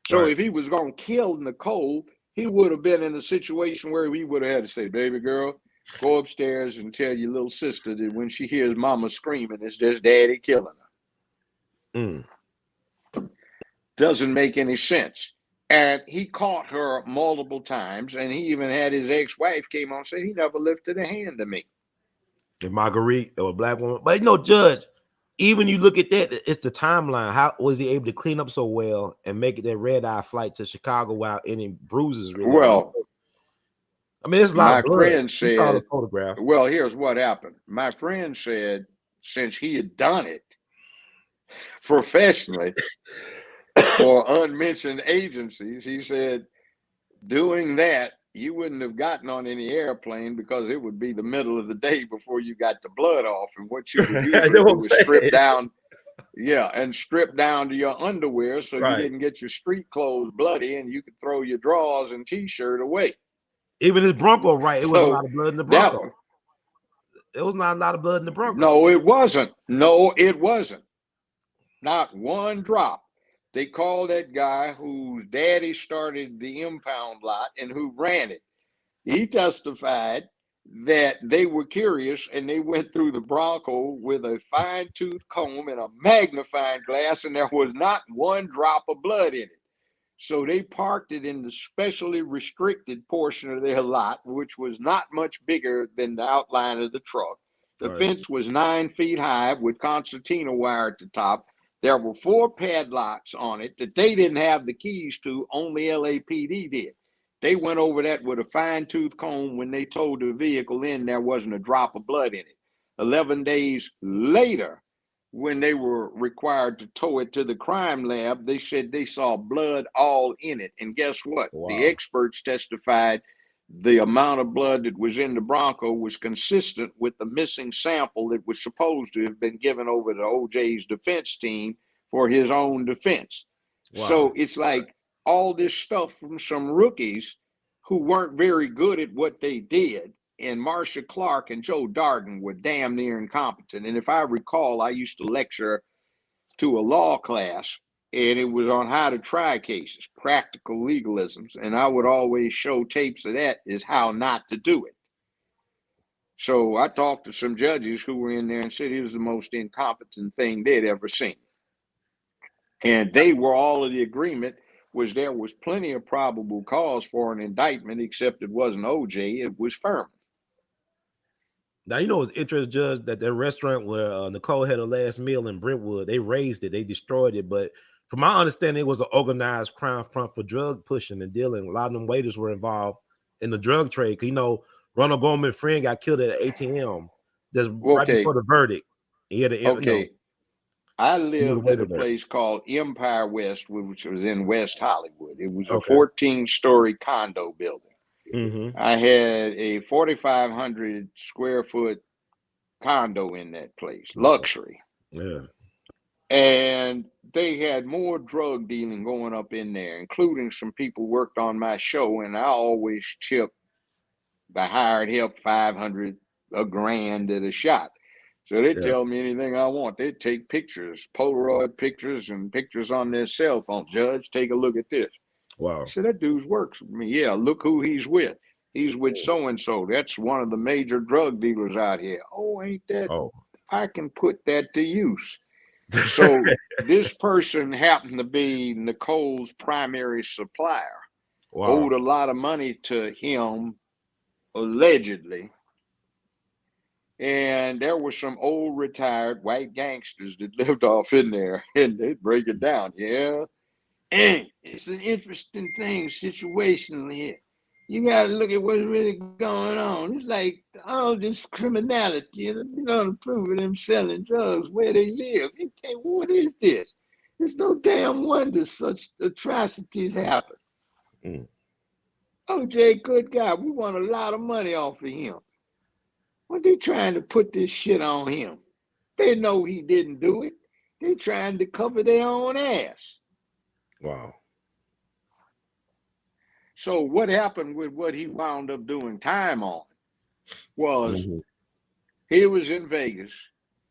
So if he was going to kill Nicole, he would have been in a situation where he would have had to say, baby girl, go upstairs and tell your little sister that when she hears mama screaming, it's just daddy killing her. Doesn't make any sense. And he caught her multiple times, and he even had his ex-wife came on and said he never lifted a hand to me. And Marguerite, or a black woman. But Judge, even you look at that, it's the timeline. How was he able to clean up so well and make it that red-eye flight to Chicago without any bruises? Really? Well, I mean, it's a lot of blood. My friend said, photograph. well, here's what happened. My friend said, since he had done it professionally for unmentioned agencies, he said, doing that, you wouldn't have gotten on any airplane because it would be the middle of the day before you got the blood off. And what you would usually do was strip down, and strip down to your underwear so you didn't get your street clothes bloody and you could throw your drawers and t-shirt away. Even his Bronco, it was a lot of blood in the Bronco. It was not a lot of blood in the Bronco. No, it wasn't. No, it wasn't. Not one drop. They called that guy whose daddy started the impound lot and who ran it. He testified that they were curious and they went through the Bronco with a fine-tooth comb and a magnifying glass, and there was not one drop of blood in it. So they parked it in the specially restricted portion of their lot, which was not much bigger than the outline of the truck. The fence was 9 feet high with concertina wire at the top. There were 4 padlocks on it that they didn't have the keys to, only LAPD did. They went over that with a fine-tooth comb when they towed the vehicle in. There wasn't a drop of blood in it. 11 days later, when they were required to tow it to the crime lab, they said they saw blood all in it. And guess what? The experts testified the amount of blood that was in the Bronco was consistent with the missing sample that was supposed to have been given over to OJ's defense team for his own defense. Wow. So it's like all this stuff from some rookies who weren't very good at what they did. And Marcia Clark and Joe Darden were damn near incompetent. And if I recall, I used to lecture to a law class, and it was on how to try cases, practical legalisms. And I would always show tapes of that as how not to do it. So I talked to some judges who were in there and said it was the most incompetent thing they'd ever seen. And they were all of the agreement was there was plenty of probable cause for an indictment, except it wasn't OJ, it was Furman. Now, you know, it's interesting, Judge, that the restaurant where Nicole had her last meal in Brentwood, they razed it, they destroyed it. But from my understanding, it was an organized crime front for drug pushing and dealing. A lot of them waiters were involved in the drug trade. Cause, you know, Ronald Goldman's friend got killed at ATM. That's right before the verdict. He had I lived at a place called Empire West, which was in West Hollywood. It was a 14-story condo building. Mm-hmm. I had a 4,500 square foot condo in that place, luxury. Yeah. And they had more drug dealing going up in there, including some people worked on my show. And I always tipped the hired help $500, $1,000 at a shot. So they tell me anything I want. They take pictures, Polaroid pictures, and pictures on their cell phone. Judge, take a look at this. Wow. I said, that dude works with me. Yeah, look who he's with. He's with so-and-so. That's one of the major drug dealers out here. Oh, ain't that? Oh. I can put that to use. So this person happened to be Nicole's primary supplier. Wow. Owed a lot of money to him, allegedly. And there were some old retired white gangsters that lived off in there, and they'd break it down. Yeah. And it's an interesting thing situationally. You got to look at what's really going on. It's like all this criminality, and you know, prove them selling drugs where they live. You think, what is this? There's no damn wonder such atrocities happen. Mm. OJ, good God, we want a lot of money off of him. What they trying to put this shit on him? They know he didn't do it. They trying to cover their own ass. Wow. So what happened with what he wound up doing time on was he was in Vegas.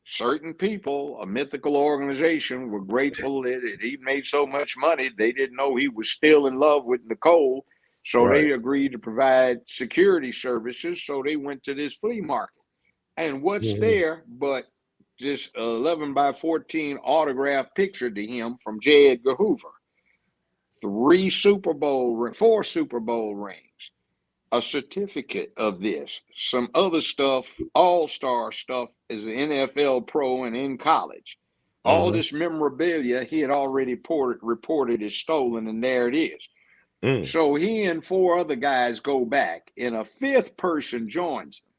Certain people, a mythical organization, were grateful that he made so much money. They didn't know he was still in love with Nicole. So they agreed to provide security services. So they went to this flea market. And what's there but this 11 by 14 autograph picture to him from J. Edgar Hoover. 4 Super Bowl rings, a certificate of this, some other stuff, all-star stuff as an NFL pro and in college. All this memorabilia he had already reported as stolen, and there it is. So he and 4 other guys go back, and a 5th person joins them.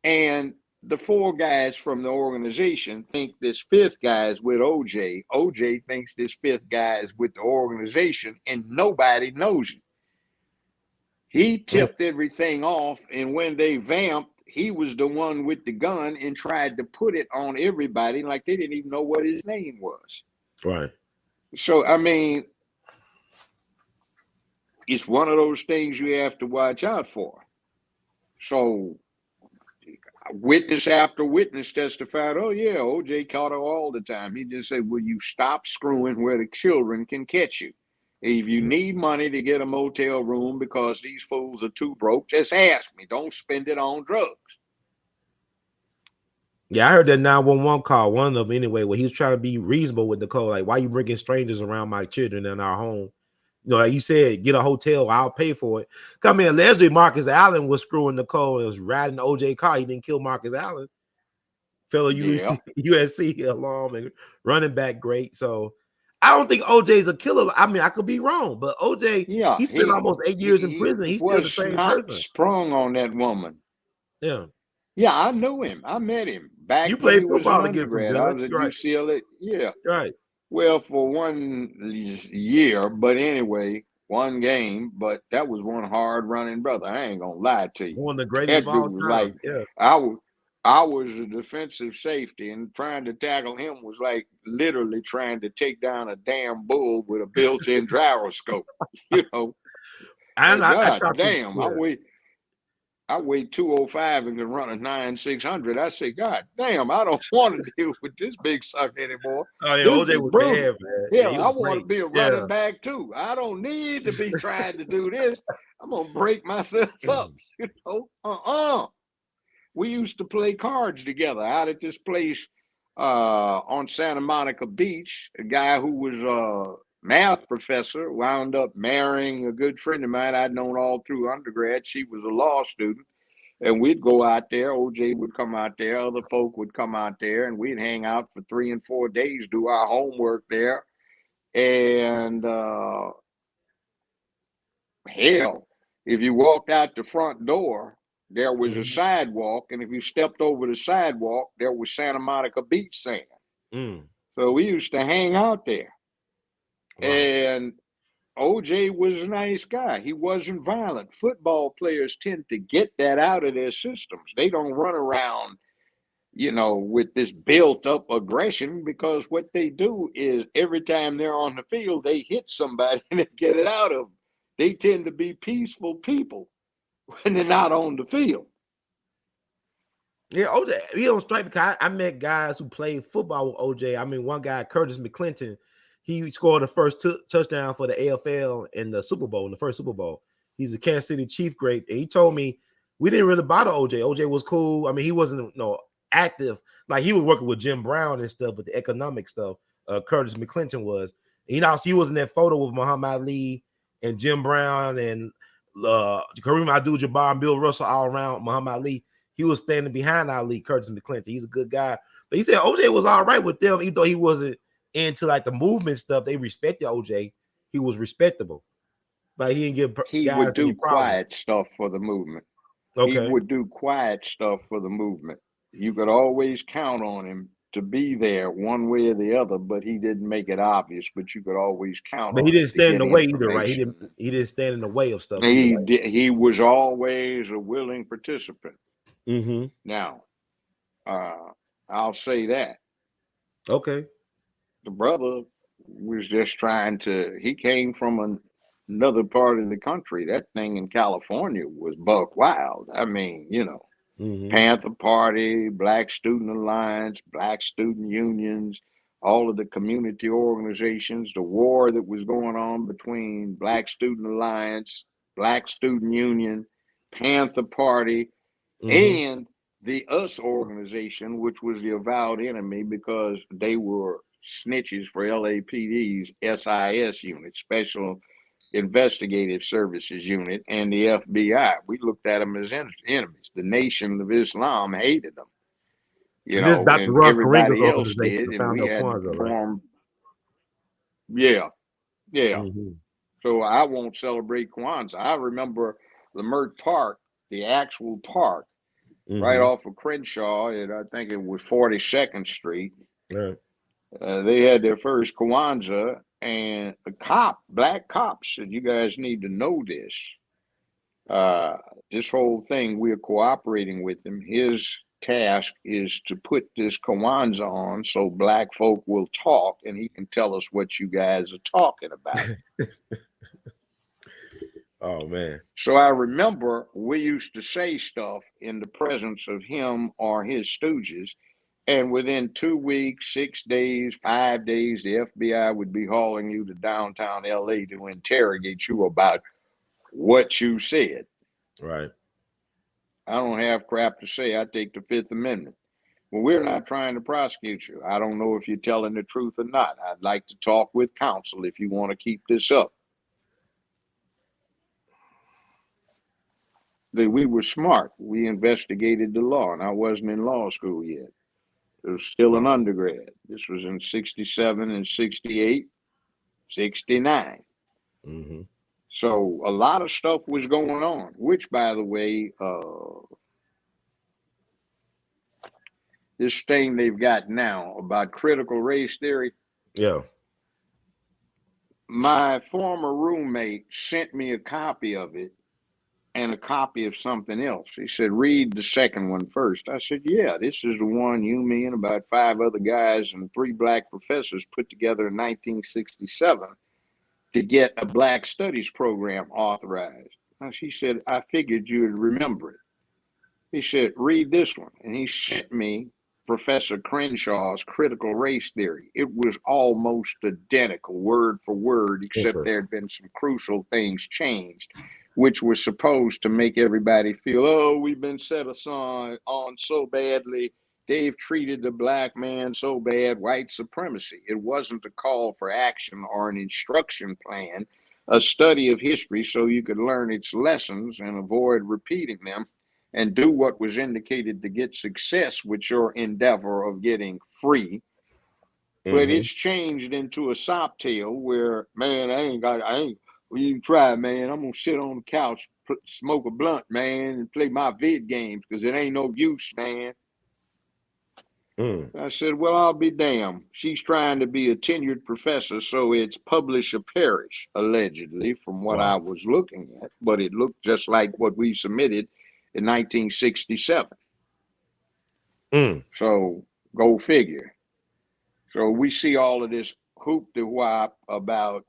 And the 4 guys from the organization think this 5th guy is with OJ. OJ thinks this 5th guy is with the organization, and nobody knows it. He tipped everything off, and when they vamped, he was the one with the gun and tried to put it on everybody like they didn't even know what his name was. Right. So, I mean, it's one of those things you have to watch out for. So witness after witness testified, oh yeah, OJ caught her all the time. He just said, will you stop screwing where the children can catch you? If you need money to get a motel room because these fools are too broke, just ask me. Don't spend it on drugs. Yeah, I heard that 911 call, one of them anyway, where he was trying to be reasonable with Nicole. Like, why are you bringing strangers around my children in our home? You know, like you said, get a hotel, I'll pay for it. Come in, allegedly Marcus Allen was screwing Nicole and was riding the OJ car. He didn't kill Marcus Allen. Fellow USC alum and running back great. So I don't think OJ's a killer. I mean, I could be wrong, but OJ, he spent almost 8 years in prison. He's still the same person. Sprung on that woman. Yeah. Yeah, I knew him. I met him back you played when he was an against undergrad. I was at UCLA. Yeah. Right. Well, for 1 year, but anyway, one game, but that was one hard running brother. I ain't gonna lie to you. One of the greatest That of dude all was time. like, Yeah. I was a defensive safety, and trying to tackle him was like literally trying to take down a damn bull with a built-in gyroscope. You know, And like, I God thought he, damn, yeah. I weigh 205 and can run a 9,600. I say, God damn, I don't want to deal with this big sucker anymore. Oh yeah, This OJ is was brutal. bad, man. Yeah, he Hell, I was want to great. be a running Yeah. back too. I don't need to be trying to do this. I'm gonna break myself up. You know, We used to play cards together out at this place on Santa Monica Beach. A guy who was a math professor wound up marrying a good friend of mine I'd known all through undergrad. She was a law student. And we'd go out there. OJ would come out there. Other folk would come out there, and we'd hang out for 3 and 4 days, do our homework there. And hell, if you walked out the front door, there was a sidewalk, and if you stepped over the sidewalk, there was Santa Monica Beach sand. So we used to hang out there. Wow. And OJ was a nice guy. He wasn't violent. Football players tend to get that out of their systems. They don't run around, you know, with this built up aggression, because what they do is every time they're on the field, they hit somebody and they get it out of them. They tend to be peaceful people when they're not on the field. Yeah, OJ, he don't strike because I met guys who played football with OJ. I mean, one guy, Curtis McClinton, he scored the first touchdown for the AFL in the Super Bowl, in the first Super Bowl. He's a Kansas City Chief great. And he told me we didn't really bother OJ. OJ was cool. I mean, he wasn't active. Like, he was working with Jim Brown and stuff, but the economic stuff, Curtis McClinton was. You know, he was in that photo with Muhammad Ali and Jim Brown and Kareem Abdul-Jabbar and Bill Russell all around Muhammad Ali. He was standing behind Ali, Curtis McClinton. He's a good guy. But he said OJ was all right with them, even though he wasn't into like the movement stuff. They respected OJ. He was respectable. Like, he didn't give He guys would any do problems. quiet stuff for the movement. He Okay. would do quiet stuff for the movement. You could always count on him to be there one way or the other, but he didn't make it obvious. But you could always count But he on him didn't to stand in get the way either, right? He information. didn't stand in the way of stuff either, right? He was always a willing participant. Mm-hmm. Now, I'll say that. Okay. The brother was just trying to, he came from another part of the country. That thing in California was buck wild. I mean, you know, Panther Party, Black Student Alliance, Black Student Unions, all of the community organizations, the war that was going on between Black Student Alliance, Black Student Union, Panther Party, and the US organization, which was the avowed enemy because they were snitches for LAPD's SIS unit, Special Investigative Services Unit, and the FBI. We looked at them as enemies. The Nation of Islam hated them, you And this is know, Dr. and Ron Karenga's everybody else organization, did, the and we founder of had to Kwanzaa, right? perform. Yeah. So I won't celebrate Kwanzaa. I remember Lamert Park, the actual park, right off of Crenshaw, and I think it was 42nd Street. Right. They had their first Kwanzaa, and the black cops said, "You guys need to know this. This whole thing, we're cooperating with him. His task is to put this Kwanzaa on so black folk will talk, and he can tell us what you guys are talking about." Oh, man. So I remember we used to say stuff in the presence of him or his stooges, and within 2 weeks, 6 days, 5 days, the FBI would be hauling you to downtown LA to interrogate you about what you said. Right. I don't have crap to say. I take the Fifth Amendment. Well, we're not trying to prosecute you. I don't know if you're telling the truth or not. I'd like to talk with counsel if you want to keep this up. We were smart. We investigated the law, and I wasn't in law school yet. It was still an undergrad. This was in 67 and 68, 69. So a lot of stuff was going on, which, by the way, this thing they've got now about critical race theory. Yeah. my former roommate sent me a copy of it and a copy of something else. He said, read the second one first. I said, yeah, this is the one you, me, and about 5 other guys and 3 black professors put together in 1967 to get a black studies program authorized. And she said, I figured you would remember it. He said, read this one. And he sent me Professor Crenshaw's critical race theory. It was almost identical, word for word, except there had been some crucial things changed, which was supposed to make everybody feel, oh, we've been set aside on so badly. They've treated the black man so bad, white supremacy. It wasn't a call for action or an instruction plan, a study of history so you could learn its lessons and avoid repeating them, and do what was indicated to get success with your endeavor of getting free. But it's changed into a sop tale where, man, well, you can try, man. I'm gonna sit on the couch, smoke a blunt, man, and play my vid games because it ain't no use, man. I said, well, I'll be damned. She's trying to be a tenured professor, so it's publish or perish, allegedly, from what I was looking at. But it looked just like what we submitted in 1967. So go figure. So we see all of this hoop-de-wop about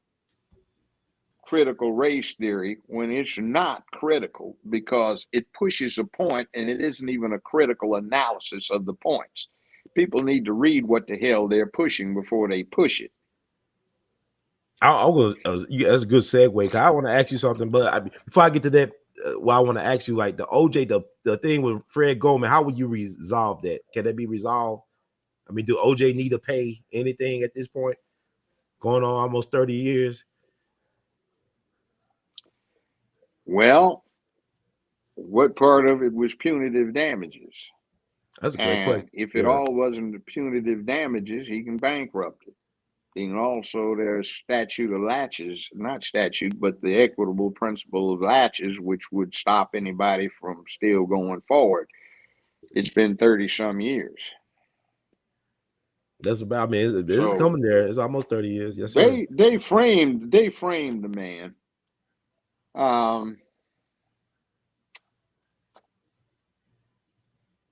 critical race theory when it's not critical because it pushes a point and it isn't even a critical analysis of the points. People need to read what the hell they're pushing before they push it. I'll go. That's a good segue. Cause I want to ask you something, but before I get to that, I want to ask you, like the OJ, the thing with Fred Goldman, how would you resolve that? Can that be resolved? I mean, do OJ need to pay anything at this point? Going on almost 30 years. Well, what part of it was punitive damages? That's a great question. If it all wasn't the punitive damages, he can bankrupt it. And also there's statute of latches, not statute, but the equitable principle of latches, which would stop anybody from still going forward. It's been 30 some years. That's about, I mean, it's coming there. It's almost 30 years. Yes, sir. They framed the man.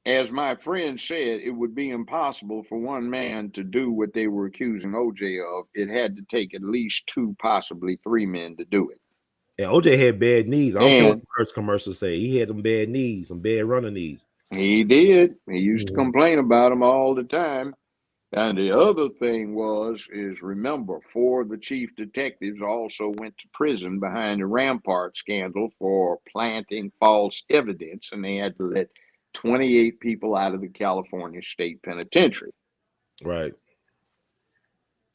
As my friend said, it would be impossible for one man to do what they were accusing OJ of. It had to take at least 2, possibly 3 men to do it. Yeah, OJ had bad knees. I don't care what the first commercials say. He had them bad knees, some bad runner knees. He did. He used to complain about them all the time. And the other thing is remember, 4 of the chief detectives also went to prison behind the Rampart scandal for planting false evidence, and they had to let 28 people out of the California State Penitentiary. Right.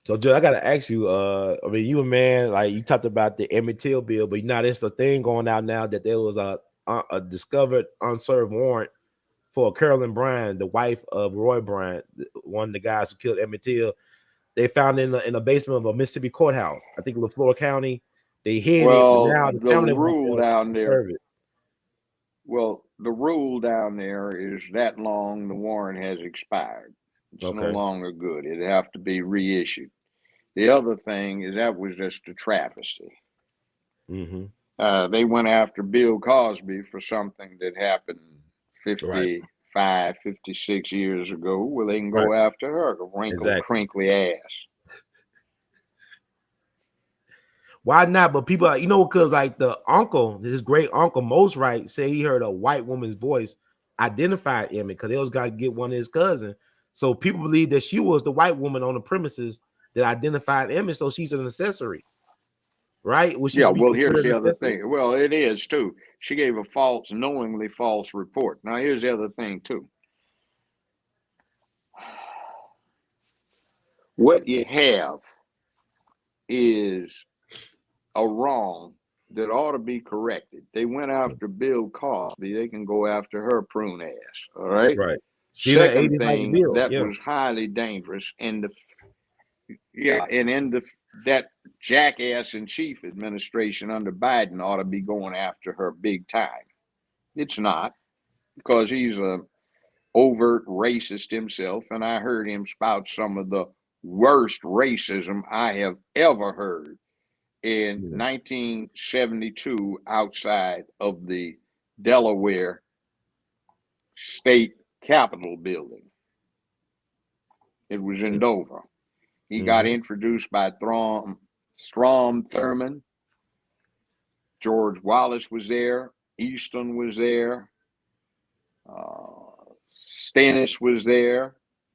So, Joe, I got to ask you, I mean, you a man, like you talked about the Emmett Till bill, but now there's a thing going out now that there was a discovered unserved warrant for Carolyn Bryant, the wife of Roy Bryant, one of the guys who killed Emmett Till. They found in the basement of a Mississippi courthouse, I think LaFleur County. They hid it. Now the rule down there. Well, the rule down there is that long the warrant has expired. It's no longer good. It'd have to be reissued. The other thing is that was just a travesty. They went after Bill Cosby for something that happened 55, 56 years ago. Well, they can go after her, the wrinkled, crinkly ass. Why not? But people, because like the uncle, his great uncle Most Right, say he heard a white woman's voice identified Emmett because they was got to get one of his cousins. So people believe that she was the white woman on the premises that identified Emmett. So she's an accessory, right? Well, here's the other thing. Well, it is too. She gave a knowingly false report. Now, here's the other thing too. What you have is a wrong that ought to be corrected. They went after Bill Cosby. They can go after her prune ass. All right. Right. Second thing that was highly dangerous, and that jackass in chief administration under Biden ought to be going after her big time. It's not, because he's a overt racist himself, and I heard him spout some of the worst racism I have ever heard. in 1972 outside of the Delaware State Capitol building. It was in Dover. He got introduced by Strom Thurmond. George Wallace was there. Easton was there. Stennis was there.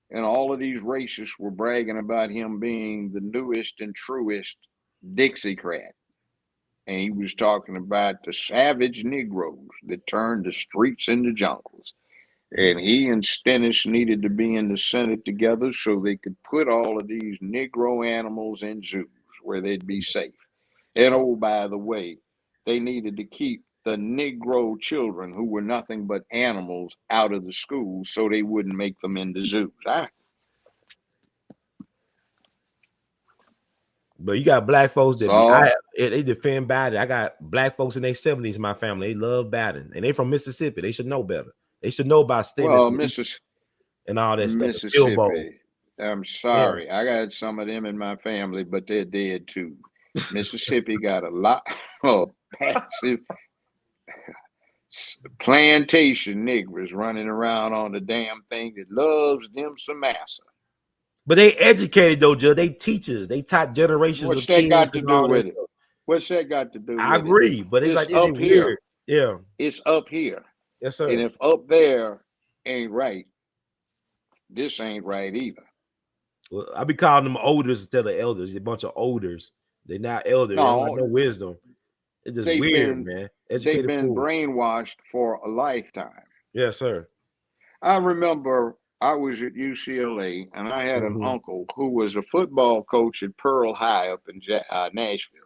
And all of these racists were bragging about him being the newest and truest Dixiecrat. And he was talking about the savage Negroes that turned the streets into jungles. And he and Stennis needed to be in the Senate together so they could put all of these Negro animals in zoos where they'd be safe. And oh, by the way, they needed to keep the Negro children who were nothing but animals out of the schools so they wouldn't make them into zoos. But you got black folks that they defend Biden. I got black folks in their 70s in my family. They love Biden. And they from Mississippi. They should know better. They should know about Stennis and all that stuff. Mississippi. I'm sorry. I got some of them in my family, but they're dead too. Mississippi got a lot of passive plantation niggers running around on the damn thing that loves them some massa. But they educated though, Judge. They teachers. They taught generations. What's that got to do with it? What's that got to do with it? I agree, but it's like up here. Weird. Yeah, it's up here. Yes, sir. And if up there ain't right, this ain't right either. Well, I be calling them elders instead of elders. They're a bunch of elders. They're not elders. No, they don't have no wisdom. It's just weird, man. They've been brainwashed for a lifetime. Yes, sir. I remember I was at UCLA and I had an uncle who was a football coach at Pearl High up in Nashville.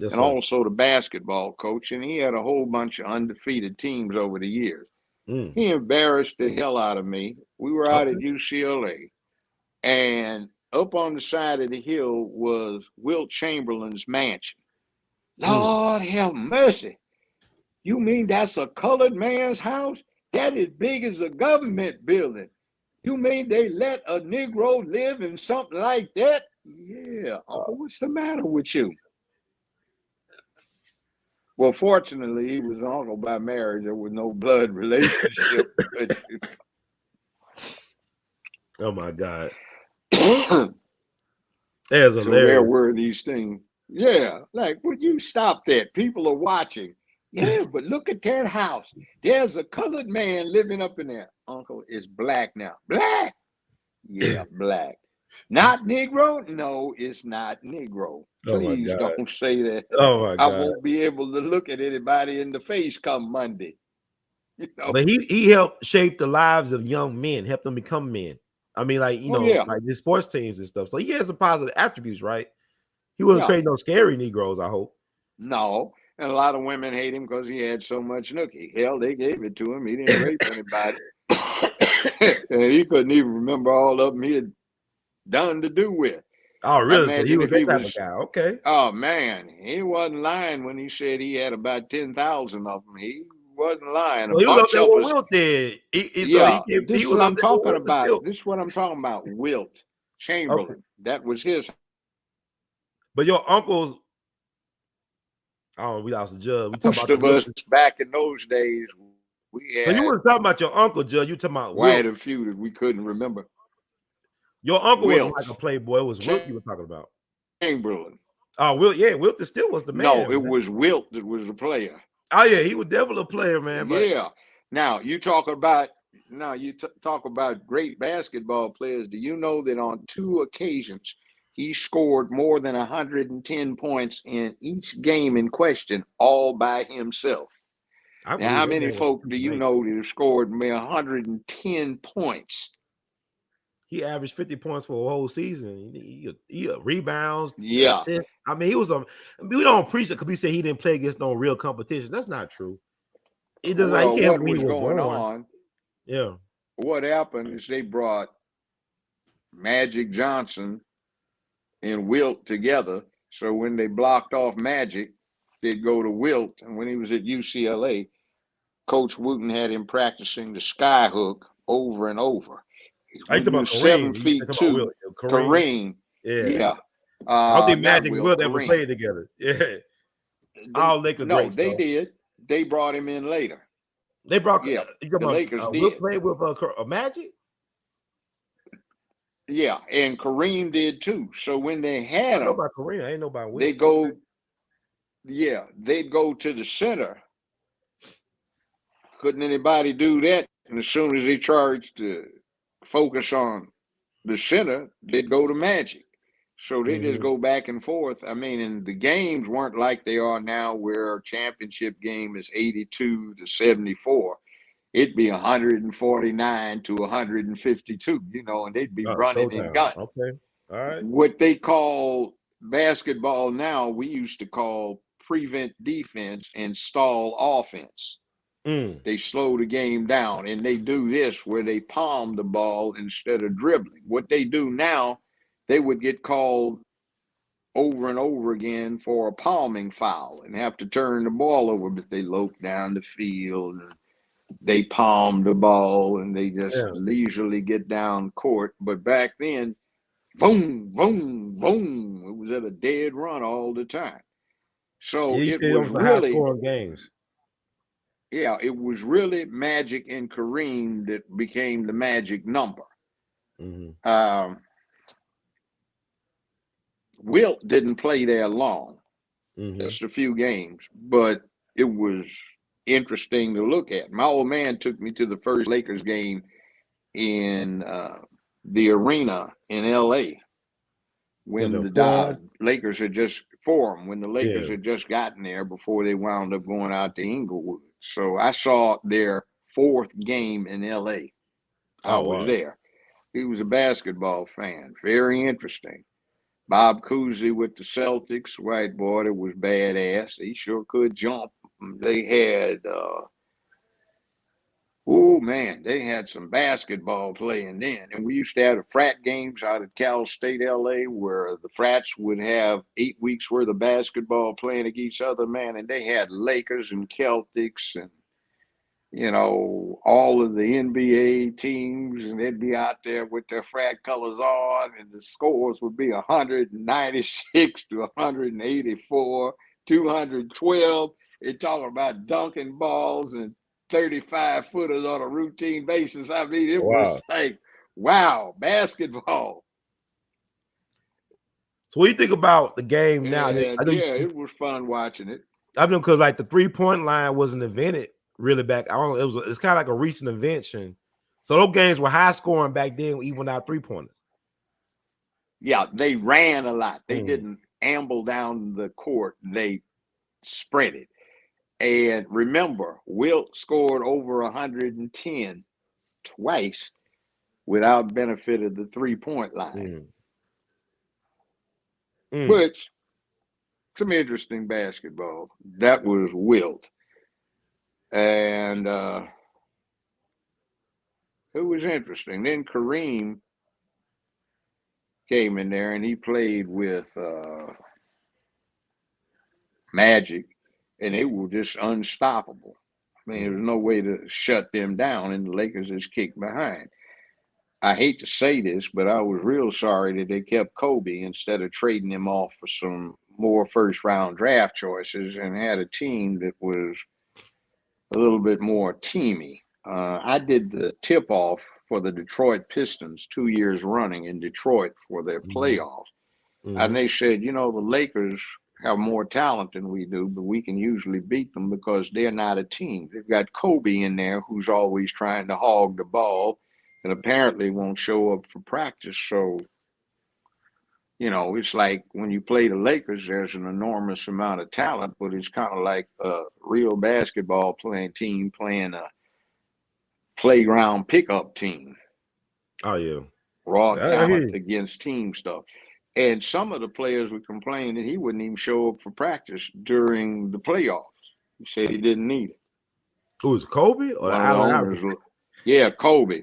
Yes, and also the basketball coach. And he had a whole bunch of undefeated teams over the years. He embarrassed the hell out of me. We were out at UCLA. And up on the side of the hill was Wilt Chamberlain's mansion. Lord have mercy. You mean that's a colored man's house? That is big as a government building. You mean they let a Negro live in something like that? Yeah. Uncle, what's the matter with you? Well, fortunately, he was uncle by marriage. There was no blood relationship. Oh, my God. There's so there were these things. Yeah, like, would you stop that? People are watching. Yeah, but look at that house. There's a colored man living up in there. Uncle is black now. Black? Yeah, black. Not Negro? No, it's not Negro. Please don't say that. Oh my God. I won't be able to look at anybody in the face come Monday. You know? But he helped shape the lives of young men, help them become men. I mean, like, like the sports teams and stuff. So he has some positive attributes, right? He wouldn't create no scary Negroes, I hope. No. And a lot of women hate him because he had so much nookie. Hell, they gave it to him. He didn't rape anybody. And he couldn't even remember all of them he had done to do with. Oh, really? So he was that type of guy. Okay. Oh, man. He wasn't lying when he said he had about 10,000 of them. He wasn't lying. Well, he was up there with Wilt did. This is what I'm talking about. This is what I'm talking about. Wilt Chamberlain. Okay. That was his. But your uncle's. Oh, we lost the Judge. We Most of us back in those days, we had. So you weren't talking about your uncle, Judge. You talking about Wilt. I had a few that we couldn't remember. Your uncle wasn't like a playboy. It was Wilt you were talking about. Chamberlain. Oh, Wilt. Yeah, Wilt still was the man. No, it was Wilt that was the player. Oh yeah, he was definitely a player, man. But... Yeah. Now you talk about talk about great basketball players. Do you know that on 2 occasions he scored more than 110 points in each game in question, all by himself? Now, how many folk do you know that have scored 110 points? He averaged 50 points for a whole season. He rebounds. Yeah. Assists. I mean, he was we don't preach it because we say he didn't play against no real competition. That's not true. It doesn't. Well, what was going on? Yeah. What happened is they brought Magic Johnson and Wilt together. So when they blocked off Magic, they'd go to Wilt. And when he was at UCLA, Coach Wooten had him practicing the sky hook over and over. I think about 7'2", Kareem. Yeah. I don't think Not Magic and Will, Wilt ever Kareem. played together. Yeah. All Laker No, greats, they though. did. They brought him in later. They brought Yeah, you the talking Lakers about Wilt did. played with Magic? Yeah, and Kareem did too. So when they I had know him, about Kareem. I ain't know about they Wilt. go, yeah, they'd go to the center. Couldn't anybody do that? And as soon as they charged to focus on the center, they'd go to Magic. So they just go back and forth. I mean, and the games weren't like they are now, where a championship game is 82 to 74. It'd be 149 to 152, and they'd be running and Showtime. gunning. Okay. All right. What they call basketball now, we used to call prevent defense and stall offense. They slow the game down, and they do this where they palm the ball instead of dribbling. What they do now, they would get called over and over again for a palming foul and have to turn the ball over, but they lope down the field and they palm the ball and they just leisurely get down court. But back then, boom, boom, boom, it was at a dead run all the time. So Yeah, you it say was those are high really, scoring games. yeah, it was really Magic and Kareem that became the magic number. Wilt didn't play there long, just a few games, but it was interesting to look at. My old man took me to the first Lakers game in the arena in L.A. when the Lakers had just formed, when the Lakers had just gotten there before they wound up going out to Inglewood. So I saw their fourth game in L.A. I was there. He was a basketball fan. Very interesting. Bob Cousy with the Celtics, white boy that was badass. He sure could jump. They had oh man, they had some basketball playing then. And we used to have the frat games out at Cal State LA where the frats would have 8 weeks worth of basketball playing against each other, man. And they had Lakers and Celtics and, all of the NBA teams, and they'd be out there with their frat colors on, and the scores would be 196 to 184, 212. They're talking about dunking balls and 35-footers on a routine basis. I mean, it was like, wow, basketball. So what do you think about the game now? And it was fun watching it. I mean, because like the 3-point line wasn't invented really back. I don't know. It's kind of like a recent invention. So those games were high scoring back then, even out 3-pointers. Yeah, they ran a lot. They didn't amble down the court. They spread it. And remember, Wilt scored over 110 twice without benefit of the 3-point line. Which, some interesting basketball. That was Wilt. And it was interesting. Then Kareem came in there and he played with Magic, and they were just unstoppable. I mean, there was no way to shut them down, and the Lakers just kicked behind. I hate to say this, but I was real sorry that they kept Kobe instead of trading him off for some more first-round draft choices and had a team that was a little bit more teamy. I did the tip-off for the Detroit Pistons 2 years running in Detroit for their playoffs. And they said, the Lakers have more talent than we do, but we can usually beat them because they're not a team. They've got Kobe in there who's always trying to hog the ball and apparently won't show up for practice. So, it's like when you play the Lakers, there's an enormous amount of talent, but it's kind of like a real basketball playing team playing a playground pickup team. Oh, yeah. Raw talent against team stuff. And some of the players would complain that he wouldn't even show up for practice during the playoffs. He said he didn't need it. Who was Kobe or Allen? Yeah, Kobe.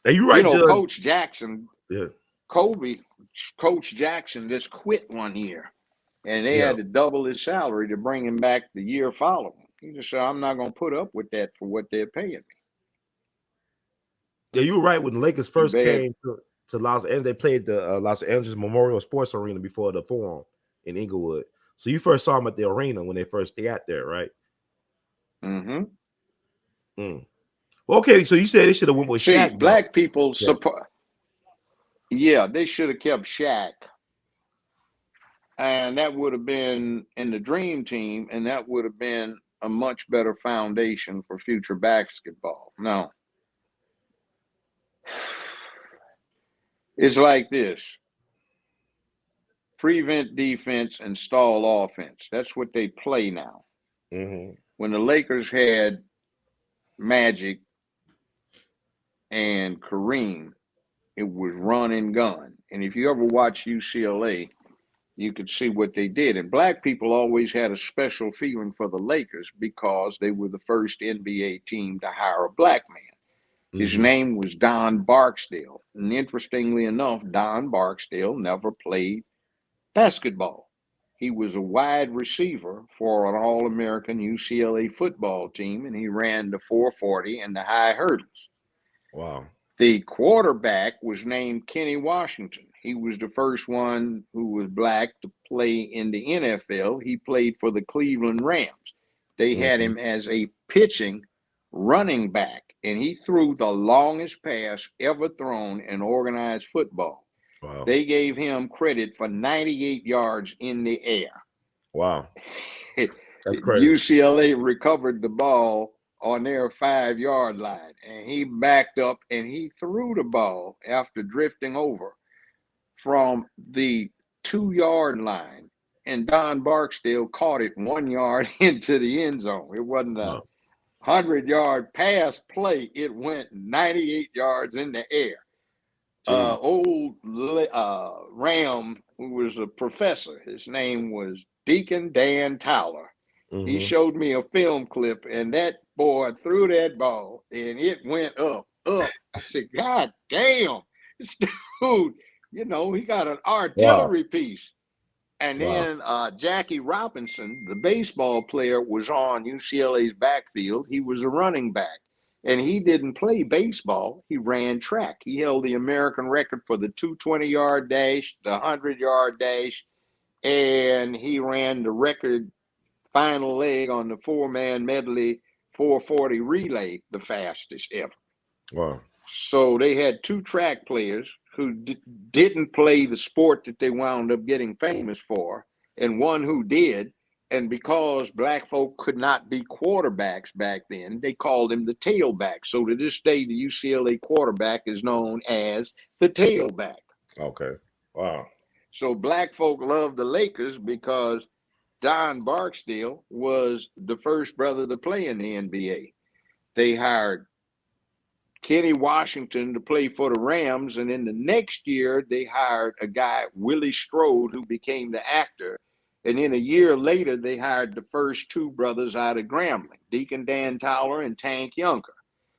Hey, you right, Judge. Coach Jackson. Yeah. Coach Jackson just quit one year, and they had to double his salary to bring him back the year following. He just said, "I'm not going to put up with that for what they're paying me." Yeah, you were right when the Lakers first came to to Los Angeles. They played the Los Angeles Memorial Sports Arena before the Forum in Inglewood. So you first saw them at the arena when they first got there, right? Mm-hmm. Mm. Well, okay, so you said they should have went with See, Shaq, though. black people support. Yeah, they should have kept Shaq, and that would have been in the dream team, and that would have been a much better foundation for future basketball. No, it's like this: prevent defense and stall offense. That's what they play now. Mm-hmm. When the Lakers had Magic and Kareem, it was run and gun. And if you ever watch UCLA, you could see what they did. And black people always had a special feeling for the Lakers because they were the first NBA team to hire a black man. His name was Don Barksdale. And interestingly enough, Don Barksdale never played basketball. He was a wide receiver for an All-American UCLA football team, and he ran the 440 and the high hurdles. Wow. The quarterback was named Kenny Washington. He was the first one who was black to play in the NFL. He played for the Cleveland Rams. They had him as a pitching running back, and he threw the longest pass ever thrown in organized football. Wow. They gave him credit for 98 yards in the air. Wow. That's crazy. UCLA recovered the ball on their 5-yard line, and he backed up and he threw the ball after drifting over from the 2-yard line, and Don Barksdale caught it 1 yard into the end zone. It wasn't a 100-yard pass play. It went 98 yards in the air. Old Ram, who was a professor, his name was Deacon Dan Towler. He showed me a film clip, and that boy threw that ball, and it went up. I said, God damn, this dude, you know, he got an artillery piece. And then Jackie Robinson, the baseball player, was on UCLA's backfield. He was a running back, and he didn't play baseball. He ran track. He held the American record for the 220-yard dash, the 100-yard dash, and he ran the record final leg on the 4-man medley 440 relay, the fastest ever. Wow. So they had 2 track players who didn't play the sport that they wound up getting famous for, and one who did. And because black folk could not be quarterbacks back then, they called him the tailback. So to this day, the UCLA quarterback is known as the tailback. Okay. Wow. So black folk love the Lakers because Don Barksdale was the first brother to play in the NBA. They hired Kenny Washington to play for the Rams, and in the next year, they hired a guy, Willie Strode, who became the actor. And then a year later, they hired the first 2 brothers out of Grambling, Deacon Dan Towler and Tank Younger.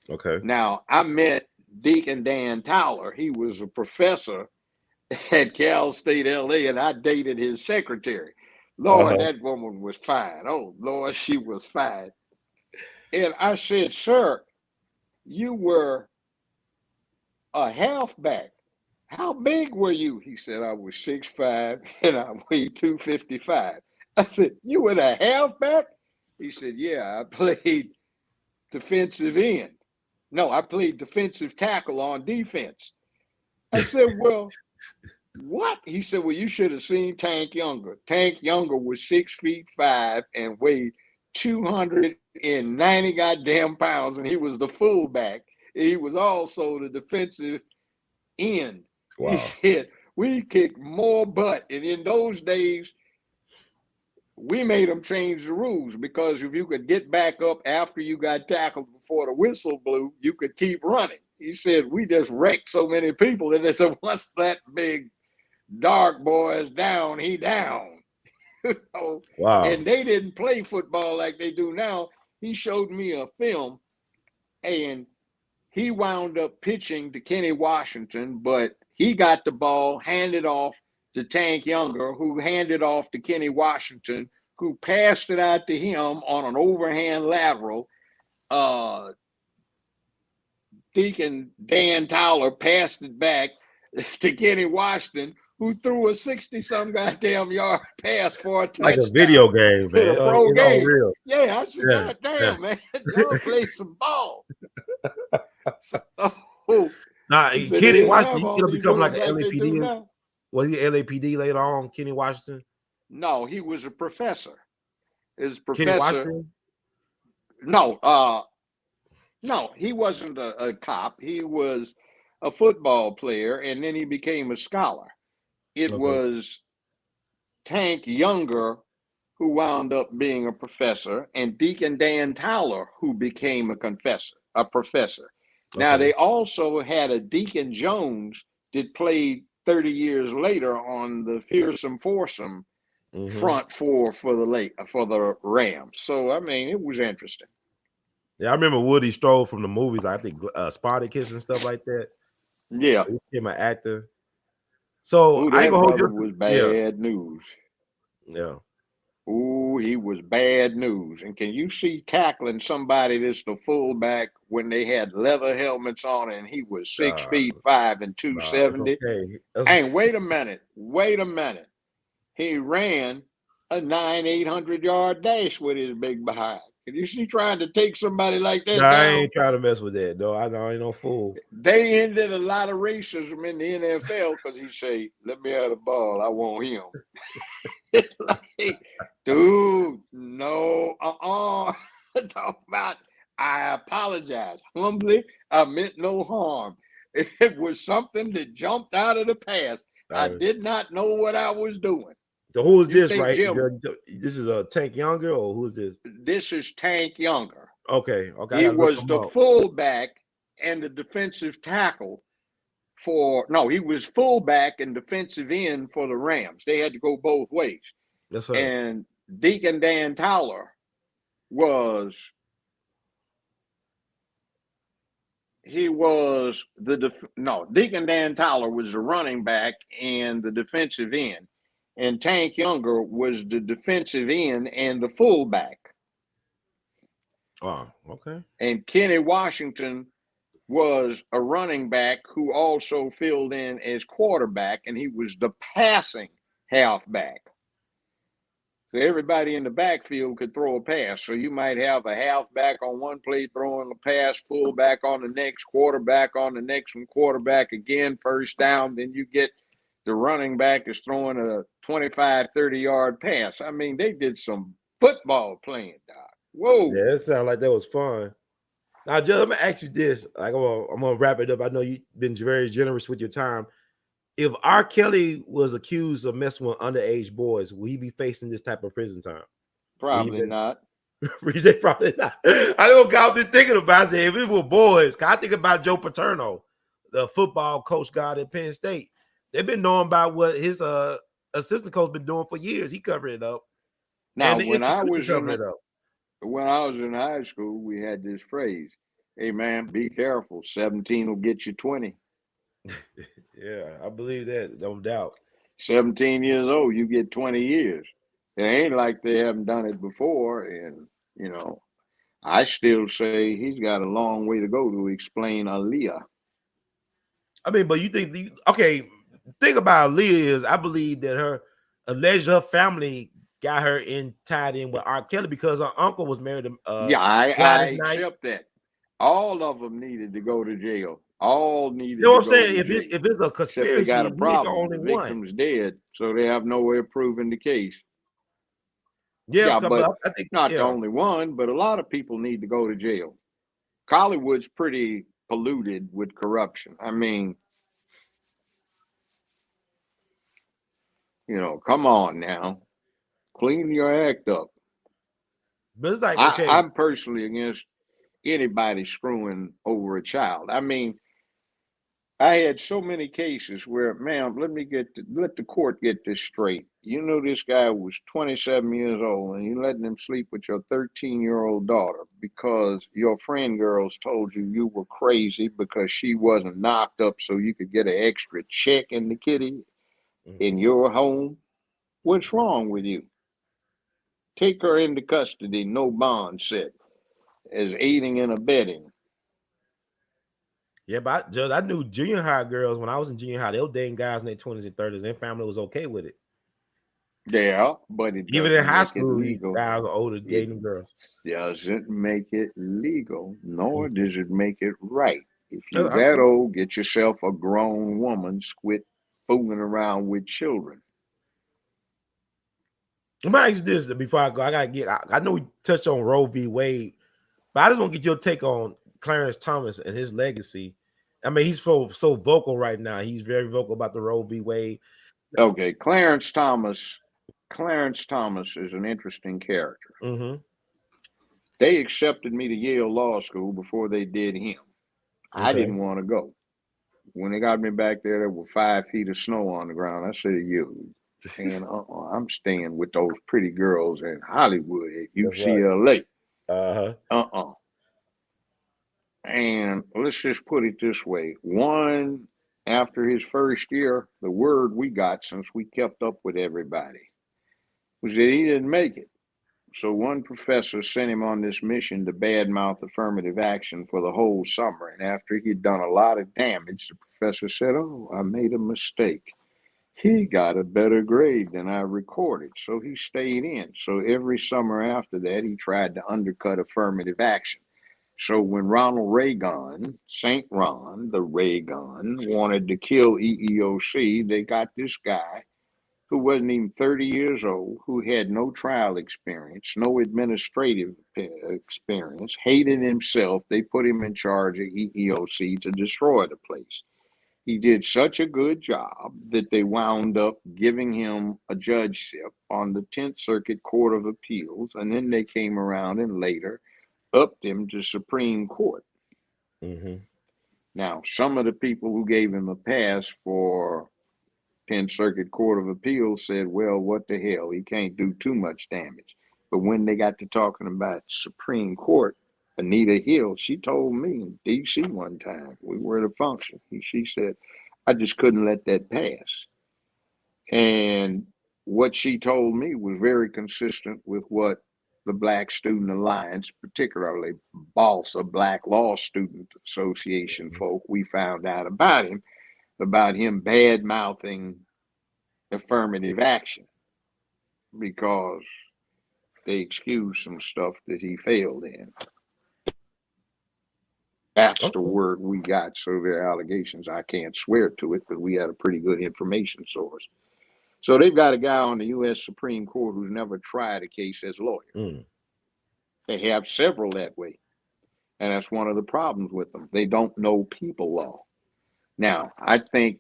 Okay. Now, I met Deacon Dan Towler. He was a professor at Cal State, L.A., and I dated his secretary. Lord, that woman was fine. Oh, Lord, she was fine. And I said, sir, you were a halfback. How big were you? He said, I was 6'5" and I weighed 255. I said, you were a halfback? He said, yeah, I played defensive end. No, I played defensive tackle on defense. I said, well, what? He said, well, you should have seen Tank Younger. Tank Younger was 6'5" and weighed 290 goddamn pounds, and he was the fullback. He was also the defensive end. Wow. He said, we kicked more butt. And in those days, we made them change the rules, because if you could get back up after you got tackled before the whistle blew, you could keep running. He said, we just wrecked so many people. And they said, once that big dark boy is down, he down. Wow. And they didn't play football like they do now. He showed me a film, and he wound up pitching to Kenny Washington, but he got the ball handed off to Tank Younger, who handed off to Kenny Washington, who passed it out to him on an overhand lateral. Deacon Dan Towler passed it back. to Kenny Washington, who threw a 60-some goddamn yard pass for a touchdown. Like a video game, man. In a pro It's game. unreal. Yeah, I said, Yeah, God damn, yeah. man, y'all play some ball. Nah, He said Kenny they didn't have Washington, all he'll these become like rules an like they do LAPD. now. Was he LAPD later on, Kenny Washington? No, he was a professor. His Kenny professor. Washington? No, he wasn't a cop. He was a football player, and then he became a scholar. It was Tank Younger who wound up being a professor, and Deacon Dan Towler who became a professor. Now, they also had a Deacon Jones that played 30 years later on the Fearsome Foursome front four for the Rams. So, I mean, it was interesting. Yeah, I remember Woody Strode from the movies. I think Spartacus and stuff like that. Yeah, he became an actor. So I ain't that gonna hold brother you. was bad news. Yeah. Ooh, he was bad news. And can you see tackling somebody that's the fullback when they had leather helmets on and he was 6'5" and 270? Okay. Hey, wait a minute. He ran a 800-yard dash with his big behind. Can you see trying to take somebody like that down? I ain't trying to mess with that, though. I know I ain't no fool. They ended a lot of racism in the NFL because he say, "Let me have the ball. I want him." It's like, dude, no, talk about, I apologize. Humbly, I meant no harm. It was something that jumped out of the past. I did not know what I was doing. So who is this, right? This is a Tank Younger, or who's this? This is Tank Younger. Okay. He was the fullback and the defensive tackle he was fullback and defensive end for the Rams. They had to go both ways. Yes, sir. And Deacon Dan Towler was Deacon Dan Towler was the running back and the defensive end. And Tank Younger was the defensive end and the fullback. Oh, okay. And Kenny Washington was a running back who also filled in as quarterback, and he was the passing halfback. So everybody in the backfield could throw a pass. So you might have a halfback on one play throwing a pass, fullback on the next, quarterback on the next one, quarterback again, first down. Then you get the running back is throwing a 25, 30-yard pass. I mean, they did some football playing, Doc. Whoa. Yeah, it sounded like that was fun. Now, Joe, let me ask you this. I'm gonna wrap it up. I know you've been very generous with your time. If R. Kelly was accused of messing with underage boys, will he be facing this type of prison time? Probably not. You say probably not. I don't know. I've been thinking about it. If it were boys, I think about Joe Paterno, the football coach guy at Penn State. They've been knowing about what his assistant coach been doing for years. He covered it up. Now, when I was in high school, we had this phrase, "Hey man, be careful. 17 will get you 20." Yeah, I believe that, no doubt. 17 years old, you get 20 years. It ain't like they haven't done it before. And, I still say he's got a long way to go to explain Aaliyah. I mean, but you think the thing about Aaliyah is I believe that her family got her tied in with R. Kelly because her uncle was married to I accept that. All of them needed to go to jail. All needed you know to what I'm go saying? to jail. If it's a conspiracy, except they got a problem. The victim's dead, so they have no way of proving the case. Yeah, but I think not the only one, but a lot of people need to go to jail. Hollywood's pretty polluted with corruption. I mean, come on now. Clean your act up. But it's like, I'm personally against anybody screwing over a child. I mean, I had so many cases where, ma'am, let the court get this straight. You know, this guy was 27 years old and you letting him sleep with your 13-year-old daughter because your friend girls told you were crazy because she wasn't knocked up so you could get an extra check in the kitty in your home. What's wrong with you? Take her into custody, no bond set, as aiding and abetting. Yeah, but Judge, I knew junior high girls when I was in junior high. They were dating guys in their 20s and 30s. Their family was okay with it. Yeah, but it Even in doesn't high make it school, legal. guys are older It dating girls. doesn't make it legal, Mm. nor does it make it right. If I you're that agree. old, get yourself a grown woman. Quit fooling around with children. Let me ask you this before I go. I gotta get. I know we touched on Roe v. Wade, but I just want to get your take on Clarence Thomas and his legacy. I mean, he's so vocal right now. He's very vocal about the Roe v. Wade. Okay, Clarence Thomas. Clarence Thomas is an interesting character. Mm-hmm. They accepted me to Yale Law School before they did him. I Okay. didn't want to go. When they got me back there were 5 feet of snow on the ground. I said, "You, man, I'm staying with those pretty girls in Hollywood at That's right. UCLA." Uh-huh. And let's just put it this way: one, after his first year, the word we got, since we kept up with everybody, was that he didn't make it. So one professor sent him on this mission to badmouth affirmative action for the whole summer. And after he'd done a lot of damage, the professor said, "Oh, I made a mistake." He got a better grade than I recorded, so he stayed in. So every summer after that, he tried to undercut affirmative action. So when Ronald Reagan, St. Ron, the Reagan, wanted to kill EEOC, they got this guy who wasn't even 30 years old, who had no trial experience, no administrative experience, hated himself. They put him in charge of EEOC to destroy the place. He did such a good job that they wound up giving him a judgeship on the 10th Circuit Court of Appeals, and then they came around and later upped him to Supreme Court. Mm-hmm. Now, some of the people who gave him a pass for 10th Circuit Court of Appeals said, "Well, what the hell? He can't do too much damage." But when they got to talking about Supreme Court, Anita Hill, she told me in D.C. one time, we were at a function, she said, "I just couldn't let that pass." And what she told me was very consistent with what the Black Student Alliance, particularly boss of Black Law Student Association folk, we found out about him bad mouthing affirmative action because they excused some stuff that he failed in. That's the Okay. word we got. So their allegations, I can't swear to it, but we had a pretty good information source. So they've got a guy on the U.S. Supreme Court who's never tried a case as a lawyer. Mm. They have several that way. And that's one of the problems with them. They don't know people law. Now, I think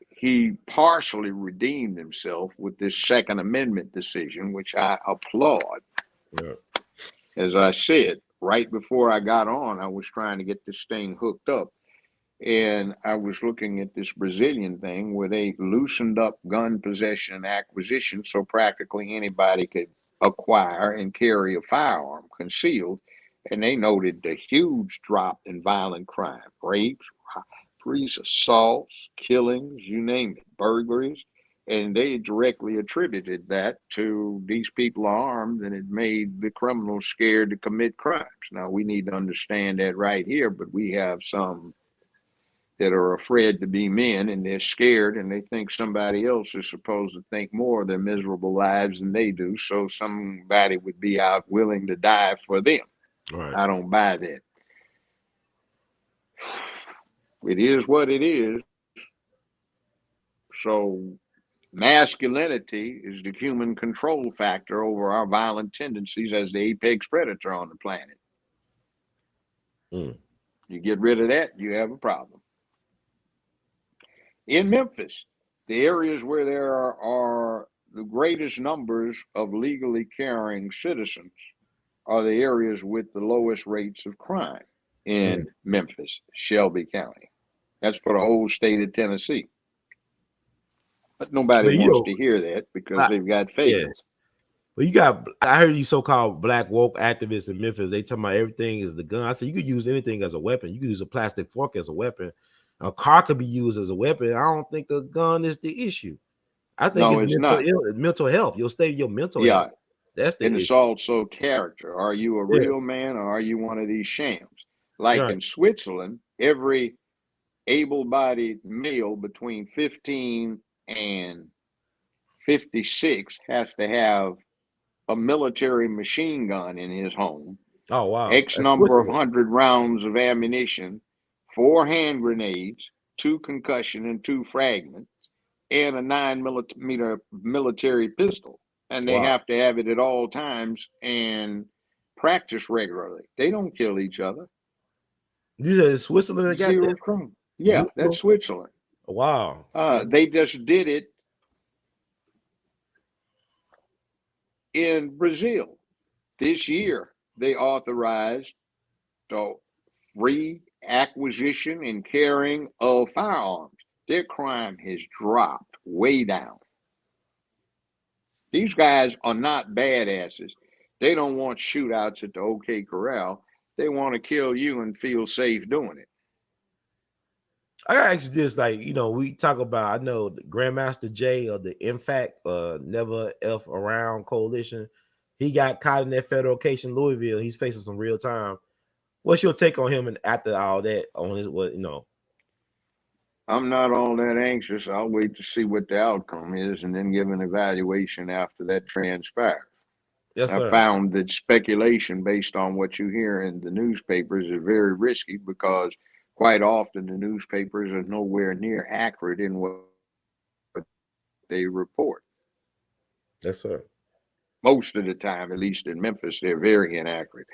he partially redeemed himself with this Second Amendment decision, which I applaud. Yeah. As I said, right before I got on, I was trying to get this thing hooked up. And I was looking at this Brazilian thing where they loosened up gun possession and acquisition so practically anybody could acquire and carry a firearm concealed. And they noted the huge drop in violent crime, rapes, robberies, assaults, killings, you name it, burglaries. And they directly attributed that to these people armed, and it made the criminals scared to commit crimes. Now, we need to understand that right here, but we have some that are afraid to be men, and they're scared, and they think somebody else is supposed to think more of their miserable lives than they do, so somebody would be out willing to die for them. Right. I don't buy that. It is what it is. So masculinity is the human control factor over our violent tendencies as the apex predator on the planet. Mm. You get rid of that, you have a problem. In Memphis, the areas where there are the greatest numbers of legally carrying citizens are the areas with the lowest rates of crime in Memphis, Shelby County. That's for the whole state of Tennessee. But nobody But wants to hear that because they've got yeah. fails. Well, you got, I heard these so-called black woke activists in Memphis. They talking about everything is the gun. I said, you could use anything as a weapon. You could use a plastic fork as a weapon. A car could be used as a weapon. I don't think the gun is the issue. I think No, it's not. mental health. You'll stay your mental Yeah. health. That's the And it's issue. also character. Are you a Yeah. real man or are you one of these shams? Like Right. in Switzerland, every able-bodied male between 15 and 56 has to have a military machine gun in his home, Oh wow. X That's number of Switzerland. 100 rounds of ammunition, 4 hand grenades, 2 concussion and 2 fragments, and a 9mm military pistol. And they Wow. have to have it at all times and practice regularly. They don't kill each other. You said Switzerland got that? Zero crime. Yeah, that's Zero? Switzerland. Wow. They just did it in Brazil. This year, they authorized the free acquisition and carrying of firearms. Their crime has dropped way down. These guys are not badasses. They don't want shootouts at the OK Corral. They want to kill you and feel safe doing it. I gotta ask you this, like, you know, we talk about, I know the Grandmaster J of the Never F Around Coalition. He got caught in that federal case in Louisville. He's facing some real time. What's your take on him and after all that on his what you know? I'm not all that anxious. I'll wait to see what the outcome is and then give an evaluation after that transpires. Yes, I sir. found that speculation based on what you hear in the newspapers is very risky because quite often the newspapers are nowhere near accurate in what they report. Yes, sir. Most of the time, at least in Memphis, they're very inaccurate.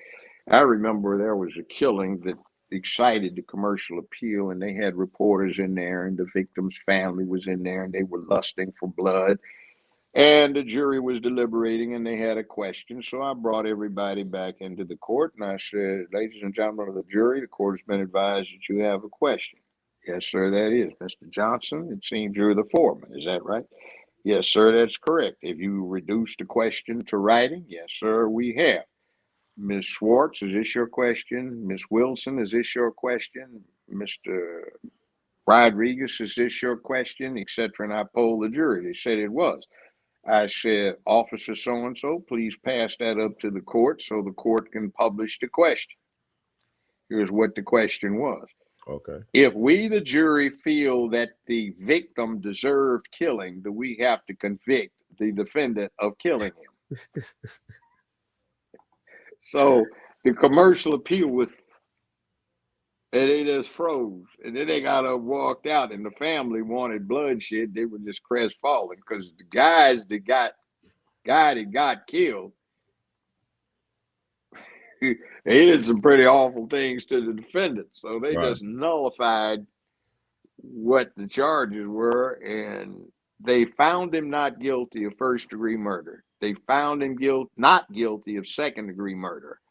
I remember there was a killing that excited the commercial appeal, and they had reporters in there, and the victim's family was in there, and they were lusting for blood. And the jury was deliberating and they had a question. So I brought everybody back into the court and I said, ladies and gentlemen of the jury, the court has been advised that you have a question. Yes, sir, that is. Mr. Johnson, it seems you're the foreman. Is that right? Yes, sir, that's correct. Have you reduced the question to writing? Yes, sir, we have. Ms. Schwartz, is this your question? Ms. Wilson, is this your question? Mr. Rodriguez, is this your question? Etc. And I polled the jury. They said it was. I said, Officer so-and-so, please pass that up to the court so the court can publish the question. Here's what the question was. Okay. If we, the jury, feel that the victim deserved killing, do we have to convict the defendant of killing him? So the commercial appeal was, and they just froze. And then they got up, walked out, and the family wanted bloodshed. They were just crestfallen because the guy that got killed, he did some pretty awful things to the defendant. So they Right. just nullified what the charges were, and they found him not guilty of first-degree murder. They found him not guilty of second-degree murder.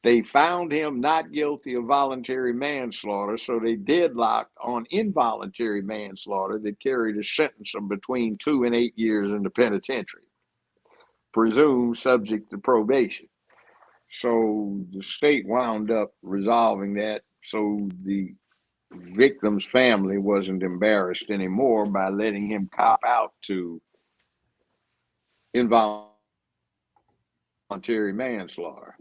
They found him not guilty of voluntary manslaughter, so they deadlocked on involuntary manslaughter that carried a sentence of between 2 and 8 years in the penitentiary, presumed subject to probation. So the state wound up resolving that so the victim's family wasn't embarrassed anymore by letting him cop out to involuntary manslaughter,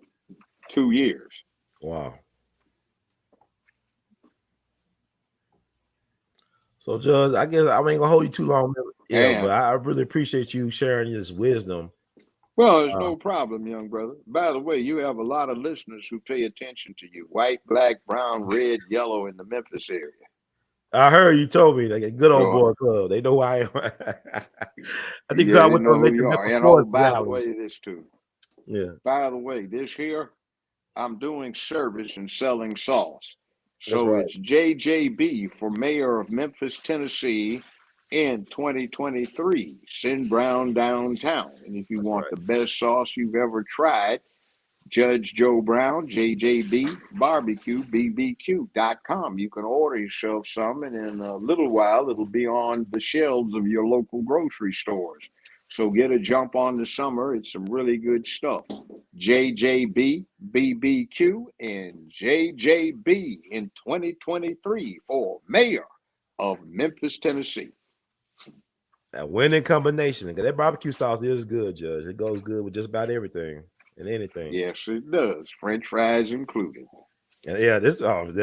2 years. Wow. So, Judge, I guess I ain't gonna hold you too long. Yeah, but And I really appreciate you sharing this wisdom. well, there's no problem, young brother. By the way, you have a lot of listeners who pay attention to you. White, black, brown, red, yellow in the Memphis area. I heard you told me like a good old So boy club. They know who I am. I think yeah, I they went to know who make the you are. Memphis And oh, Floyd by the rally. way, this too. Yeah, By the way, this here, I'm doing service and selling sauce. that's So right. it's JJB for mayor of Memphis, Tennessee in 2023. Send Brown downtown. And if you That's want right. the best sauce you've ever tried, Judge Joe Brown, JJB Barbecue, BBQ.com. You can order yourself some, and in a little while, it'll be on the shelves of your local grocery stores. So get a jump on the summer. It's some really good stuff. JJB BBQ and JJB in 2023 for mayor of Memphis, Tennessee. That winning combination. That barbecue sauce is good, Judge. It goes good with just about everything and anything. Yes, it does. French fries included. Yeah, this and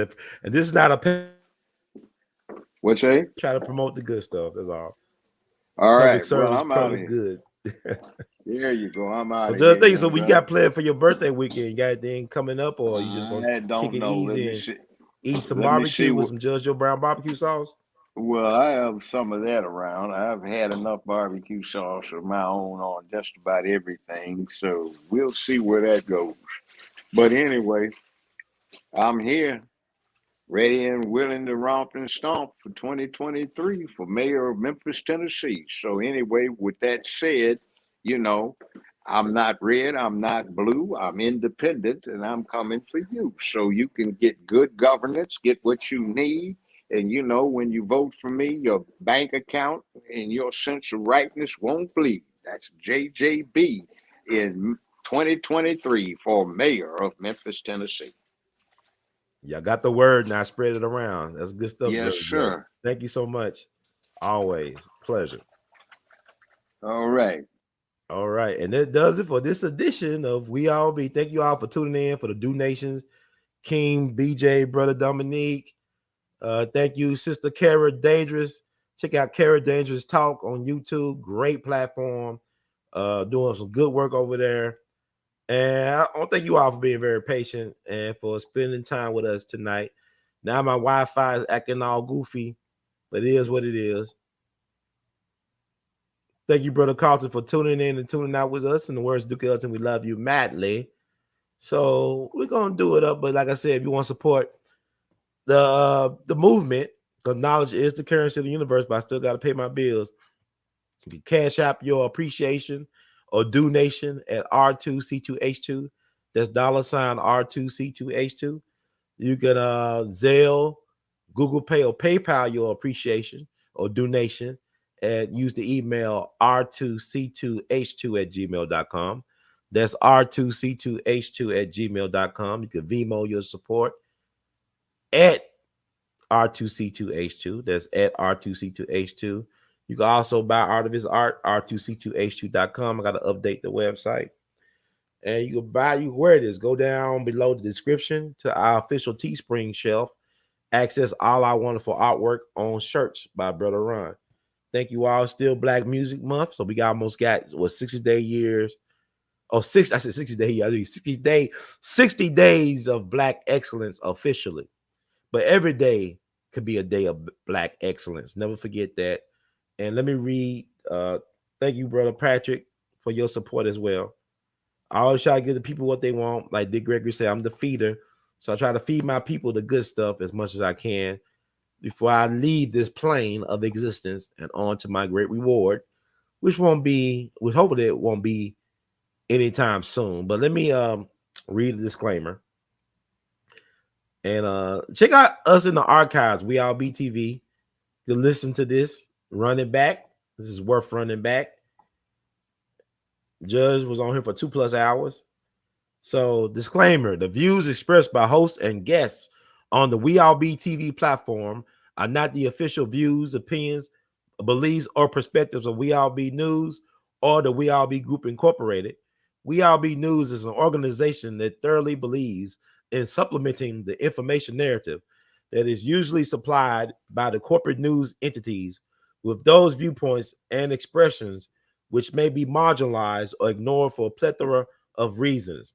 this is not a What say? try to promote the good stuff. That's all. All Public right. Well, service, I'm out of public here. good. There you go. I'm out So of just here, think. So young we brother. got planned for your birthday weekend. You got anything coming up, or you just gonna I kick don't it know. Let easy me and see. eat some Let me see barbecue with what. some Judge Joe Brown barbecue sauce? Well, I have some of that around. I've had enough barbecue sauce of my own on just about everything, so we'll see where that goes. But anyway, I'm here, ready and willing to romp and stomp for 2023 for mayor of Memphis, Tennessee. So anyway, with that said, you know, I'm not red, I'm not blue, I'm independent, and I'm coming for you. So you can get good governance, get what you need. And when you vote for me, your bank account and your sense of rightness won't bleed. That's JJB in 2023 for mayor of Memphis, Tennessee. Y'all got the word now. Spread it around. That's good stuff, Yes, Brother Joe. sir. Thank you so much. Always pleasure. All right. All right, and that does it for this edition of We All Be. Thank you all for tuning in for the donations. King, BJ, Brother Dominique. Thank you, Sister Kara Dangerous. Check out Kara Dangerous Talk on YouTube. Great platform. Doing some good work over there. And I want to thank you all for being very patient and for spending time with us tonight. Now my Wi-Fi is acting all goofy, but it is what it is. Thank you, Brother Carlton, for tuning in and tuning out with us. In the words of Duke Ellington, we love you madly. So we're gonna do it up. But like I said, if you want to support the movement, because knowledge is the currency of the universe, but I still got to pay my bills. If you cash out your appreciation or donation at R2C2H2, that's $ R2C2H2. You can Zelle, Google Pay, or PayPal your appreciation or donation and use the email R2C2H2 at gmail.com. That's R2C2H2 at gmail.com. You can Vimo your support at R2C2H2. That's at R2C2H2. You can also buy Art of His Art, R2C2H2.com. I got to update the website. And you can buy, you wear this. Go down below the description to our official Teespring shelf. Access all our wonderful artwork on shirts by Brother Ron. Thank you all. Still Black Music Month. So we almost got 60 years. Oh, I said 60 days. I think 60 days of Black excellence officially. But every day could be a day of Black excellence. Never forget that. And let me read. Thank you, Brother Patrick, for your support as well. I always try to give the people what they want. Like Dick Gregory said, I'm the feeder. So I try to feed my people the good stuff as much as I can before I leave this plane of existence and on to my great reward, which hopefully it won't be anytime soon. But let me read a disclaimer. And check out us in the archives. We all BTV. You can listen to this, run it back. This is worth running back. Judge was on here for 2+ hours. So, disclaimer: the views expressed by hosts and guests on the We All Be TV platform are not the official views, opinions, beliefs, or perspectives of We All Be News or the We All Be Group Incorporated. We All Be News is an organization that thoroughly believes in supplementing the information narrative that is usually supplied by the corporate news entities with those viewpoints and expressions which may be marginalized or ignored for a plethora of reasons.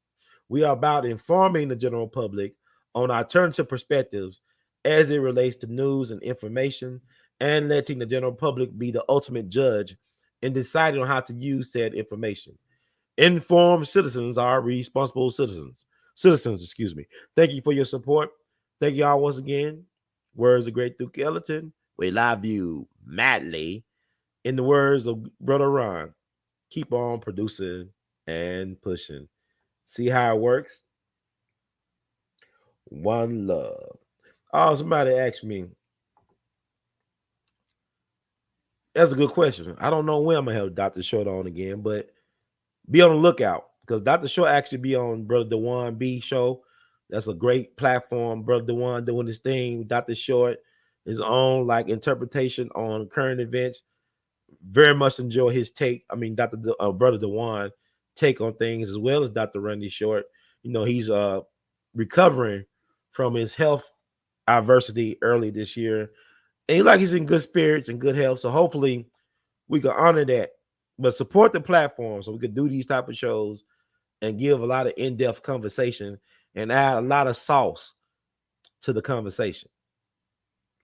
We are about informing the general public on alternative perspectives as it relates to news and information, and letting the general public be the ultimate judge in deciding on how to use said information. Informed citizens are responsible citizens. Excuse me. Thank you for your support. Thank you all once again. Words of great Duke Ellington. We love you madly. In the words of Brother Ron, keep on producing and pushing. See how it works? One love. Oh, somebody asked me. That's a good question. I don't know when I'm gonna have Dr. Short on again, but be on the lookout because Dr. Short actually be on Brother Dewan B show. That's a great platform. Brother Dewan doing his thing. Dr. Short, his own like interpretation on current events. Very much enjoy his take. I mean, Brother Dewan take on things as well as Dr. Randy Short. He's recovering from his health adversity early this year. And he's in good spirits and good health. So hopefully we can honor that, but support the platform so we can do these type of shows and give a lot of in-depth conversation and add a lot of sauce to the conversation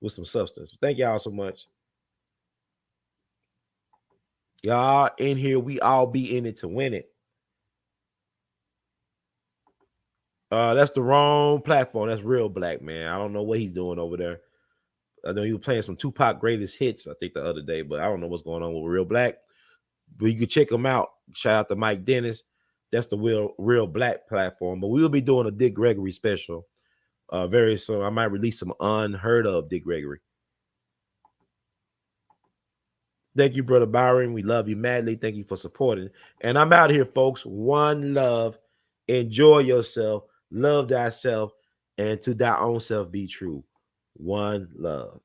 with some substance. Thank y'all so much. Y'all in here, we all be in it to win it. That's the wrong platform. That's Real Black, man. I don't know what he's doing over there. I know he was playing some Tupac greatest hits, I think, the other day, but I don't know what's going on with Real Black. But you can check him out. Shout out to Mike Dennis. That's the Real Black platform. But we will be doing a Dick Gregory special very soon. I might release some unheard of Dick Gregory. Thank you, Brother Byron. We love you madly. Thank you for supporting. And I'm out here, folks. One love. Enjoy yourself. Love thyself. And to thy own self be true. One love.